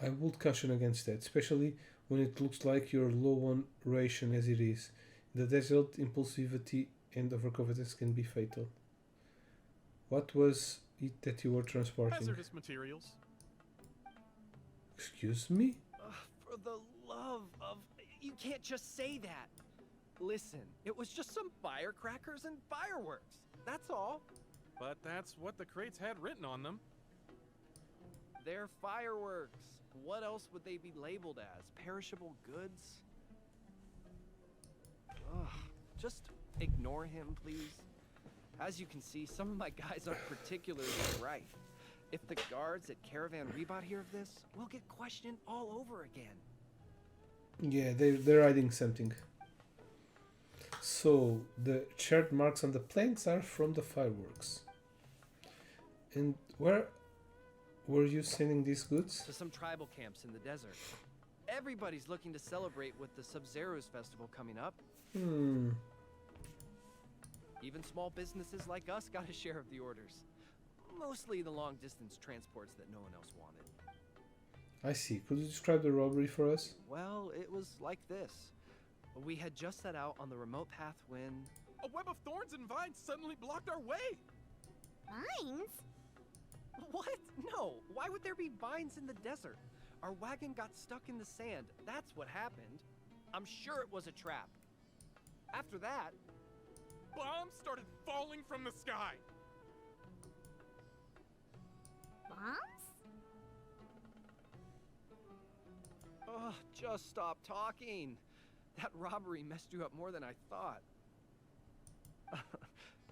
Speaker 1: I would caution against that, especially when it looks like you're low on ration as it is. In the desert, impulsivity and overconfidence can be fatal. What was it that you were transporting?
Speaker 8: Hazardous materials.
Speaker 1: Excuse me?
Speaker 4: For the love of... You can't just say that. Listen, it was just some firecrackers and fireworks. That's all.
Speaker 8: But that's what the crates had written on them.
Speaker 4: They're fireworks. What else would they be labeled as? Perishable goods? Ugh, just ignore him, please. As you can see, some of my guys aren't particularly bright. If the guards at Caravan Rebot hear of this, we'll get questioned all over again.
Speaker 1: Yeah, they're hiding something. So, the charred marks on the planks are from the fireworks. And where were you sending these goods?
Speaker 4: To some tribal camps in the desert. Everybody's looking to celebrate with the Sub-Zero's festival coming up. Even small businesses like us got a share of the orders. Mostly the long-distance transports that no one else wanted.
Speaker 1: I see. Could you describe the robbery for us?
Speaker 4: Well, it was like this. We had just set out on the remote path when...
Speaker 8: A web of thorns and vines suddenly blocked our way.
Speaker 5: Vines?
Speaker 4: What? No! Why would there be vines in the desert? Our wagon got stuck in the sand. That's what happened. I'm sure it was a trap. After that...
Speaker 8: Bombs started falling from the sky.
Speaker 5: Bombs?
Speaker 4: Ugh, just stop talking. That robbery messed you up more than I thought.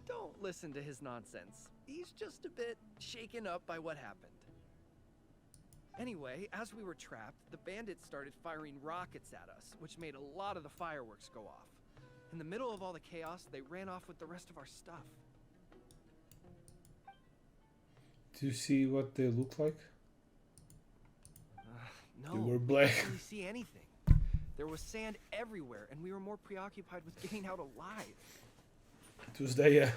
Speaker 4: Don't listen to his nonsense. He's just a bit shaken up by what happened. Anyway, as we were trapped, the bandits started firing rockets at us, which made a lot of the fireworks go off. In the middle of all the chaos, they ran off with the rest of our stuff.
Speaker 1: Do you see what they look like?
Speaker 4: No,
Speaker 1: They were
Speaker 4: we
Speaker 1: black.
Speaker 4: didn't really see anything. There was sand everywhere, and we were more preoccupied with getting out alive.
Speaker 1: It was there, yeah.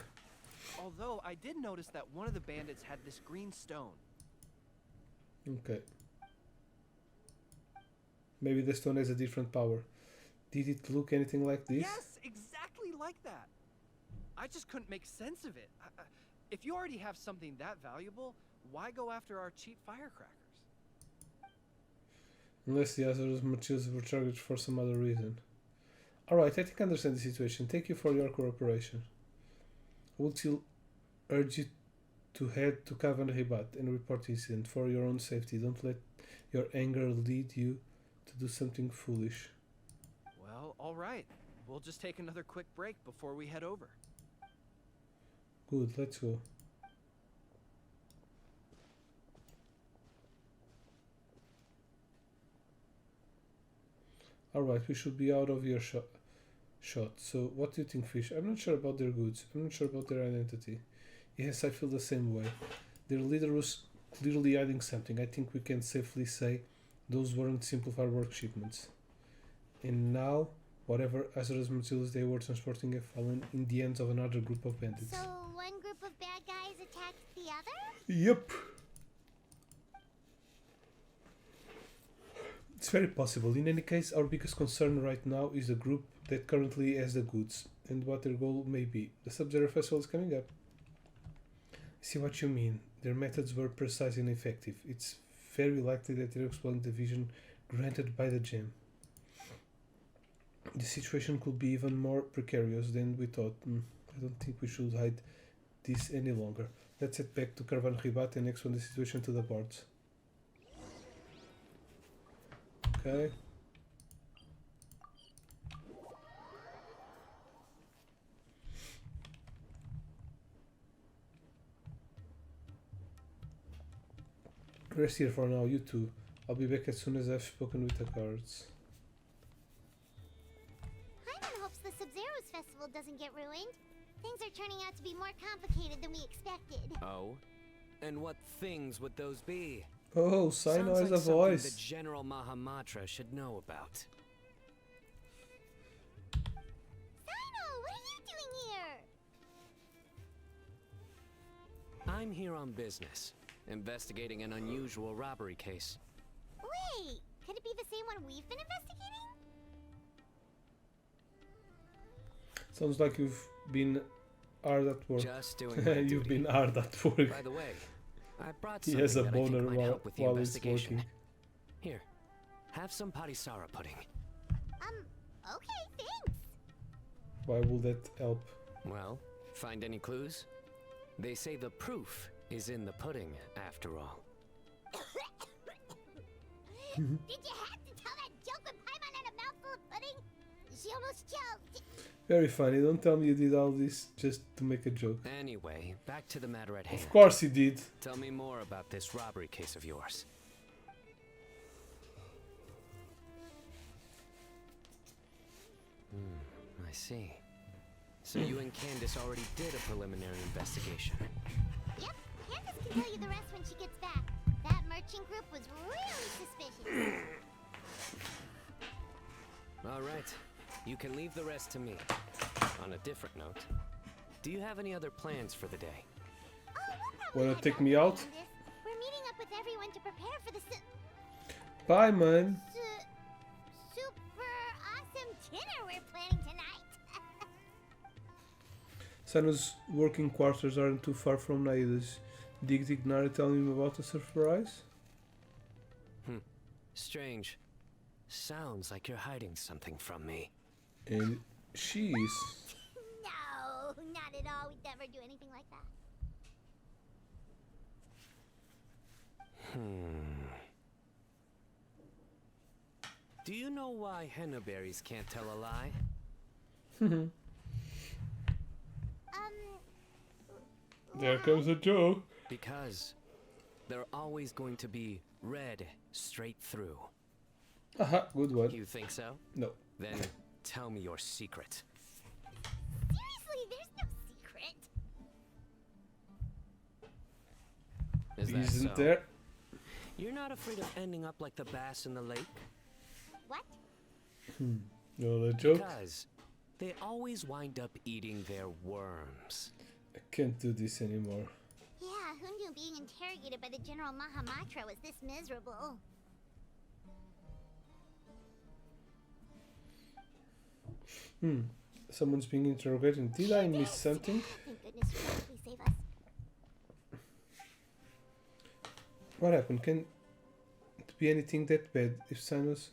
Speaker 4: Although, I did notice that one of the bandits had this green stone.
Speaker 1: Okay. Maybe the stone has a different power. Did it look anything like this?
Speaker 4: Yes, exactly like that. I just couldn't make sense of it. If you already have something that valuable, why go after our cheap firecrackers?
Speaker 1: Unless the others materials were targeted for some other reason. Alright, I think I understand the situation. Thank you for your cooperation. I will still urge you to head to Cavan Ribat and report the incident for your own safety. Don't let your anger lead you to do something foolish.
Speaker 4: Well, alright. We'll just take another quick break before we head over.
Speaker 1: Good, let's go. Alright, we should be out of your shot. So, what do you think, Fish? I'm not sure about their goods. I'm not sure about their identity. Yes, I feel the same way. Their leader was clearly hiding something. I think we can safely say those weren't simple firework shipments. And now, whatever hazardous materials they were transporting have fallen in the hands of another group of bandits.
Speaker 5: So one group of bad guys attacked the other?
Speaker 1: Yep. It's very possible. In any case, our biggest concern right now is the group that currently has the goods and what their goal may be. The Sub-Zero Festival is coming up. I see what you mean. Their methods were precise and effective. It's very likely that they're exploiting the vision granted by the gem. The situation could be even more precarious than we thought. I don't think we should hide this any longer. Let's head back to Caravan Ribat and explain the situation to the boards. Okay. Rest here for now, you two. I'll be back as soon as I've spoken with the guards.
Speaker 5: Hyman hopes the Sub-Zero's festival doesn't get ruined. Things are turning out to be more complicated than we expected.
Speaker 9: Oh? And what things would those be?
Speaker 1: Oh, Sino has
Speaker 9: Sounds like
Speaker 1: a
Speaker 9: something
Speaker 1: voice.
Speaker 9: that General Mahamatra should know about.
Speaker 5: Sino, what are you doing here?
Speaker 9: I'm here on business, investigating an unusual robbery case.
Speaker 5: Wait, could it be the same one we've been investigating?
Speaker 1: Sounds like you've been hard at work.
Speaker 9: Just doing my
Speaker 1: You've
Speaker 9: duty.
Speaker 1: been hard at work.
Speaker 9: By the way, I brought
Speaker 1: He
Speaker 9: something
Speaker 1: has a
Speaker 9: that I think
Speaker 1: boner
Speaker 9: might help with the
Speaker 1: while he's
Speaker 9: investigation.
Speaker 1: working.
Speaker 9: Here, have some Participa pudding.
Speaker 5: Okay, thanks.
Speaker 1: Why would that help?
Speaker 9: Well, find any clues? They say the proof is in the pudding, after all.
Speaker 5: Did you have to tell that joke with Paimon and a mouthful of pudding? She almost choked.
Speaker 1: Very funny. Don't tell me you did all this just to make a joke.
Speaker 9: Anyway, back to the matter at hand.
Speaker 1: Of course he did.
Speaker 9: Tell me more about this robbery case of yours. I see. So you and Candace already did a preliminary investigation.
Speaker 5: Yep, Candace can tell you the rest when she gets back. That merchant group was really suspicious.
Speaker 9: All right. You can leave the rest to me. On a different note, do you have any other plans for the day?
Speaker 5: Oh, we'll probably
Speaker 1: Wanna
Speaker 5: head
Speaker 1: take
Speaker 5: back
Speaker 1: me
Speaker 5: to
Speaker 1: out?
Speaker 5: Candace. We're meeting up with everyone to prepare for the
Speaker 1: Bye, man.
Speaker 5: super awesome dinner we're planning tonight.
Speaker 1: Sano's working quarters aren't too far from Nahida's. Did Ignari tell him about the surprise?
Speaker 9: Strange. Sounds like you're hiding something from me.
Speaker 1: And she is.
Speaker 5: No, not at all. We'd never do anything like that.
Speaker 9: Do you know why henna berries can't tell a lie?
Speaker 1: There comes a joke.
Speaker 9: Because they're always going to be red straight through.
Speaker 1: Aha, good one.
Speaker 9: You think so?
Speaker 1: No.
Speaker 9: Then tell me your secret.
Speaker 5: there's no secret.
Speaker 9: Is that
Speaker 1: Isn't
Speaker 9: so?
Speaker 1: there?
Speaker 9: You're not afraid of ending up like the bass in the lake?
Speaker 5: What?
Speaker 1: No, the joke.
Speaker 9: Because they always wind up eating their worms.
Speaker 1: I can't do this anymore.
Speaker 5: Yeah, who knew being interrogated by the General Mahamatra was this miserable?
Speaker 1: Someone's being interrogated. Did I miss something?
Speaker 5: Thank goodness you can please save us.
Speaker 1: What happened? Can it be anything that bad if Sinus...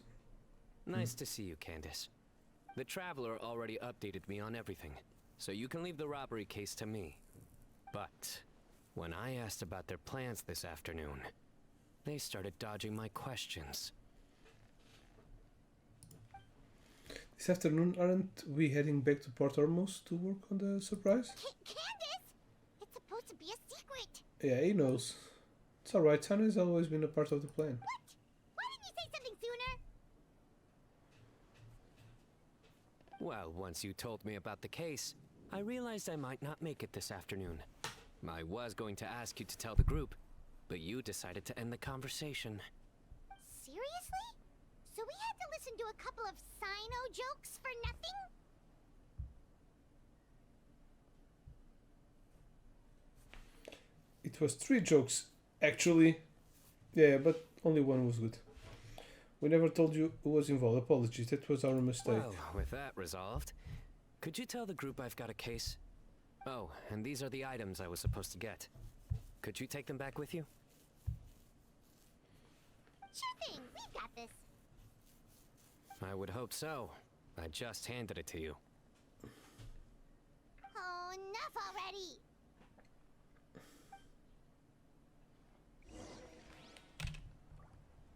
Speaker 9: Nice to see you, Candace. The Traveler already updated me on everything, so you can leave the robbery case to me. But when I asked about their plans this afternoon, they started dodging my questions.
Speaker 1: This afternoon, aren't we heading back to Port Ormuz to work on the surprise?
Speaker 5: Candace! It's supposed to be a secret!
Speaker 1: Yeah, he knows. It's alright, Sana has always been a part of the plan.
Speaker 5: What? Why didn't you say something sooner?
Speaker 9: Well, once you told me about the case, I realized I might not make it this afternoon. I was going to ask you to tell the group, but you decided to end the conversation.
Speaker 5: Seriously? So we had to listen to a couple of Sino jokes for nothing?
Speaker 1: It was 3 jokes, actually. Yeah, but only one was good. We never told you who was involved. Apologies, that was our mistake.
Speaker 9: Well, with that resolved, could you tell the group I've got a case? Oh, and these are the items I was supposed to get. Could you take them back with you?
Speaker 5: Sure thing, we've got this.
Speaker 9: I would hope so. I just handed it to you.
Speaker 5: Oh, enough already!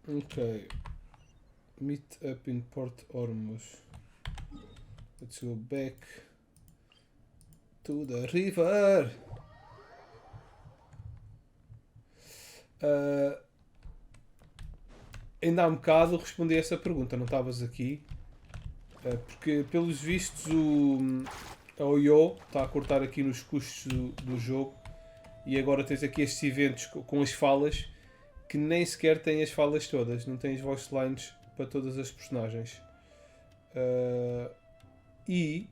Speaker 1: Okay. Meet up in Port Ormuz. Let's go back to the river. Ainda há um bocado respondi a essa pergunta, não estavas aqui. Porque, pelos vistos, a Oyo está a cortar aqui nos custos do jogo. E agora tens aqui estes eventos com as falas, que nem sequer têm as falas todas. Não tens voice lines para todas as personagens. E...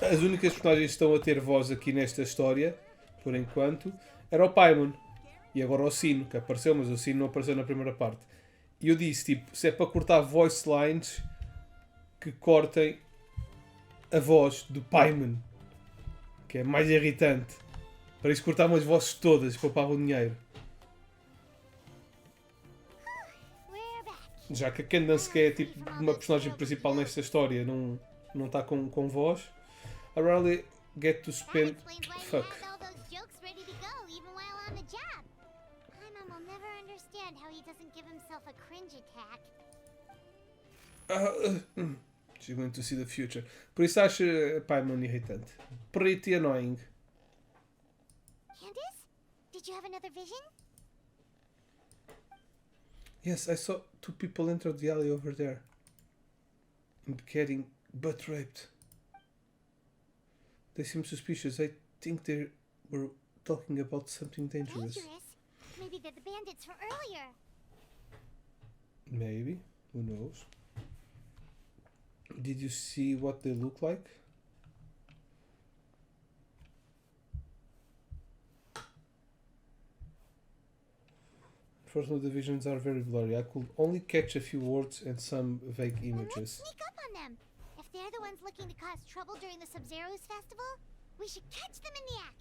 Speaker 1: as únicas personagens que estão a ter voz aqui nesta história, por enquanto, era o Paimon. E agora o Sino, que apareceu, mas o Sino não apareceu na primeira parte. E eu disse, tipo, se é para cortar voice lines, que cortem a voz do Paimon, que é mais irritante. Para isso cortavam as vozes todas, poupavam dinheiro.
Speaker 5: We're back.
Speaker 1: Já que a Candace, que é tipo uma personagem principal nesta história, não está com voz. I rarely get to
Speaker 5: That
Speaker 1: spend...
Speaker 5: explains why
Speaker 1: Fuck.
Speaker 5: he has all those jokes ready to go even while on the job. Paimon will never understand how he doesn't give himself a cringe attack.
Speaker 1: She's going to see the future. Por isso acho a Paimon irritante. Pretty annoying.
Speaker 5: Candace? Did you have another vision?
Speaker 1: Yes, I saw 2 people enter the alley over there. And getting butt raped. They seem suspicious. I think they were talking about something dangerous.
Speaker 5: Dangerous? Maybe they're the bandits from earlier.
Speaker 1: Maybe. Who knows? Did you see what they look like? Unfortunately, the visions are very blurry. I could only catch a few words and some vague
Speaker 5: Then let's
Speaker 1: images.
Speaker 5: sneak up on them. If they're the ones looking to cause trouble during the Sub-Zero's festival, we should catch them in the act.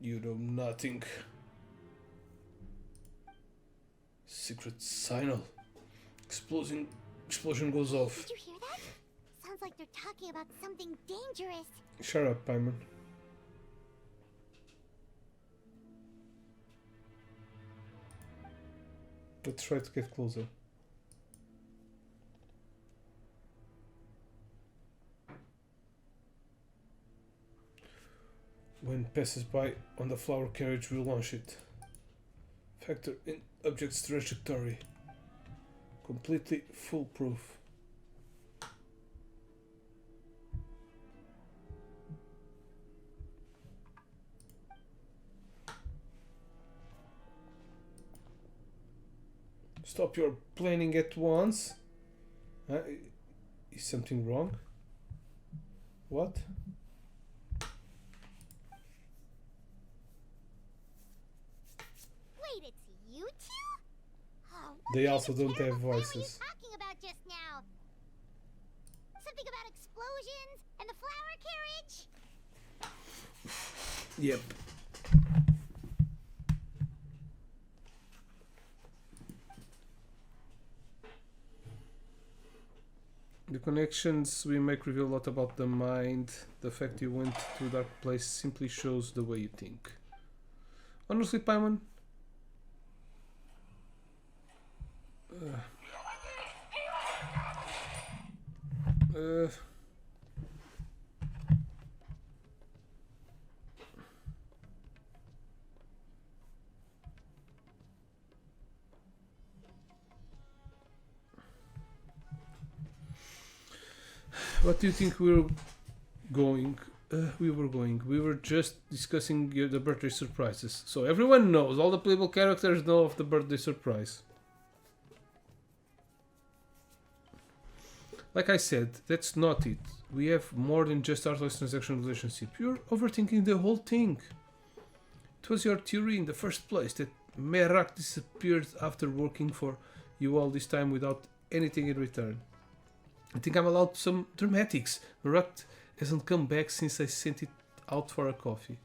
Speaker 1: You know nothing. Secret signal. Explosion goes off.
Speaker 5: Did you hear that? Sounds like they're talking about something dangerous.
Speaker 1: Shut up, Paimon. Let's try to get closer. When passes by on the flower carriage, we launch it. Factor in object's trajectory. Completely foolproof. Stop your planning at once. Is something wrong? What?
Speaker 5: Wait, it's you two? Oh, what
Speaker 1: They
Speaker 5: kind
Speaker 1: also
Speaker 5: of
Speaker 1: don't
Speaker 5: terrible
Speaker 1: have
Speaker 5: plan were you
Speaker 1: voices.
Speaker 5: talking about just now? Something about explosions and the flower carriage?
Speaker 1: Yep. The connections we make reveal a lot about the mind. The fact you went to a dark place simply shows the way you think. Honestly, Paimon, what do you think we're going? We were just discussing the birthday surprises. So everyone knows, all the playable characters know of the birthday surprise. Like I said, that's not it. We have more than just artless transaction relationship. You're overthinking the whole thing. It was your theory in the first place that Merak disappeared after working for you all this time without anything in return. I think I'm allowed some dramatics. Merak hasn't come back since I sent it out for a coffee.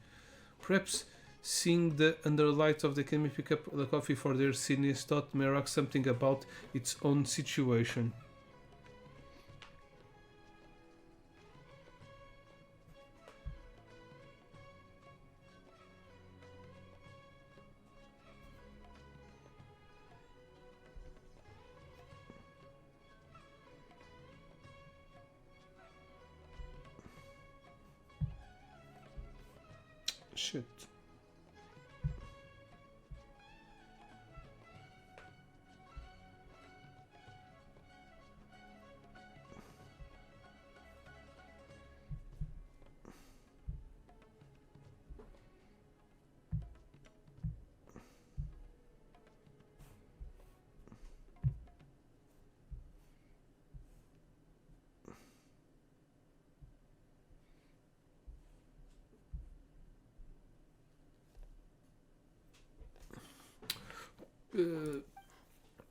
Speaker 1: Perhaps seeing the underlights of the academy pick up the coffee for their seniors taught Merak something about its own situation. Shit.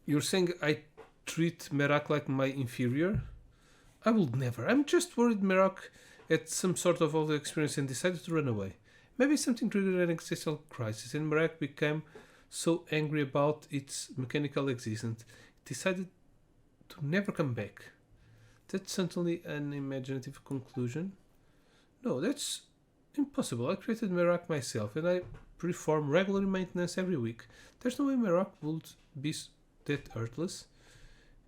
Speaker 1: You're saying I treat Merak like my inferior? I would never. I'm just worried Merak had some sort of old experience and decided to run away. Maybe something triggered an existential crisis and Merak became so angry about its mechanical existence, it decided to never come back. That's certainly an imaginative conclusion. No, that's impossible. I created Merak myself and I perform regular maintenance every week. There's no way Merak would be that earthless.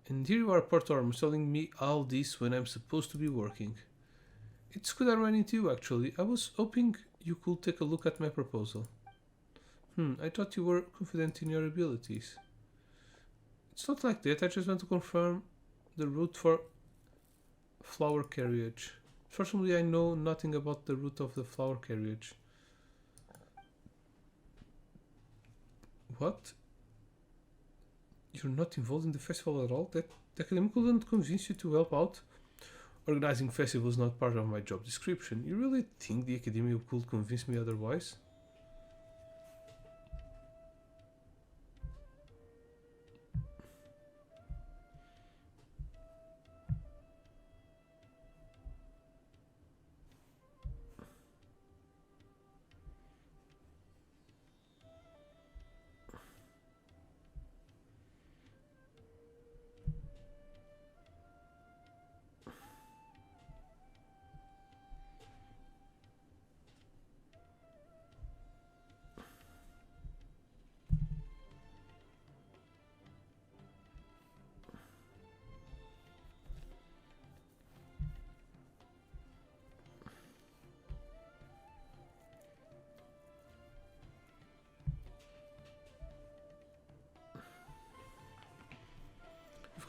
Speaker 1: And here you are, Portorm, telling me all this when I'm supposed to be working. It's good I ran into you, actually. I was hoping you could take a look at my proposal. I thought you were confident in your abilities. It's not like that. I just want to confirm the route for flower carriage. Fortunately, I know nothing about the route of the flower carriage. What? You're not involved in the festival at all? That the academy couldn't convince you to help out? Organizing festivals is not part of my job description. You really think the academy could convince me otherwise?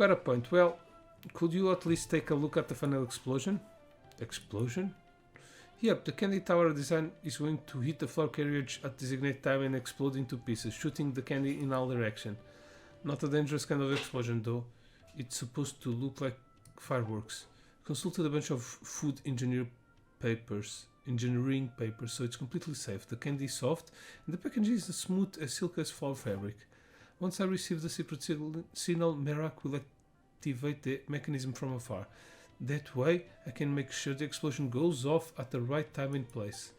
Speaker 1: quite a point. Well, could you at least take a look at the final explosion? Explosion? Yep, the candy tower design is going to hit the floor carriage at designated time and explode into pieces, shooting the candy in all directions. Not a dangerous kind of explosion though. It's supposed to look like fireworks. Consulted a bunch of food engineering papers, so it's completely safe. The candy is soft and the packaging is as smooth as silk as flower fabric. Once I receive the secret signal, Merak will activate the mechanism from afar. That way, I can make sure the explosion goes off at the right time and place.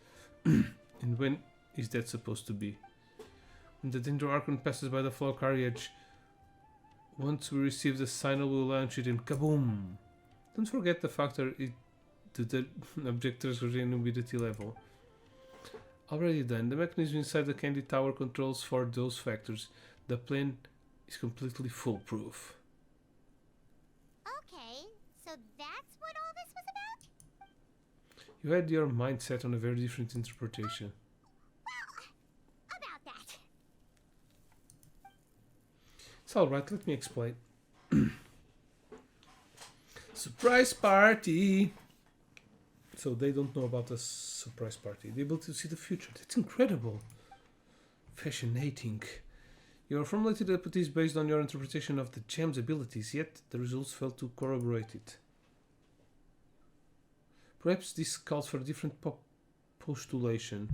Speaker 1: And when is that supposed to be? When the Dendro Archon passes by the floor carriage. Once we receive the signal, we'll launch it and kaboom! Don't forget the factor to the objector's humidity level. Already done. The mechanism inside the candy tower controls for those factors. The plane is completely foolproof.
Speaker 5: Okay, so that's what all this was about?
Speaker 1: You had your mind set on a very different interpretation.
Speaker 5: Well, about that.
Speaker 1: It's alright, let me explain. Surprise party! So they don't know about a surprise party. They're able to see the future. That's incredible. Fascinating. Your formulated hypothesis based on your interpretation of the gem's abilities, yet the results fail to corroborate it. Perhaps this calls for a different postulation.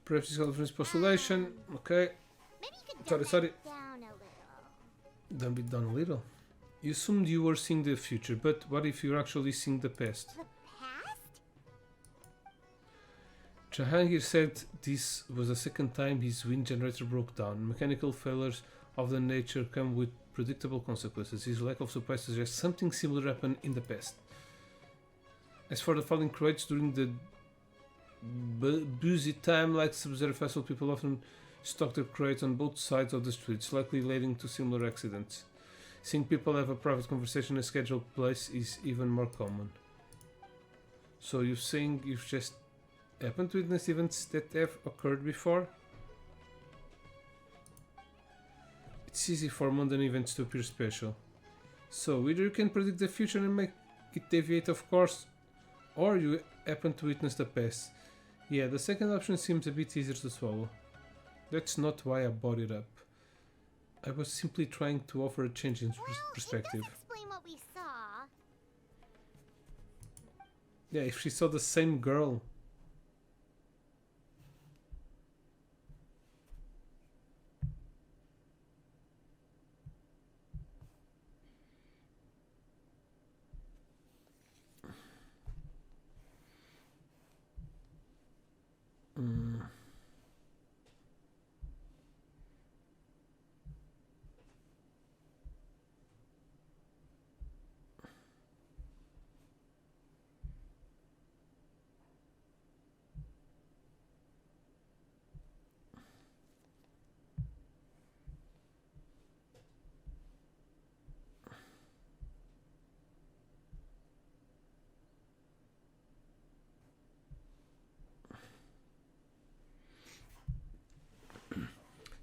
Speaker 1: Perhaps this calls for this postulation. Okay.
Speaker 5: Maybe you could
Speaker 1: Sorry.
Speaker 5: dumb that down a little.
Speaker 1: Dumb it down a little. You assumed you were seeing the future, but what if you're actually seeing the past?
Speaker 5: The past?
Speaker 1: Jahangir said this was the second time his wind generator broke down. Mechanical failures of the nature come with predictable consequences. His lack of surprise suggests something similar happened in the past. As for the falling crates during the busy time, like Sub-Zero Festival, people often stock their crates on both sides of the streets, likely leading to similar accidents. Seeing people have a private conversation in a scheduled place is even more common. So you're saying you've just happened to witness events that have occurred before? It's easy for mundane events to appear special. So either you can predict the future and make it deviate of course, or you happen to witness the past. Yeah, the second option seems a bit easier to swallow. That's not why I brought it up. I was simply trying to offer a change in perspective.
Speaker 5: It does explain what we saw.
Speaker 1: Yeah, if she saw the same girl.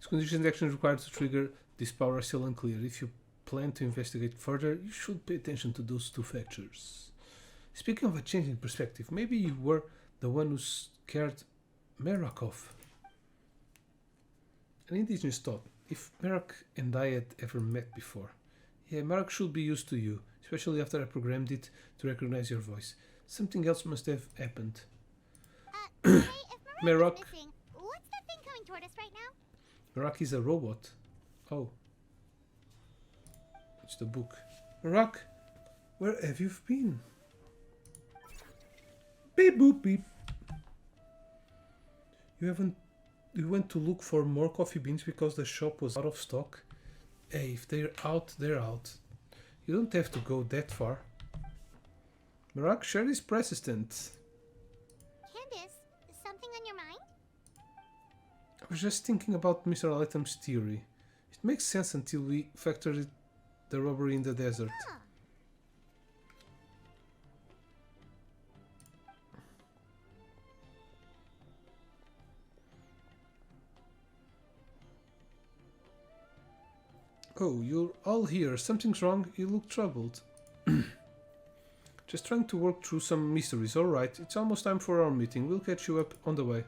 Speaker 1: Conditions actions required to trigger this power are still unclear. If you plan to investigate further, you should pay attention to those two factors. Speaking of a change in perspective, maybe you were the one who scared Merak off. An indigenous thought. If Merak and I had ever met before. Yeah, Merak should be used to you, especially after I programmed it to recognize your voice. Something else must have happened.
Speaker 5: Hey, if
Speaker 1: Merak.
Speaker 5: Merak is missing, what's that thing coming toward us right now?
Speaker 1: Merak is a robot. Oh. It's the book. Merak, where have you been? Beep boop beep. You went to look for more coffee beans because the shop was out of stock? Hey, if they're out, they're out. You don't have to go that far. Merak, share is persistent.
Speaker 5: Candace, something on your mind?
Speaker 1: I was just thinking about Mr. Latham's theory. It makes sense until we factor the robbery in the desert.
Speaker 5: Huh.
Speaker 1: Oh, you're all here. Something's wrong. You look troubled. Just trying to work through some mysteries. Alright, it's almost time for our meeting. We'll catch you up on the way.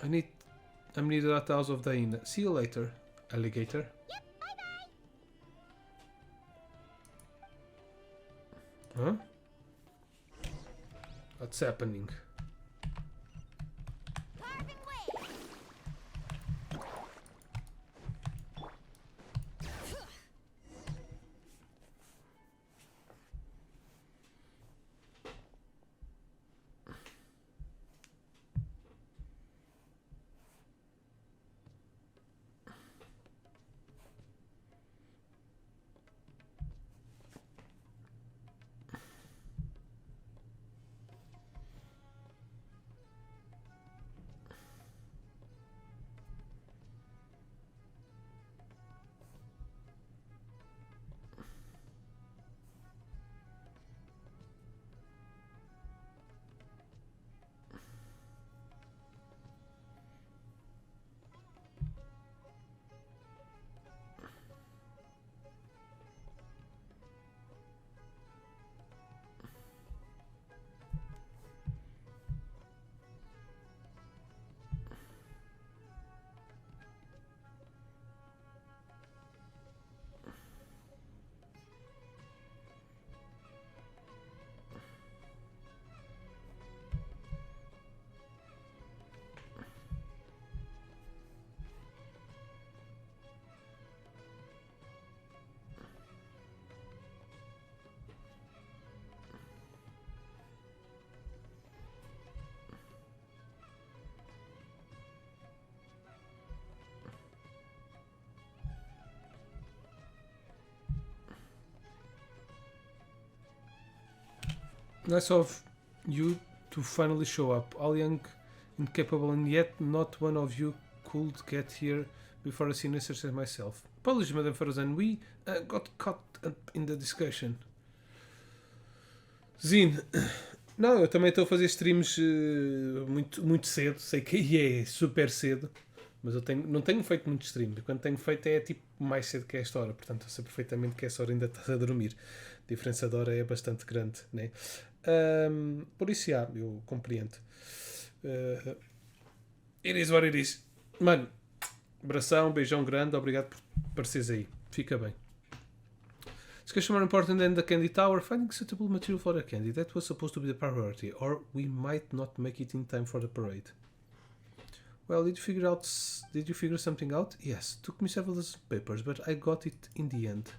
Speaker 1: I'm needed at the house of Diana. See you later, alligator.
Speaker 5: Yep, bye-bye.
Speaker 1: Huh? What's happening?
Speaker 5: Carving way.
Speaker 1: Nice of you to finally show up. All young, incapable, and yet not one of you could get here before a senior such as myself. Apologies, Madame Farazan. We got caught up in the discussion. Zine, não, eu também estou a fazer streams muito cedo. Sei que é super cedo, mas eu não tenho feito muito stream. Quando tenho feito é tipo mais cedo que esta hora. Portanto, eu sei perfeitamente que essa hora ainda estás a dormir. A diferença de hora é bastante grande, né? Por isso, eu compreendo. It is what it is. Mano, abração, beijão grande, obrigado por apareceres aí. Fica bem. Discussion more important than the candy tower. Finding suitable material for the candy. That was supposed to be the priority, or we might not make it in time for the parade. Well, did you figure something out? Yes, took me several papers, but I got it in the end.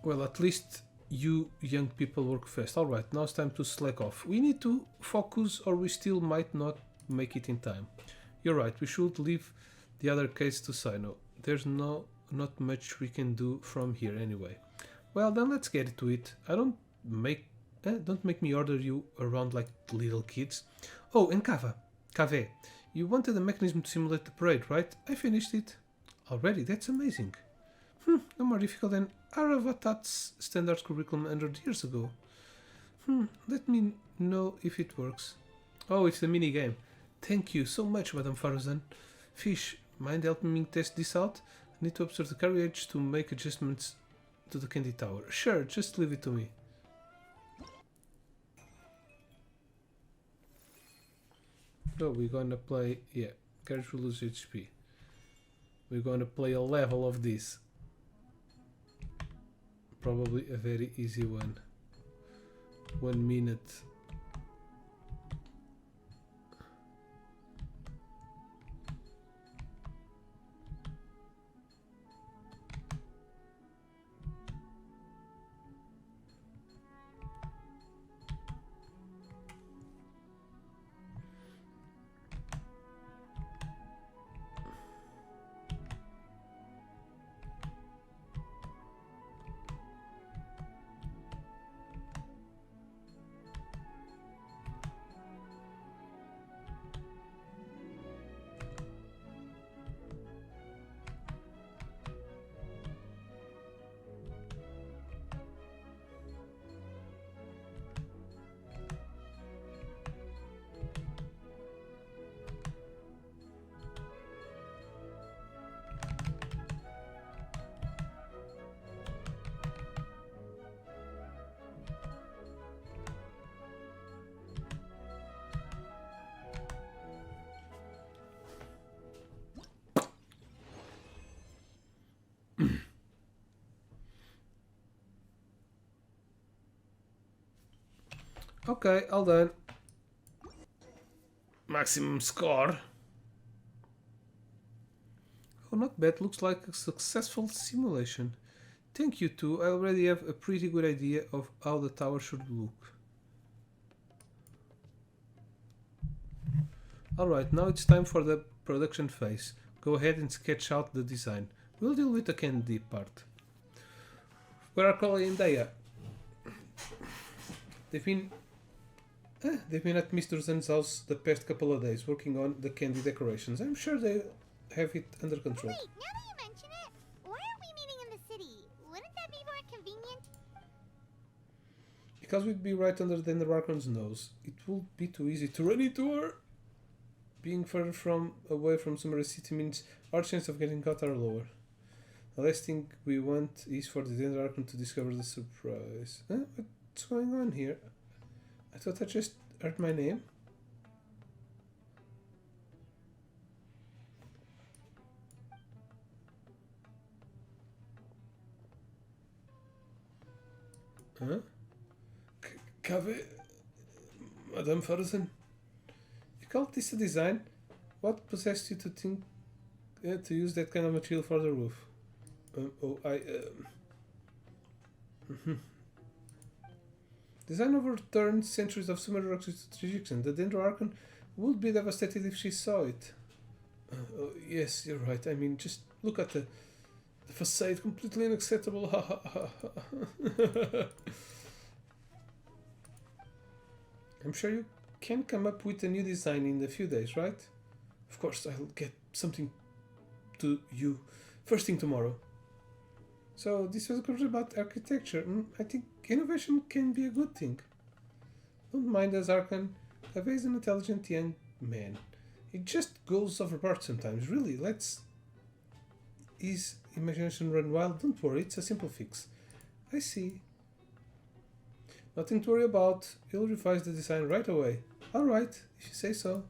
Speaker 1: Well, at least you young people work fast. Alright, now it's time to slack off. We need to focus or we still might not make it in time. You're right, we should leave the other case to Sino. There's not much we can do from here anyway. Well, then let's get to it. Don't make me order you around like little kids. Oh, and Cave, you wanted a mechanism to simulate the parade, right? I finished it. Already? That's amazing. No more difficult than Aravatat's standard curriculum 100 years ago. Let me know if it works. Oh, it's the mini game. Thank you so much, Madame Farazan. Fish, mind helping me test this out? I need to observe the carriage to make adjustments to the candy tower. Sure, just leave it to me. So we're gonna play, carriage will lose HP. We're gonna play a level of this. Probably a very easy one. 1 minute. Okay, all done. Maximum score. Oh, not bad. Looks like a successful simulation. Thank you too. I already have a pretty good idea of how the tower should look. Alright, now it's time for the production phase. Go ahead and sketch out the design. We'll deal with the candy part. Where are Collie and Daya? They've been at Mr. Zen's house the past couple of days working on the candy decorations. I'm sure they have it under control.
Speaker 5: Wait, now that you mention it, why aren't we meeting in the city? Wouldn't that be more convenient?
Speaker 1: Because we'd be right under the Archon's nose. It would be too easy to run into her. Being further away from Summer City means our chance of getting caught are lower. The last thing we want is for the Archon to discover the surprise. Huh? What's going on here? I thought I just heard my name. Huh? Cave, Madame Farazan, you called this a design? What possessed you to think to use that kind of material for the roof? Design overturned centuries of Sumer rock tradition. The Dendroarchon would be devastated if she saw it. Yes, you're right. I mean, just look at the facade. Completely unacceptable. I'm sure you can come up with a new design in a few days, right? Of course, I'll get something to you first thing tomorrow. So this was about architecture. I think innovation can be a good thing. Don't mind us, Archon. Cave is an intelligent young man. It just goes overboard sometimes. Really, let's his imagination run wild. Don't worry, it's a simple fix. I see. Nothing to worry about. He'll revise the design right away. Alright, if you say so.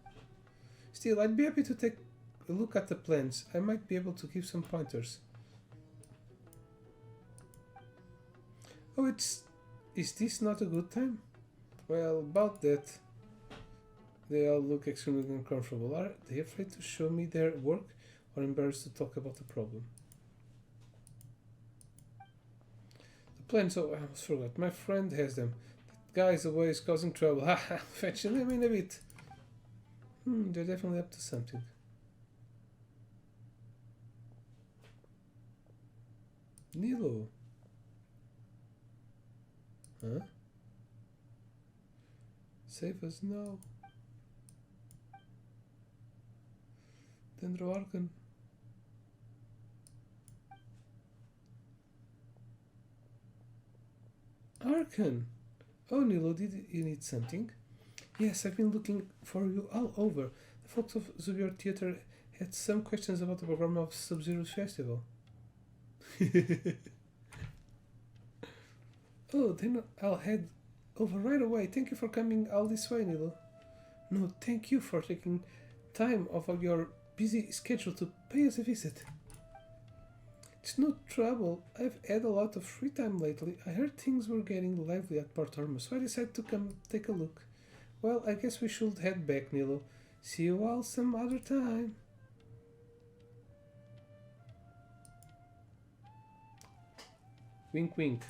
Speaker 1: Still, I'd be happy to take a look at the plans. I might be able to give some pointers. Oh, is this not a good time? Well, about that. They all look extremely uncomfortable. Are they afraid to show me their work or embarrassed to talk about the problem? The plans, oh, I almost forgot. My friend has them. That guy's away is causing trouble. Haha, fetch them in a bit. They're definitely up to something. Nilo. Huh? Save us now. Dendro Arkan. Arkan! Oh, Nilo, did you need something? Yes, I've been looking for you all over. The folks of Zubior Theater had some questions about the program of Sub-Zero's festival. Oh, then I'll head over right away. Thank you for coming all this way, Nilo. No, thank you for taking time off of your busy schedule to pay us a visit. It's no trouble. I've had a lot of free time lately. I heard things were getting lively at Port Ormus, so I decided to come take a look. Well, I guess we should head back, Nilo. See you all some other time. Wink, wink.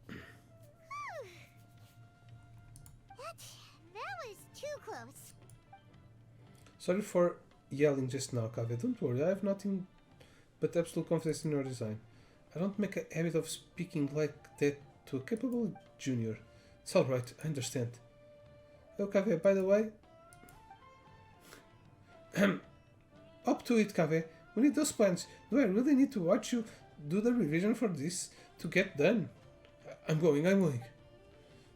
Speaker 5: That was too close.
Speaker 1: Sorry for yelling just now, Kaveh. Don't worry, I have nothing but absolute confidence in your design. I don't make a habit of speaking like that to a capable junior. It's alright, I understand. Oh, Kaveh, by the way... Up to it, Kaveh. We need those plans. Do I really need to watch you do the revision for this to get done? I'm going.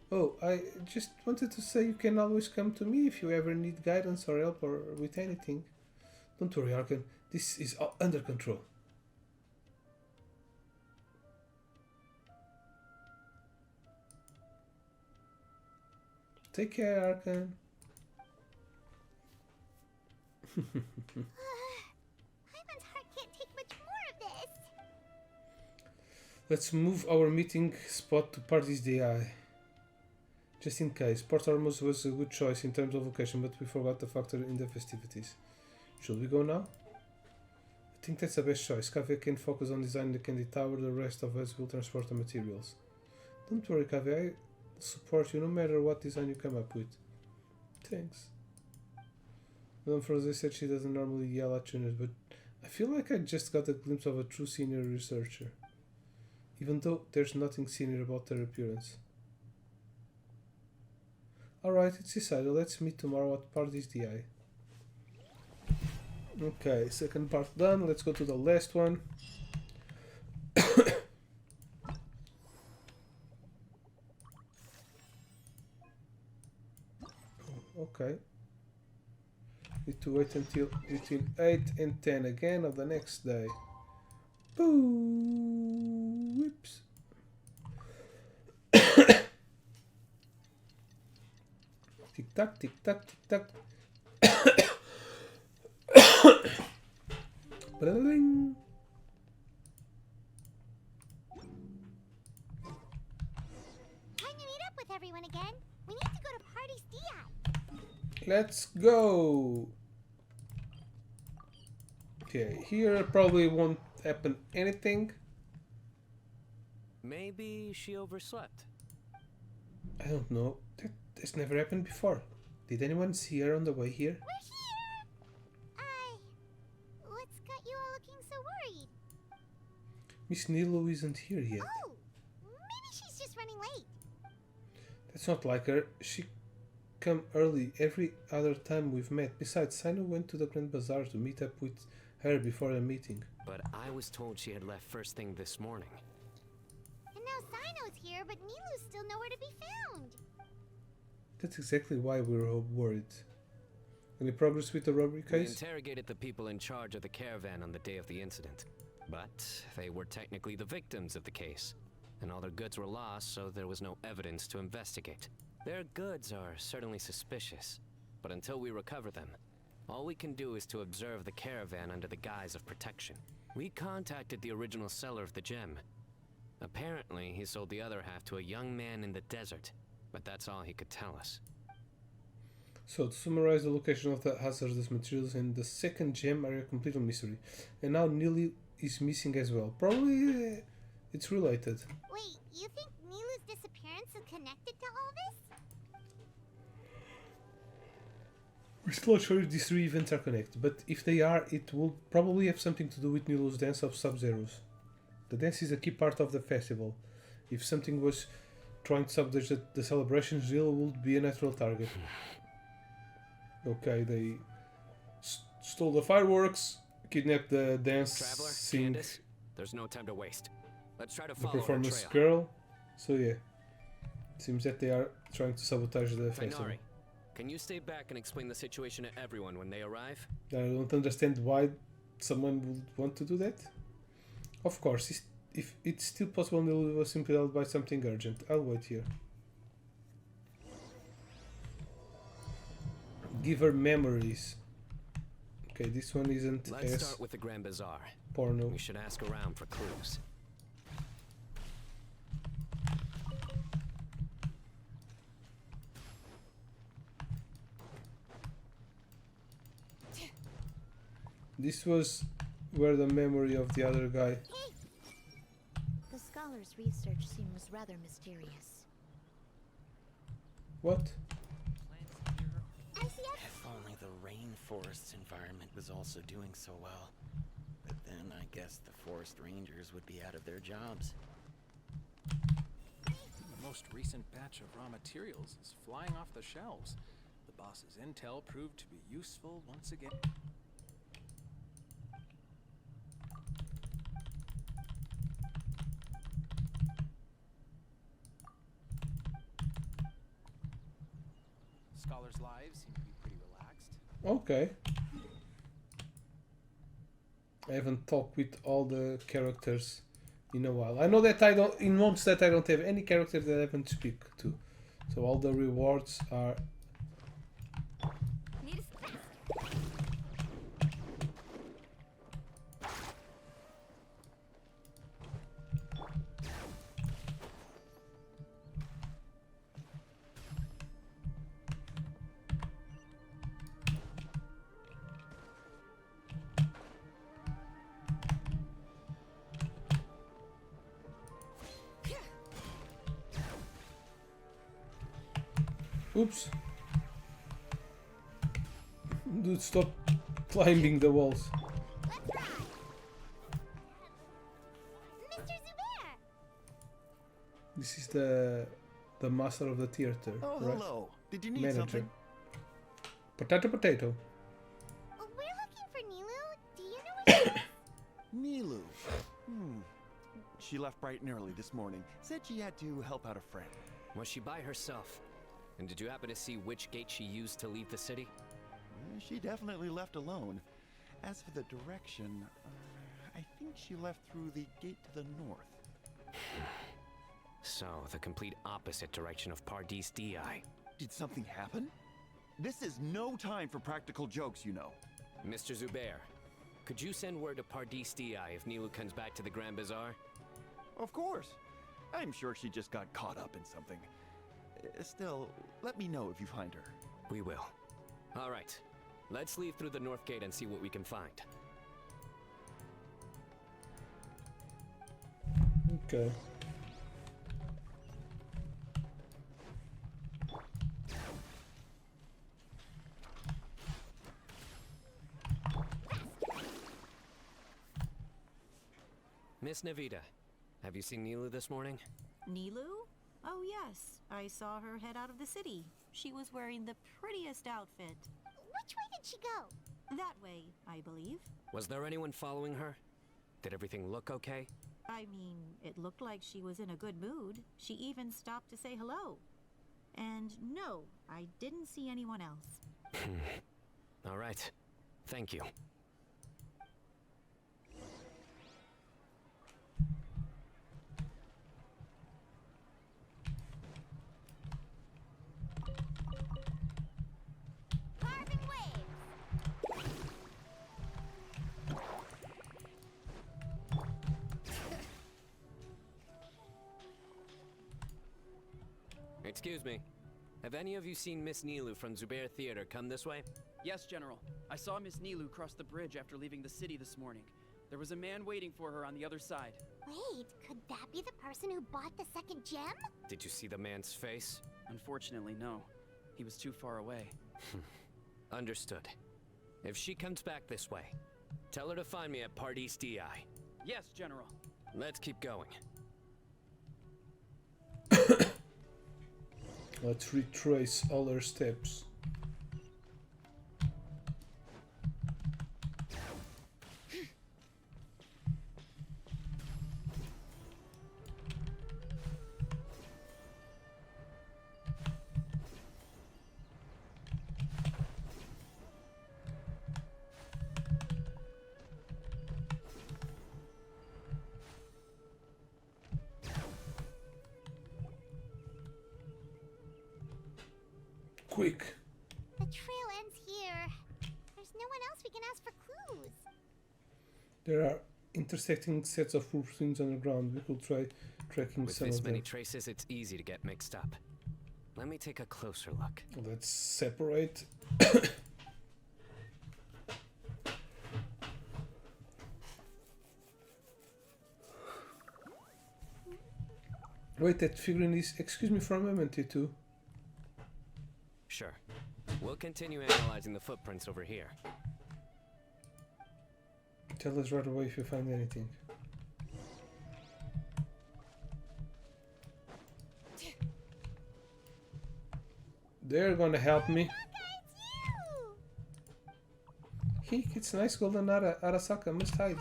Speaker 1: Oh, I just wanted to say you can always come to me if you ever need guidance or help or with anything. Don't worry, Arkan. This is all under control. Take care, Arkan.
Speaker 5: Hyman's heart can't take much more of this.
Speaker 1: Let's move our meeting spot to Party's DI. Just in case, Port Ormus was a good choice in terms of location, but we forgot to factor in the festivities. Should we go now? I think that's the best choice. Kaveh can focus on designing the candy tower, the rest of us will transport the materials. Don't worry, Kaveh, I'll support you no matter what design you come up with. Thanks. Madame Froze said she doesn't normally yell at juniors, but I feel like I just got a glimpse of a true senior researcher. Even though there's nothing senior about their appearance. Alright, it's decided. Let's meet tomorrow at Party's DI. Okay, second part done. Let's go to the last one. Okay. Need to wait until between 8 and 10 again of the next day. Boo! Whoops. Tick tock, tick tock, tick tock. Ba-da-da-ding.
Speaker 5: Time to meet up with everyone again. We need to go to Party's DI.
Speaker 1: Let's go. Okay, here probably won't happen anything.
Speaker 9: Maybe she overslept.
Speaker 1: I don't know. That's never happened before. Did anyone see her on the way here?
Speaker 5: We're here! What's got you all looking so worried?
Speaker 1: Miss Nilo isn't here yet.
Speaker 5: Oh, maybe she's just running late.
Speaker 1: That's not like her. She come early every other time we've met. Besides, Sino went to the Grand Bazaar to meet up with her before the meeting.
Speaker 9: But I was told she had left first thing this morning.
Speaker 5: And now Sino's here, but Nilu's still nowhere to be found.
Speaker 1: That's exactly why we were all worried. Any progress with the robbery
Speaker 9: We
Speaker 1: case?
Speaker 9: interrogated the people in charge of the caravan on the day of the incident. But they were technically the victims of the case. And all their goods were lost, so there was no evidence to investigate. Their goods are certainly suspicious. But until we recover them, all we can do is to observe the caravan under the guise of protection. We contacted the original seller of the gem. Apparently, he sold the other half to a young man in the desert. But that's all he could tell us.
Speaker 1: So, to summarize, the location of the hazardous materials and the second gem are a complete mystery. And now Nili is missing as well. Probably it's related.
Speaker 5: Wait, you think Nilu's disappearance is connected to all this?
Speaker 1: We're still not sure if these three events are connected, but if they are, it will probably have something to do with Nilu's dance of Sub-Zeros. The dance is a key part of the festival. If something was trying to sabotage the celebrations, Zil would be a natural target. Okay, they stole the fireworks, kidnapped the dance
Speaker 9: Traveler,
Speaker 1: scene,
Speaker 9: Candace, there's no time to waste. Let's try to
Speaker 1: the
Speaker 9: follow her
Speaker 1: performance
Speaker 9: trail.
Speaker 1: girl. So yeah, it seems that they are trying to sabotage the festival.
Speaker 9: Tainari, can you stay back and explain the situation to everyone when they arrive?
Speaker 1: I don't understand why someone would want to do that. Of course, if it's still possible, Nilu was simply held by something urgent. I'll wait here. Give her memories. Okay, this one isn't
Speaker 9: Let's
Speaker 1: as
Speaker 9: start with the Grand Bazaar.
Speaker 1: porno.
Speaker 9: We should ask around for clues.
Speaker 1: This was where the memory of the other guy.
Speaker 5: The scholar's research seems rather mysterious.
Speaker 1: What?
Speaker 5: I see it.
Speaker 10: If only the rainforest's environment was also doing so well. But then I guess the forest rangers would be out of their jobs.
Speaker 6: The most recent batch of raw materials is flying off the shelves. The boss's intel proved to be useful once again. Scholars' lives seem to be pretty relaxed.
Speaker 1: Okay. I haven't talked with all the characters in a while. I know that I don't. In months that I don't have any character that I haven't speak to, so all the rewards are.
Speaker 2: Need a
Speaker 1: Oops. Dude, stop climbing the walls.
Speaker 5: Let's ride. Mr. Zubair!
Speaker 1: This is the master of the theater,
Speaker 7: Oh,
Speaker 1: right?
Speaker 7: hello. Did you need
Speaker 1: Manager.
Speaker 7: something?
Speaker 1: Potato, potato.
Speaker 5: We're looking for Nilu. Do you know where she is?
Speaker 11: Nilu. She left bright and early this morning. Said she had to help out a friend.
Speaker 9: Was she by herself? And did you happen to see which gate she used to leave the city?
Speaker 11: She definitely left alone. As for the direction, I think she left through the gate to the north.
Speaker 9: So, the complete opposite direction of Pardis Di.
Speaker 11: Did something happen? This is no time for practical jokes, you know.
Speaker 9: Mr. Zubair, could you send word to Pardis Di if Nilu comes back to the Grand Bazaar?
Speaker 11: Of course. I'm sure she just got caught up in something. Still, let me know if you find her.
Speaker 9: We will. All right. Let's leave through the north gate and see what we can find.
Speaker 1: Okay.
Speaker 9: Miss Nahida, have you seen Nilu this morning?
Speaker 12: Nilu? Oh yes, I saw her head out of the city. She was wearing the prettiest outfit.
Speaker 5: Which way did she go?
Speaker 12: That way, I believe.
Speaker 9: Was there anyone following her? Did everything look okay?
Speaker 12: I mean, it looked like she was in a good mood. She even stopped to say hello. And no, I didn't see anyone else.
Speaker 9: All right. Thank you.
Speaker 5: Carving waves.
Speaker 9: Excuse me. Have any of you seen Miss Nilu from Zubair Theater come this way?
Speaker 13: Yes, General. I saw Miss Nilu cross the bridge after leaving the city this morning. There was a man waiting for her on the other side.
Speaker 5: Wait, could that be the person who bought the second gem?
Speaker 9: Did you see the man's face?
Speaker 13: Unfortunately, no. He was too far away.
Speaker 9: Understood. If she comes back this way, tell her to find me at Participa DI.
Speaker 13: Yes, General.
Speaker 9: Let's keep going.
Speaker 1: Let's retrace all our steps. Quick.
Speaker 5: The trail ends here. There's no one else we can ask for clues.
Speaker 1: There are intersecting sets of footprints on the ground. We could try tracking
Speaker 9: With
Speaker 1: some
Speaker 9: this
Speaker 1: of
Speaker 9: many
Speaker 1: them.
Speaker 9: traces, it's easy to get mixed up. Let me take a closer look.
Speaker 1: Let's separate. Wait, that figurine is... Excuse me for a moment, you two.
Speaker 9: Sure. We'll continue analyzing the footprints over here.
Speaker 1: Tell us right away if you find anything. They're gonna help me. Hey, it's nice, Golden Arasaka. Must hide.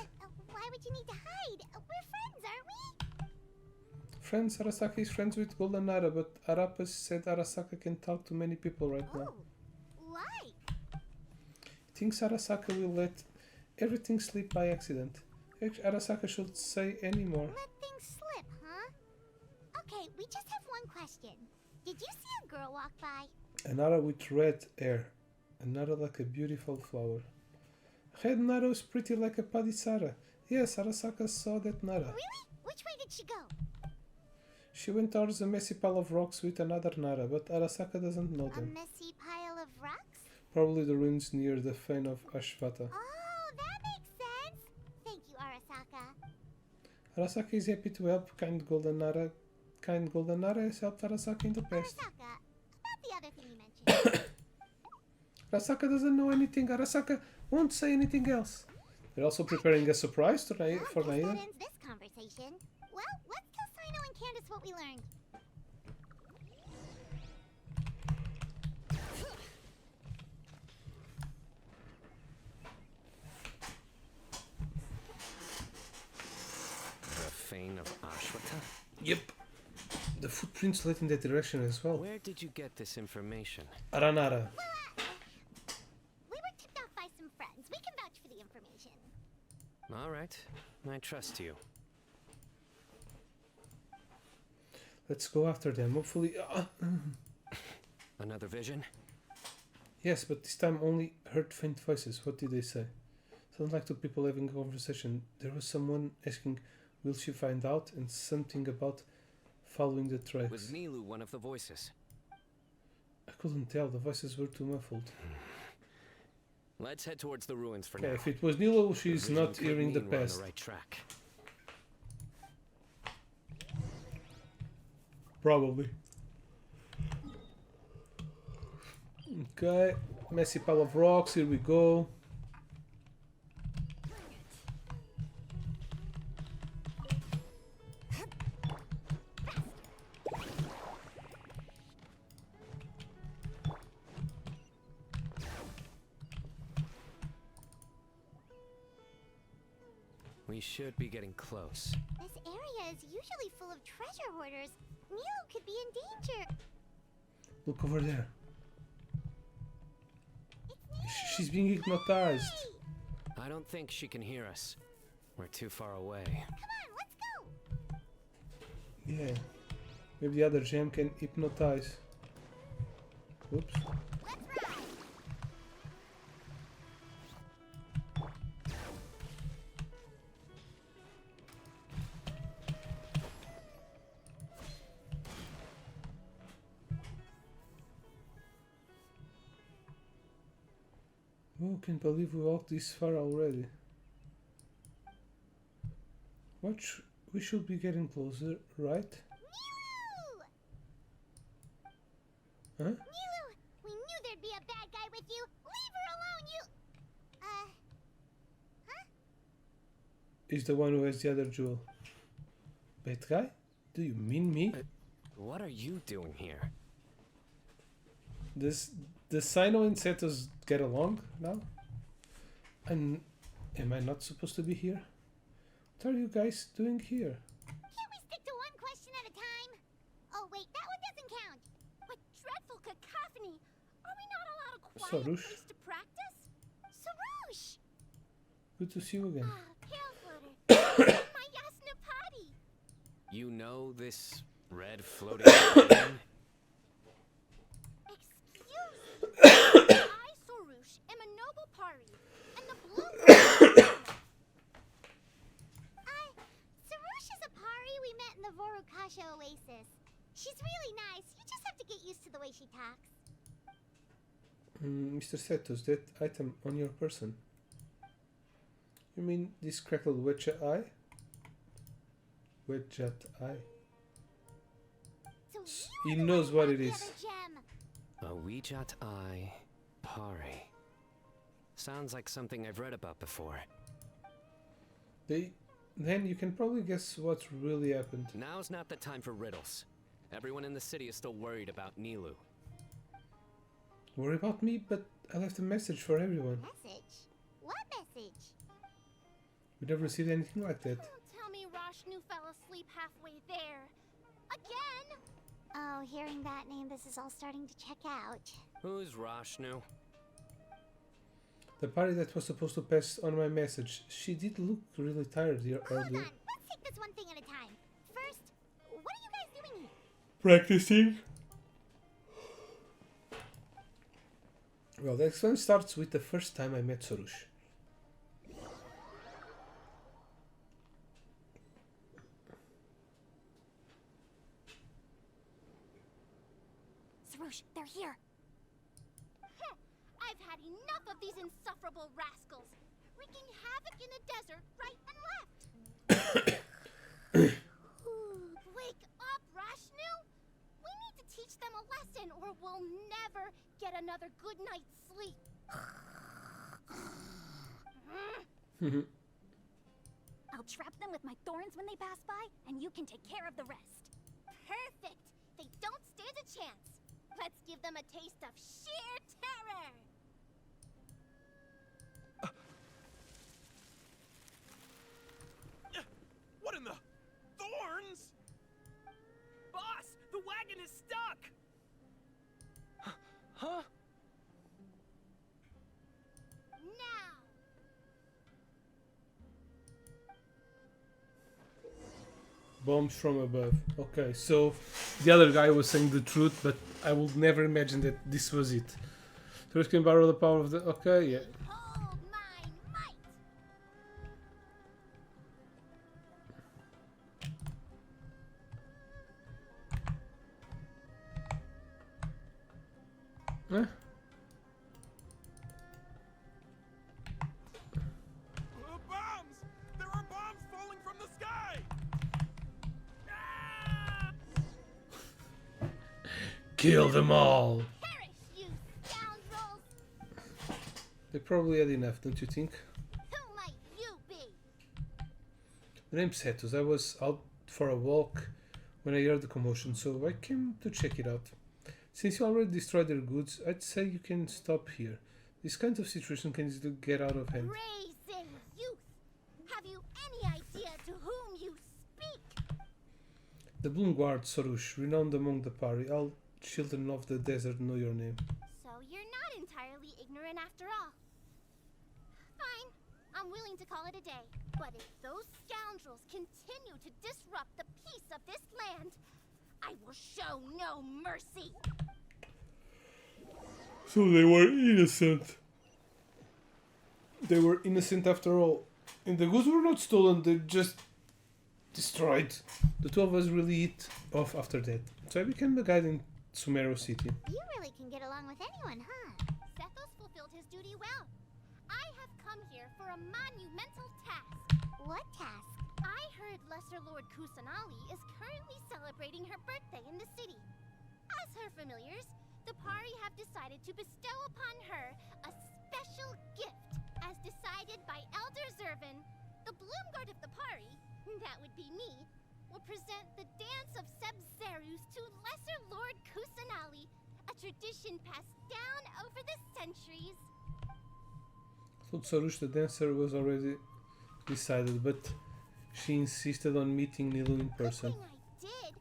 Speaker 5: Why would you need to hide? We're friends, aren't we?
Speaker 1: Friends, Arasaka is friends with Golden Nara, but Arapas said Arasaka can talk to many people right now.
Speaker 5: Why?
Speaker 1: He thinks Arasaka will let everything slip by accident. Arasaka should say any more.
Speaker 5: Let things slip, huh? Okay, we just have one question. Did you see a girl walk by?
Speaker 1: Another with red hair. Another like a beautiful flower. Red Nara was pretty like a Padisara. Yes, Arasaka saw that Nara.
Speaker 5: Really? Which way did she go?
Speaker 1: She went towards a messy pile of rocks with another Nara, but Arasaka doesn't know
Speaker 5: A
Speaker 1: them.
Speaker 5: messy pile of rocks?
Speaker 1: Probably the ruins near the fane of Ashvata.
Speaker 5: Oh, that makes sense. Thank you, Arasaka.
Speaker 1: Arasaka is happy to help kind Golden Nara. Kind Golden Nara has helped Arasaka in the past.
Speaker 5: Arasaka, about the other thing you mentioned.
Speaker 1: Arasaka doesn't know anything. Arasaka won't say anything else. They're also preparing a surprise for
Speaker 5: That
Speaker 1: Nahida.
Speaker 5: ends this conversation. Well, let's tell Sino and Candace what we learned.
Speaker 9: The fane of Ashwata?
Speaker 1: Yep. The footprints led in that direction as well.
Speaker 9: Where did you get this information?
Speaker 1: Aranara.
Speaker 5: We were tipped off by some friends. We can vouch for the information.
Speaker 9: All right. I trust you.
Speaker 1: Let's go after them. Hopefully.
Speaker 9: Another vision?
Speaker 1: Yes, but this time only heard faint voices. What did they say? Sounds like two people having a conversation. There was someone asking, will she find out? And something about following the tracks.
Speaker 9: Was Nilu one of the voices?
Speaker 1: I couldn't tell. The voices were too muffled.
Speaker 9: Let's head towards the ruins for
Speaker 1: Okay,
Speaker 9: now.
Speaker 1: if it was Nilo, she's
Speaker 9: vision
Speaker 1: not
Speaker 9: could
Speaker 1: hearing the
Speaker 9: mean we're on
Speaker 1: past.
Speaker 9: the right track.
Speaker 1: Probably. Okay, messy pile of rocks, here we go.
Speaker 9: We should be getting close.
Speaker 5: This area is usually full of treasure hoarders. Nilo could be in danger.
Speaker 1: Look over there. She's being hypnotized.
Speaker 9: I don't think she can hear us. We're too far away.
Speaker 5: Come on, let's go.
Speaker 1: Yeah. Maybe the other gem can hypnotize. Oops.
Speaker 5: Let's ride.
Speaker 1: Oh, can't believe we walked this far already. We should be getting closer, right?
Speaker 5: Nilu!
Speaker 1: Huh?
Speaker 5: Nilu! We knew there'd be a bad guy with you.
Speaker 1: is the one who has the other jewel. Bad guy? Do you mean me?
Speaker 9: What are you doing here?
Speaker 1: Does Sino and Setos get along now? And am I not supposed to be here? What are you guys doing here?
Speaker 5: Can't we stick to one question at a time? Oh wait, that one doesn't count. What dreadful cacophony! Are we not allowed a quiet
Speaker 1: Sarush.
Speaker 5: place to practice? Sarush!
Speaker 1: Good to see you again.
Speaker 5: Pale floater. My Yasna potty.
Speaker 9: You know this red floating thing?
Speaker 5: Excuse me. I, Sarush, am a noble pari, and the blue. Sarush is a pari we met in the Vorukasha Oasis. She's really nice. You just have to get used to the way she talks.
Speaker 1: Mr. Setos, that item on your person. You mean this crackled wedge eye? Wedge eye.
Speaker 5: So
Speaker 1: He
Speaker 5: you're the
Speaker 1: knows
Speaker 5: one
Speaker 1: what
Speaker 5: who
Speaker 1: it
Speaker 5: got the
Speaker 1: is.
Speaker 5: other gem.
Speaker 9: A Weejat Eye Pari. Sounds like something I've read about before.
Speaker 1: Then you can probably guess what's really happened.
Speaker 9: Now's not the time for riddles. Everyone in the city is still worried about Nilu.
Speaker 1: Worry about me, but I left a message for everyone.
Speaker 5: Message? What message?
Speaker 1: We never received anything like that.
Speaker 5: Don't tell me Rashnu fell asleep halfway there. Again? Oh, hearing that name, this is all starting to check out.
Speaker 9: Who's Rashnu?
Speaker 1: The party that was supposed to pass on my message. She did look really tired here
Speaker 5: Hold on,
Speaker 1: earlier.
Speaker 5: let's take this one thing at a time. First, what are you guys doing here?
Speaker 1: Practicing? Well, the explain starts with the first time I met Sarush.
Speaker 5: Sarush, they're here. I've had enough of these insufferable rascals, wreaking havoc in the desert right and left. Wake up, Rashnu! We need to teach them a lesson, or we'll never get another good night's sleep. I'll trap them with my thorns when they pass by, and you can take care of the rest. Perfect! They don't stand a chance. Let's give them a taste of sheer terror!
Speaker 8: What in the thorns?
Speaker 13: Boss, the wagon is stuck!
Speaker 9: Huh?
Speaker 5: Now!
Speaker 1: Bombs from above. Okay, so the other guy was saying the truth, but I would never imagine that this was it. First can borrow the power of the... Okay, yeah.
Speaker 5: Hold my might!
Speaker 1: Eh?
Speaker 8: Bombs! There are bombs falling from the sky!
Speaker 1: Kill them all!
Speaker 5: Perish, you scoundrels!
Speaker 1: They probably had enough, don't you think?
Speaker 5: Who might you be?
Speaker 1: The name's Setos. I was out for a walk when I heard the commotion, so I came to check it out. Since you already destroyed their goods, I'd say you can stop here. This kind of situation can easily get out of hand.
Speaker 5: Brazen youth! Have you any idea to whom you speak?
Speaker 1: The Bloom Guard, Sarush, renowned among the party. All children of the desert know your name.
Speaker 5: So you're not entirely ignorant after all. Fine, I'm willing to call it a day. But if those scoundrels continue to disrupt the peace of this land, I will show no mercy.
Speaker 1: So they were innocent. They were innocent after all. And the goods were not stolen, they just destroyed. The two of us really hit off after that. So I became the guide in Sumero City.
Speaker 5: You really can get along with anyone, huh? Sethos fulfilled his duty well. I have come here for a monumental task. What task? I heard Lesser Lord Kusanali is currently celebrating her birthday in the city. As her familiars, the Pari have decided to bestow upon her a special gift, as decided by Elder Zervin, The Bloomguard of the party, that would be me, will present the Dance of Sub-Zerus to Lesser Lord Kusanali, a tradition passed down over the centuries.
Speaker 1: So Sarush the dancer was already decided, but she insisted on meeting Nilu in person.
Speaker 5: Good thing I did.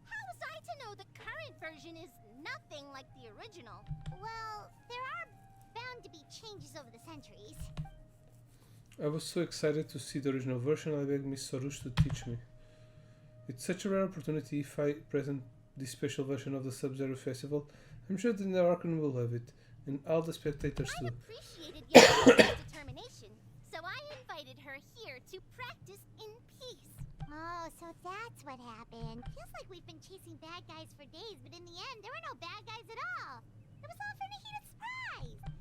Speaker 5: How was I to know the current version is nothing like the original? Well, there are bound to be changes over the centuries.
Speaker 1: I was so excited to see the original version, I begged Miss Sarush to teach me. It's such a rare opportunity. If I present this special version of the Sub-Zero Festival, I'm sure the Archon will have it, and all the spectators
Speaker 5: I
Speaker 1: too.
Speaker 5: appreciated your determination, so I invited her here to practice in peace. Oh, so that's what happened. Feels like we've been chasing bad guys for days, but in the end, there were no bad guys at all. It was all for Nahida's surprise.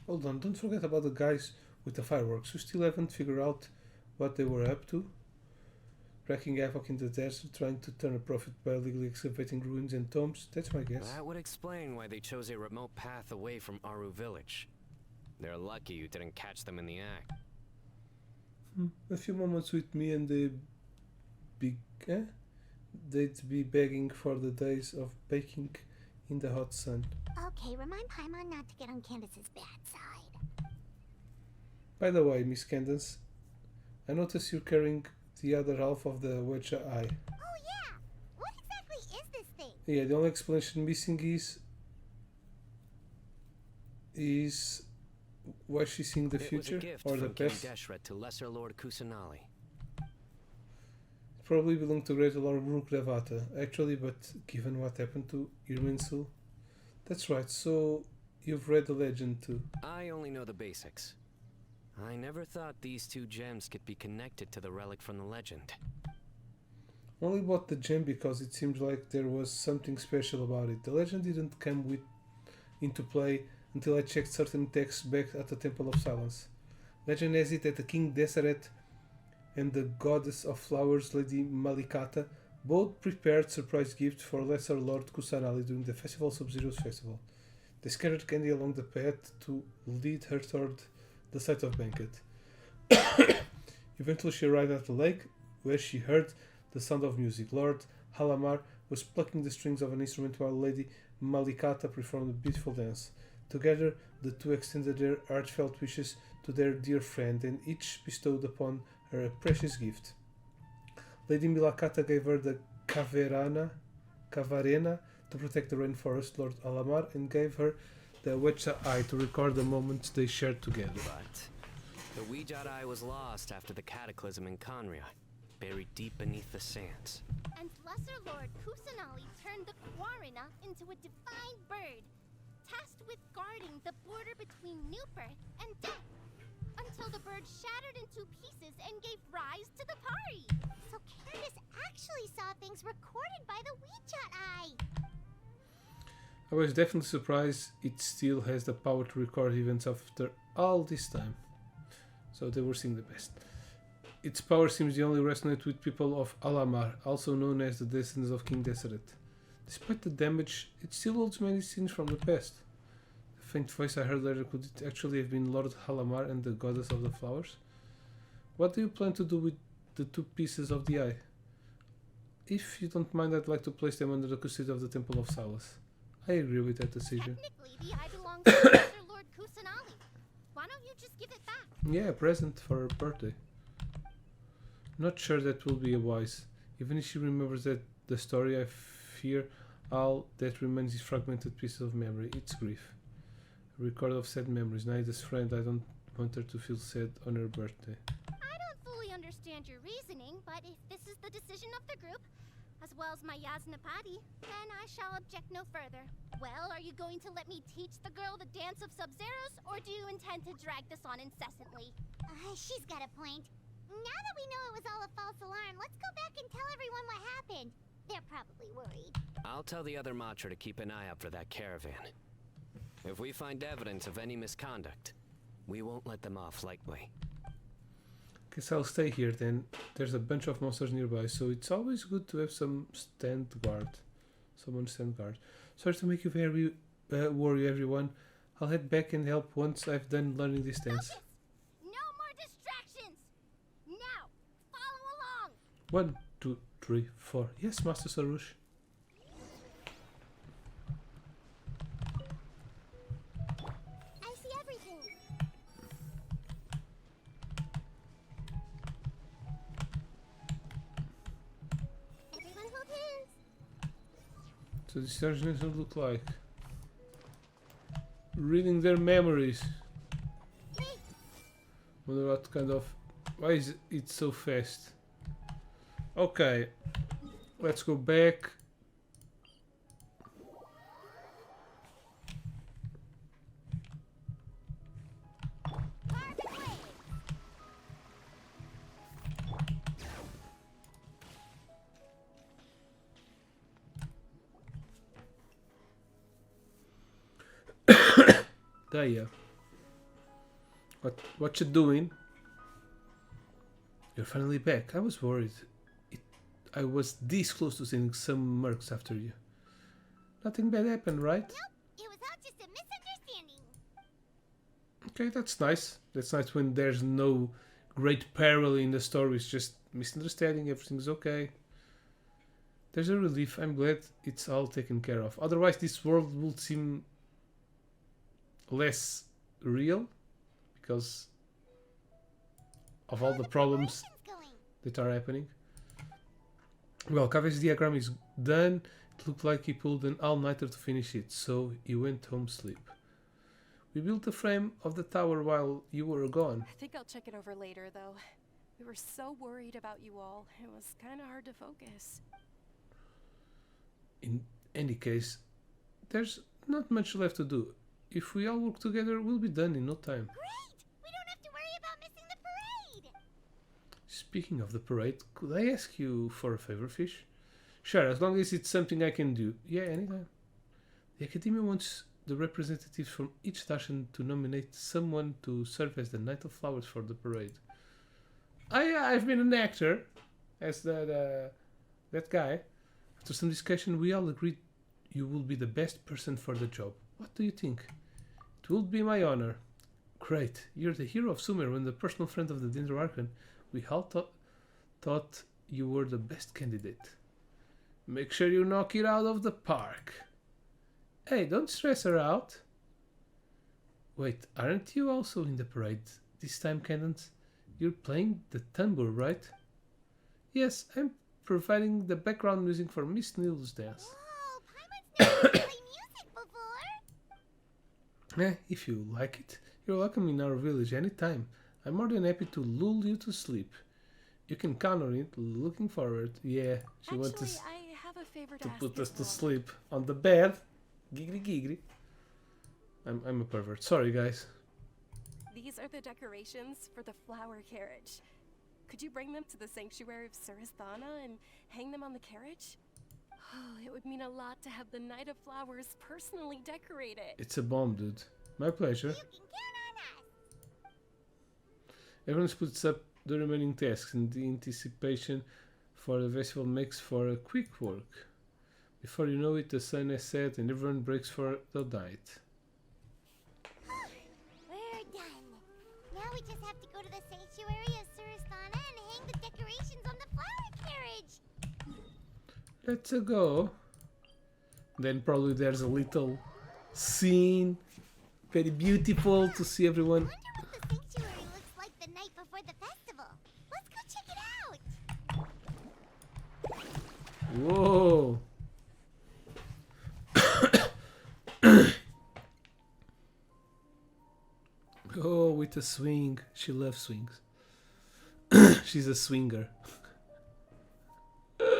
Speaker 1: Hold on, don't forget about the guys with the fireworks who still haven't figured out what they were up to. Wrecking havoc in the desert, trying to turn a profit by illegally excavating ruins and tombs. That's my guess.
Speaker 9: That would explain why they chose a remote path away from Aru village. They're lucky you didn't catch them in the act.
Speaker 1: A few moments with me and they'd be begging for the days of baking in the hot sun.
Speaker 5: Okay, remind Paimon not to get on Candace's bad side.
Speaker 1: By the way, Miss Candace, I notice you're carrying the other half of the wedge eye.
Speaker 5: Oh yeah! What exactly is this thing?
Speaker 1: Yeah, the only explanation missing is why she's seeing the future
Speaker 9: It was a gift
Speaker 1: or the
Speaker 9: from King
Speaker 1: past.
Speaker 9: Deshret to Lesser Lord Kusanali.
Speaker 1: It probably belonged to Greater Lord Gravata, actually, but given what happened to Irminsul. That's right, so you've read the legend too.
Speaker 9: I only know the basics. I never thought these two gems could be connected to the relic from the legend.
Speaker 1: Only bought the gem because it seemed like there was something special about it. The legend didn't come into play until I checked certain texts back at the Temple of Silence. Legend has it that the King Deshret and the Goddess of Flowers, Lady Malikata, both prepared surprise gifts for Lesser Lord Kusanali during the Festival Sub-Zero's festival. They scattered candy along the path to lead her toward the site of banquet. Eventually she arrived at the lake, where she heard the sound of music. Lord Halamar was plucking the strings of an instrument while Lady Malikata performed a beautiful dance. Together, the two extended their heartfelt wishes to their dear friend, and each bestowed upon her a precious gift. Lady Milakata gave her the Cavarena to protect the rainforest. Lord Alamar and gave her the Wetcha Eye to record the moments they shared together.
Speaker 9: But the Ouija Eye was lost after the cataclysm in Conria, buried deep beneath the sands.
Speaker 5: And Lesser Lord Kusanali turned the Quarina into a divine bird, tasked with guarding the border between new birth and death, until the bird shattered into pieces and gave rise to the party. So Candace actually saw things recorded by the Ouija Eye.
Speaker 1: I was definitely surprised it still has the power to record events after all this time. So they were seeing the best. Its power seems to only resonate with people of Alamar, also known as the descendants of King Deshret. Despite the damage, it still holds many scenes from the past. The faint voice I heard later, could it actually have been Lord Halamar and the Goddess of the Flowers? What do you plan to do with the two pieces of the eye? If you don't mind, I'd like to place them under the custody of the Temple of Solace. I agree with that decision.
Speaker 5: Technically, the eye belongs to Lesser Lord Kusanali. Why don't you just give it back?
Speaker 1: Yeah, a present for her birthday. Not sure that will be wise. Even if she remembers that the story, I fear all that remains is fragmented pieces of memory. It's grief. A record of sad memories. Nahida's friend, I don't want her to feel sad on her birthday.
Speaker 5: I don't fully understand your reasoning, but if this is the decision of the group, as well as my Yaznapati, then I shall object no further. Well, are you going to let me teach the girl the dance of Sub-Zeros, or do you intend to drag this on incessantly? She's got a point. Now that we know it was all a false alarm, let's go back and tell everyone what happened. They're probably worried.
Speaker 9: I'll tell the other Matra to keep an eye out for that caravan. If we find evidence of any misconduct, we won't let them off lightly.
Speaker 1: Guess I'll stay here then. There's a bunch of monsters nearby, so it's always good to have someone stand guard. Sorry to make you very worry, everyone. I'll head back and help once I've done learning this dance.
Speaker 5: No more distractions!
Speaker 1: 1, 2, 3, 4. Yes, Master Sarush.
Speaker 5: I see everything. Everyone hold hands.
Speaker 1: So this doesn't look like reading their memories. Wonder what kind of... Why is it so fast? Okay, let's go back. Gaia, what you doing? You're finally back. I was worried. I was this close to sending some mercs after you. Nothing bad happened, right?
Speaker 5: Nope, it was all just a misunderstanding.
Speaker 1: Okay, that's nice. That's nice when there's no great peril in the story. It's just misunderstanding. Everything's okay. There's a relief. I'm glad it's all taken care of. Otherwise, this world would seem less real because of all the problems that are happening. Well, Kave's diagram is done. It looked like he pulled an all-nighter to finish it, so he went home to sleep. We built the frame of the tower while you were gone.
Speaker 3: I think I'll check it over later, though. We were so worried about you all. It was kind of hard to focus.
Speaker 1: In any case, there's not much left to do. If we all work together, we'll be done in no time.
Speaker 5: Great! We don't have to worry about missing the parade!
Speaker 1: Speaking of the parade, could I ask you for a favor, Fish? Sure, as long as it's something I can do. Yeah, anytime. The Academia wants the representatives from each station to nominate someone to serve as the Knight of Flowers for the parade. I've been an actor as that guy. After some discussion, we all agreed you will be the best person for the job. What do you think? It will be my honor. Great, you're the hero of Sumer and the personal friend of the Dendroarchon. We all thought you were the best candidate. Make sure you knock it out of the park. Hey, don't stress her out. Wait, aren't you also in the parade this time, Cadence? You're playing the tambour, right? Yes, I'm providing the background music for Miss Neil's dance.
Speaker 5: Whoa, Paimon's never played music before!
Speaker 1: If you like it, you're welcome in our village anytime. I'm more than happy to lull you to sleep. You can count on it. Looking forward. Yeah, she wants us
Speaker 3: I have a favor
Speaker 1: to
Speaker 3: ask
Speaker 1: put us
Speaker 3: as
Speaker 1: to
Speaker 3: well.
Speaker 1: sleep on the bed. Giggly giggly. I'm a pervert. Sorry, guys.
Speaker 3: These are the decorations for the flower carriage. Could you bring them to the sanctuary of Surasthana and hang them on the carriage? Oh, it would mean a lot to have the Knight of Flowers personally decorate it.
Speaker 1: It's a bomb, dude. My pleasure.
Speaker 5: You can count on us!
Speaker 1: Everyone splits up the remaining tasks, and the anticipation for the festival makes for a quick work. Before you know it, the sun has set and everyone breaks for the night.
Speaker 5: We're done. Now we just have to go to the sanctuary of Surasthana and hang the decorations on the flower carriage.
Speaker 1: Let's go. Then probably there's a little scene, very beautiful to see everyone.
Speaker 5: I wonder what the sanctuary looks like the night before the festival. Let's go check it out.
Speaker 1: Whoa. Oh, with a swing. She loves swings. She's a swinger.
Speaker 5: That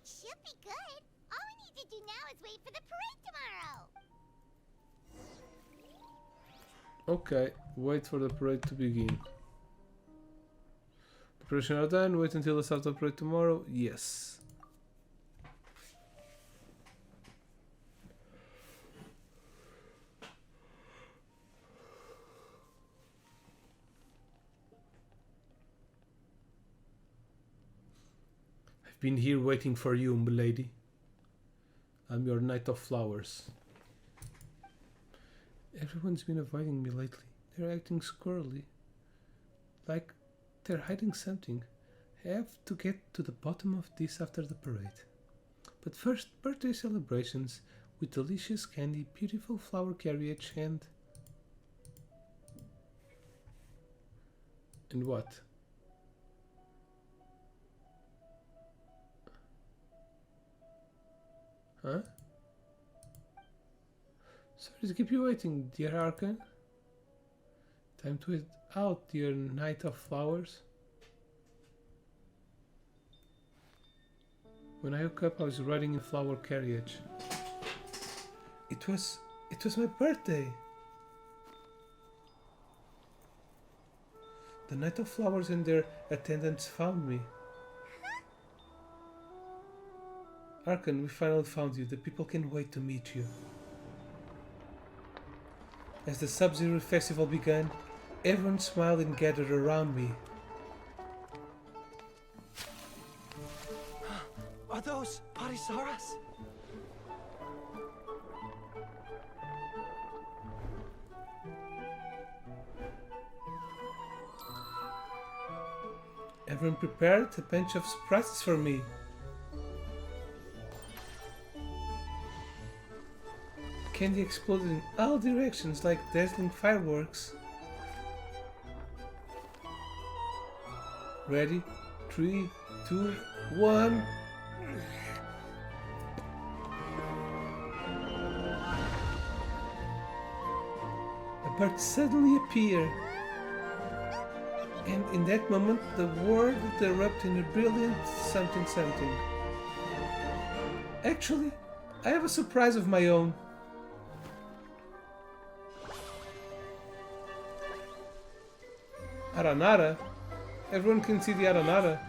Speaker 5: should be good. All we need to do now is wait for the parade tomorrow.
Speaker 1: Okay, wait for the parade to begin. Preparation are done. Wait until the start of the parade tomorrow. Yes. I've been here waiting for you, milady. I'm your Knight of Flowers. Everyone's been avoiding me lately. They're acting squirrely. Like They're hiding something. I have to get to the bottom of this after the parade. But first, birthday celebrations with delicious candy, beautiful flower carriage, and what? Huh? Sorry to keep you waiting, dear Arkan. Time to head out, dear Knight of Flowers. When I woke up, I was riding in a flower carriage. It was my birthday. The Knight of Flowers and their attendants found me. Arkan, we finally found you. The people can't wait to meet you. As the Sub-Zero Festival began, everyone smiled and gathered around me.
Speaker 4: Are those Parisaras?
Speaker 1: Everyone prepared a bunch of surprises for me. Candy exploded in all directions like dazzling fireworks. Ready? 3, 2, 1. A bird suddenly appeared. And in that moment, the world erupted in a brilliant something something. Actually, I have a surprise of my own. Aranara? Everyone can see the Aranara.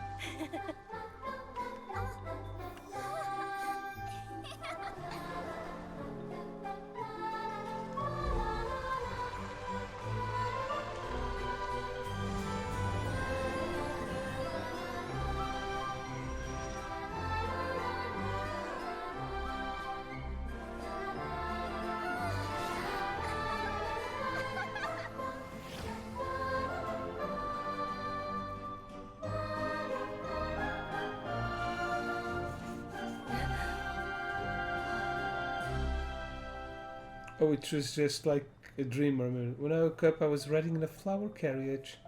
Speaker 1: Oh, it was just like a dream. When I woke up, I was riding in a flower carriage.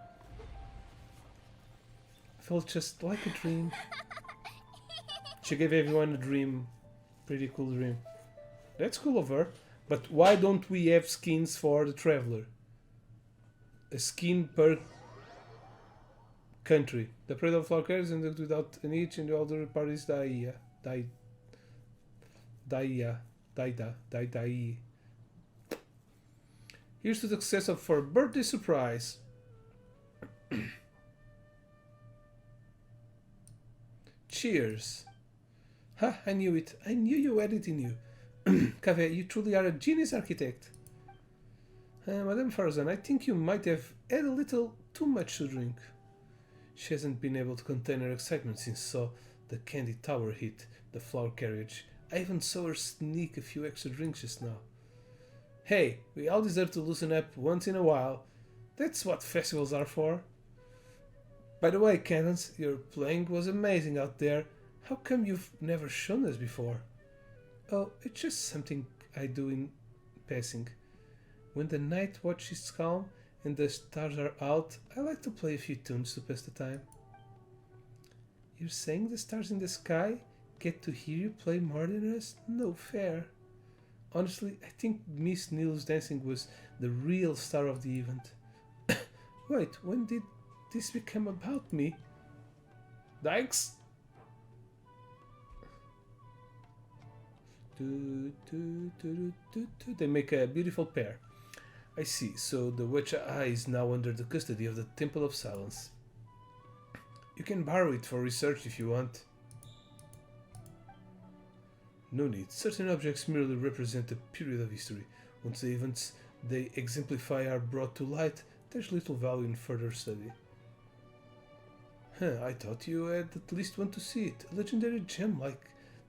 Speaker 1: I felt just like a dream. She gave everyone a dream. Pretty cool dream. That's cool of her. But why don't we have skins for the traveler? A skin per country. The parade of flower carriages and without an each and the other parties die. Here's to the success of our birthday surprise. Cheers. Ha, I knew it. I knew you had it in you. Cave, you truly are a genius architect. Madame Farzan, I think you might have had a little too much to drink. She hasn't been able to contain her excitement since saw the candy tower hit the flower carriage. I even saw her sneak a few extra drinks just now. Hey, we all deserve to loosen up once in a while. That's what festivals are for. By the way, Cadence, your playing was amazing out there. How come you've never shown us before? Oh, it's just something I do in passing. When the night watch is calm and the stars are out, I like to play a few tunes to pass the time. You're saying the stars in the sky get to hear you play more than us? No fair. Honestly, I think Miss Neil's dancing was the real star of the event. Wait, when did this become about me? Dykes? They make a beautiful pair. I see, so the Witch Eye is now under the custody of the Temple of Silence. You can borrow it for research if you want. No need. Certain objects merely represent a period of history. Once the events they exemplify are brought to light, there's little value in further study. I thought you had at least want to see it. A legendary gem like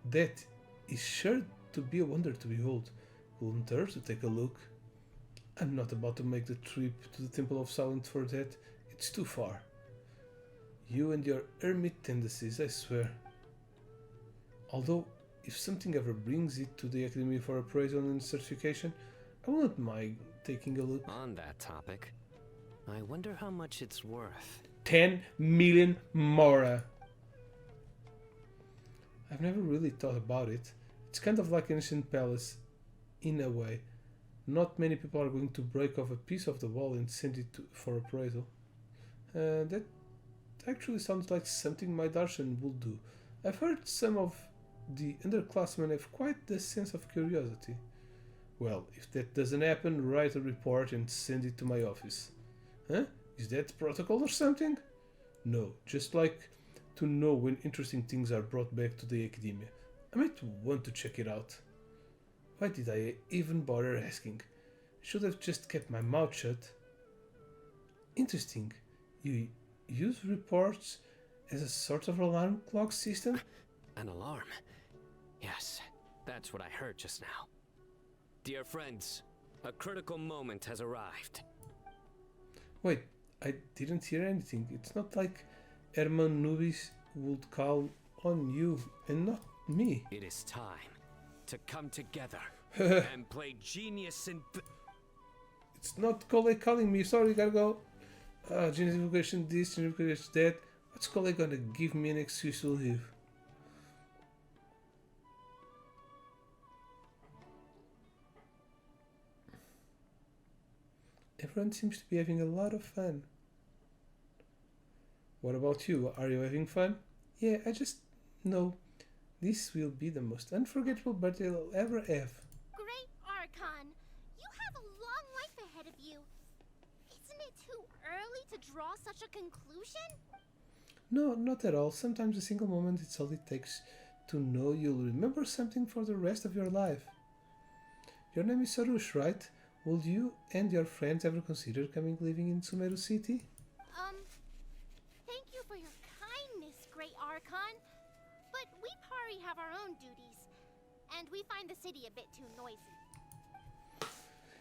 Speaker 1: that is sure to be a wonder to behold. Wouldn't hurt to take a look. I'm not about to make the trip to the Temple of Silence for that. It's too far. You and your hermit tendencies, I swear. Although, if something ever brings it to the Academy for appraisal and certification, I wouldn't mind taking a look.
Speaker 9: On that topic, I wonder how much it's worth.
Speaker 1: 10 million Mora. I've never really thought about it. It's kind of like an ancient palace, in a way. Not many people are going to break off a piece of the wall and send it for appraisal. That actually sounds like something my Darshan would do. I've heard some of the underclassmen have quite the sense of curiosity. Well, if that doesn't happen, write a report and send it to my office. Huh? Is that protocol or something? No, just like to know when interesting things are brought back to the academia. I might want to check it out. Why did I even bother asking? I should have just kept my mouth shut. Interesting. You use reports as a sort of alarm clock system?
Speaker 9: An alarm? Yes, that's what I heard just now. Dear friends, a critical moment has arrived.
Speaker 1: Wait, I didn't hear anything. It's not like Herman Nubis would call on you and not me.
Speaker 9: It is time to come together and play genius in...
Speaker 1: It's not colleague calling me. Sorry, gotta go. Genius invocation this, genius invocation that. What's colleague gonna give me an excuse to leave? Everyone seems to be having a lot of fun. What about you? Are you having fun? Yeah, I just know this will be the most unforgettable birthday I'll ever have.
Speaker 5: Great Archon, you have a long life ahead of you. Isn't it too early to draw such a conclusion?
Speaker 1: No, not at all. Sometimes a single moment is all it takes to know you'll remember something for the rest of your life. Your name is Sarush, right? Would you and your friends ever consider coming living in Sumeru City?
Speaker 5: Thank you for your kindness, Great Archon. But we Pari have our own duties, and we find the city a bit too noisy.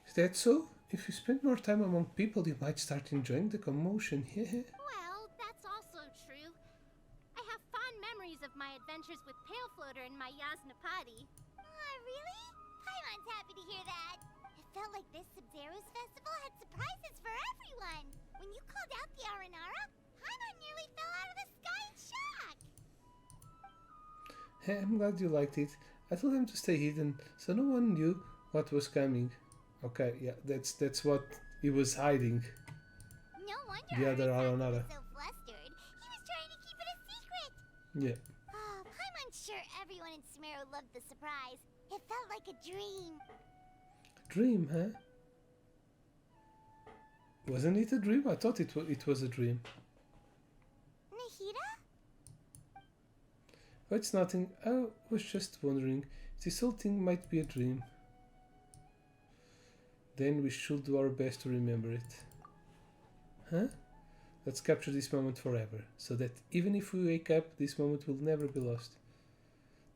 Speaker 1: Is that so? If you spend more time among people, you might start enjoying the commotion.
Speaker 5: Well, that's also true. I have fond memories of my adventures with Pale Floater and my Yasnapati. Really? Paimon's happy to hear that. It felt like this Sub-Zero's festival had surprises for everyone. When you called out the Aranara, Paimon nearly fell out of the sky in shock.
Speaker 1: I'm glad you liked it. I told him to stay hidden, so no one knew what was coming. Okay, yeah, that's what he was hiding.
Speaker 5: No wonder
Speaker 1: The other
Speaker 5: Aranara
Speaker 1: Aranara.
Speaker 5: was so flustered. He was trying to keep it a secret.
Speaker 1: Yeah.
Speaker 5: Oh, Paimon's sure everyone in Sumeru loved the surprise. It felt like a dream.
Speaker 1: Dream, huh? Wasn't it a dream? I thought it was a dream.
Speaker 5: Nahida?
Speaker 1: Oh, it's nothing. I was just wondering if this whole thing might be a dream. Then we should do our best to remember it. Huh? Let's capture this moment forever, so that even if we wake up, this moment will never be lost.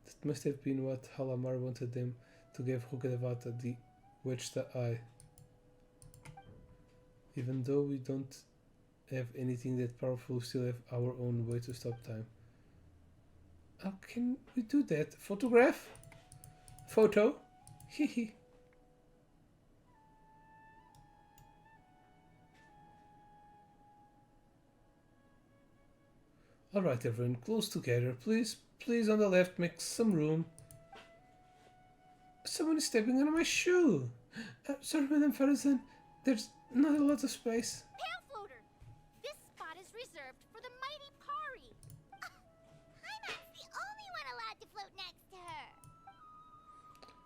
Speaker 1: That must have been what Halamar wanted them to give Hukadavata the Wechta Eye. Even though we don't have anything that powerful, we still have our own way to stop time. How can we do that? Photograph? Photo? Hehe. Alright everyone, close together. Please, please on the left, make some room. Someone is stepping on my shoe. Sorry, Madame Farazan. There's not a lot of space.
Speaker 5: Pale Floater! This spot is reserved for the mighty Pari. Paimon's the only one allowed to float next to her.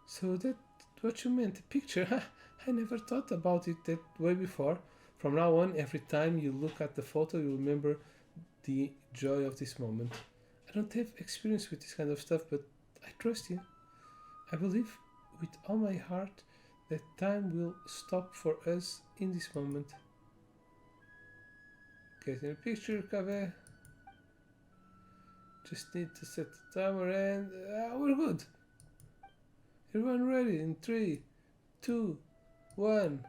Speaker 1: So that's what you meant, a picture? I never thought about it that way before. From now on, every time you look at the photo, you remember the joy of this moment. I don't have experience with this kind of stuff, but I trust you. I believe with all my heart that time will stop for us in this moment. Getting a picture, Kaveh. Just need to set the timer and we're good. Everyone ready in 3, 2, 1.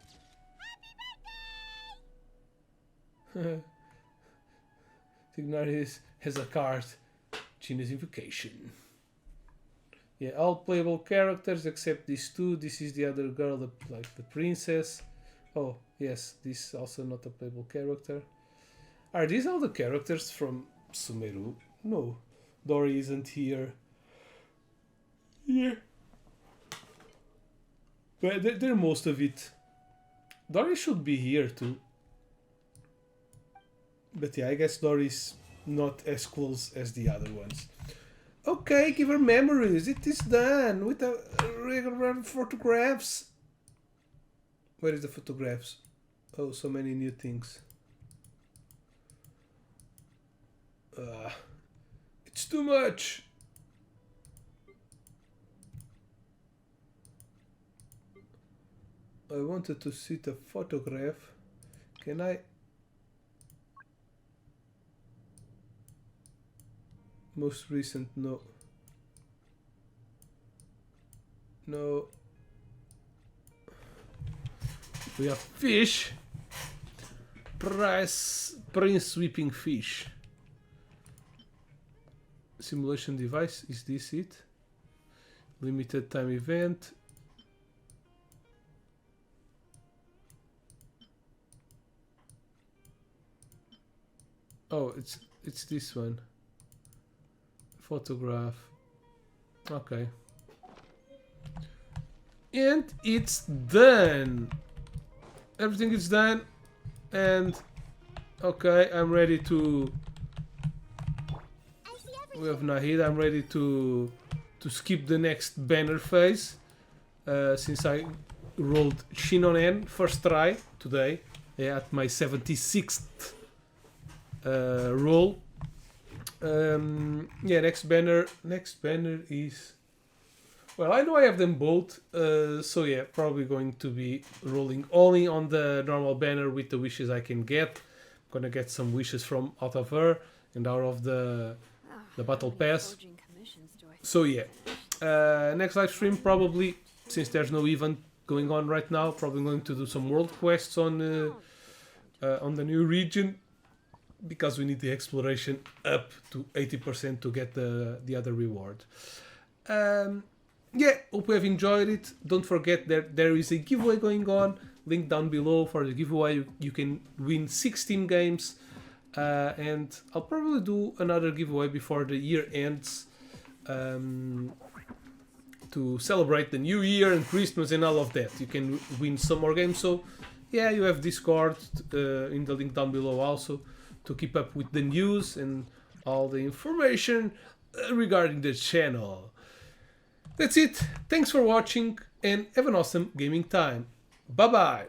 Speaker 5: Happy birthday!
Speaker 1: Tignaris has a card. Gina's invocation. Yeah, all playable characters except these two. This is the other girl, like the princess. Oh, yes, this is also not a playable character. Are these all the characters from Sumeru? No, Dory isn't here. Yeah. But they're most of it. Dory should be here too. But yeah, I guess Dory's not as close as the other ones. Okay, give her memories. It is done with the regular photographs. Where is the photographs? Oh, so many new things. It's too much. I wanted to see the photograph. Can I? Most recent, no. No. We have fish. Prince sweeping fish. Simulation device, is this it? Limited time event. Oh, it's this one. Photograph. Okay. And it's done. Everything is done. And okay, I'm ready to. We have Nahida. I'm ready to skip the next banner phase. Since I rolled Shinonen first try today. Yeah, at my 76th roll. Yeah, next banner is, well, I know I have them both, so yeah, probably going to be rolling only on the normal banner with the wishes I can get. I'm gonna get some wishes from out of her and out of the battle pass. So yeah, next live stream probably, since there's no event going on right now, probably going to do some world quests on the new region. Because we need the exploration up to 80% to get the other reward. Yeah, hope you have enjoyed it. Don't forget that there is a giveaway going on. Link down below for the giveaway. You can win 16 games. And I'll probably do another giveaway before the year ends. To celebrate the new year and Christmas and all of that. You can win some more games. So yeah, you have Discord in the link down below also. To keep up with the news and all the information regarding the channel. That's it. Thanks for watching and have an awesome gaming time. Bye bye.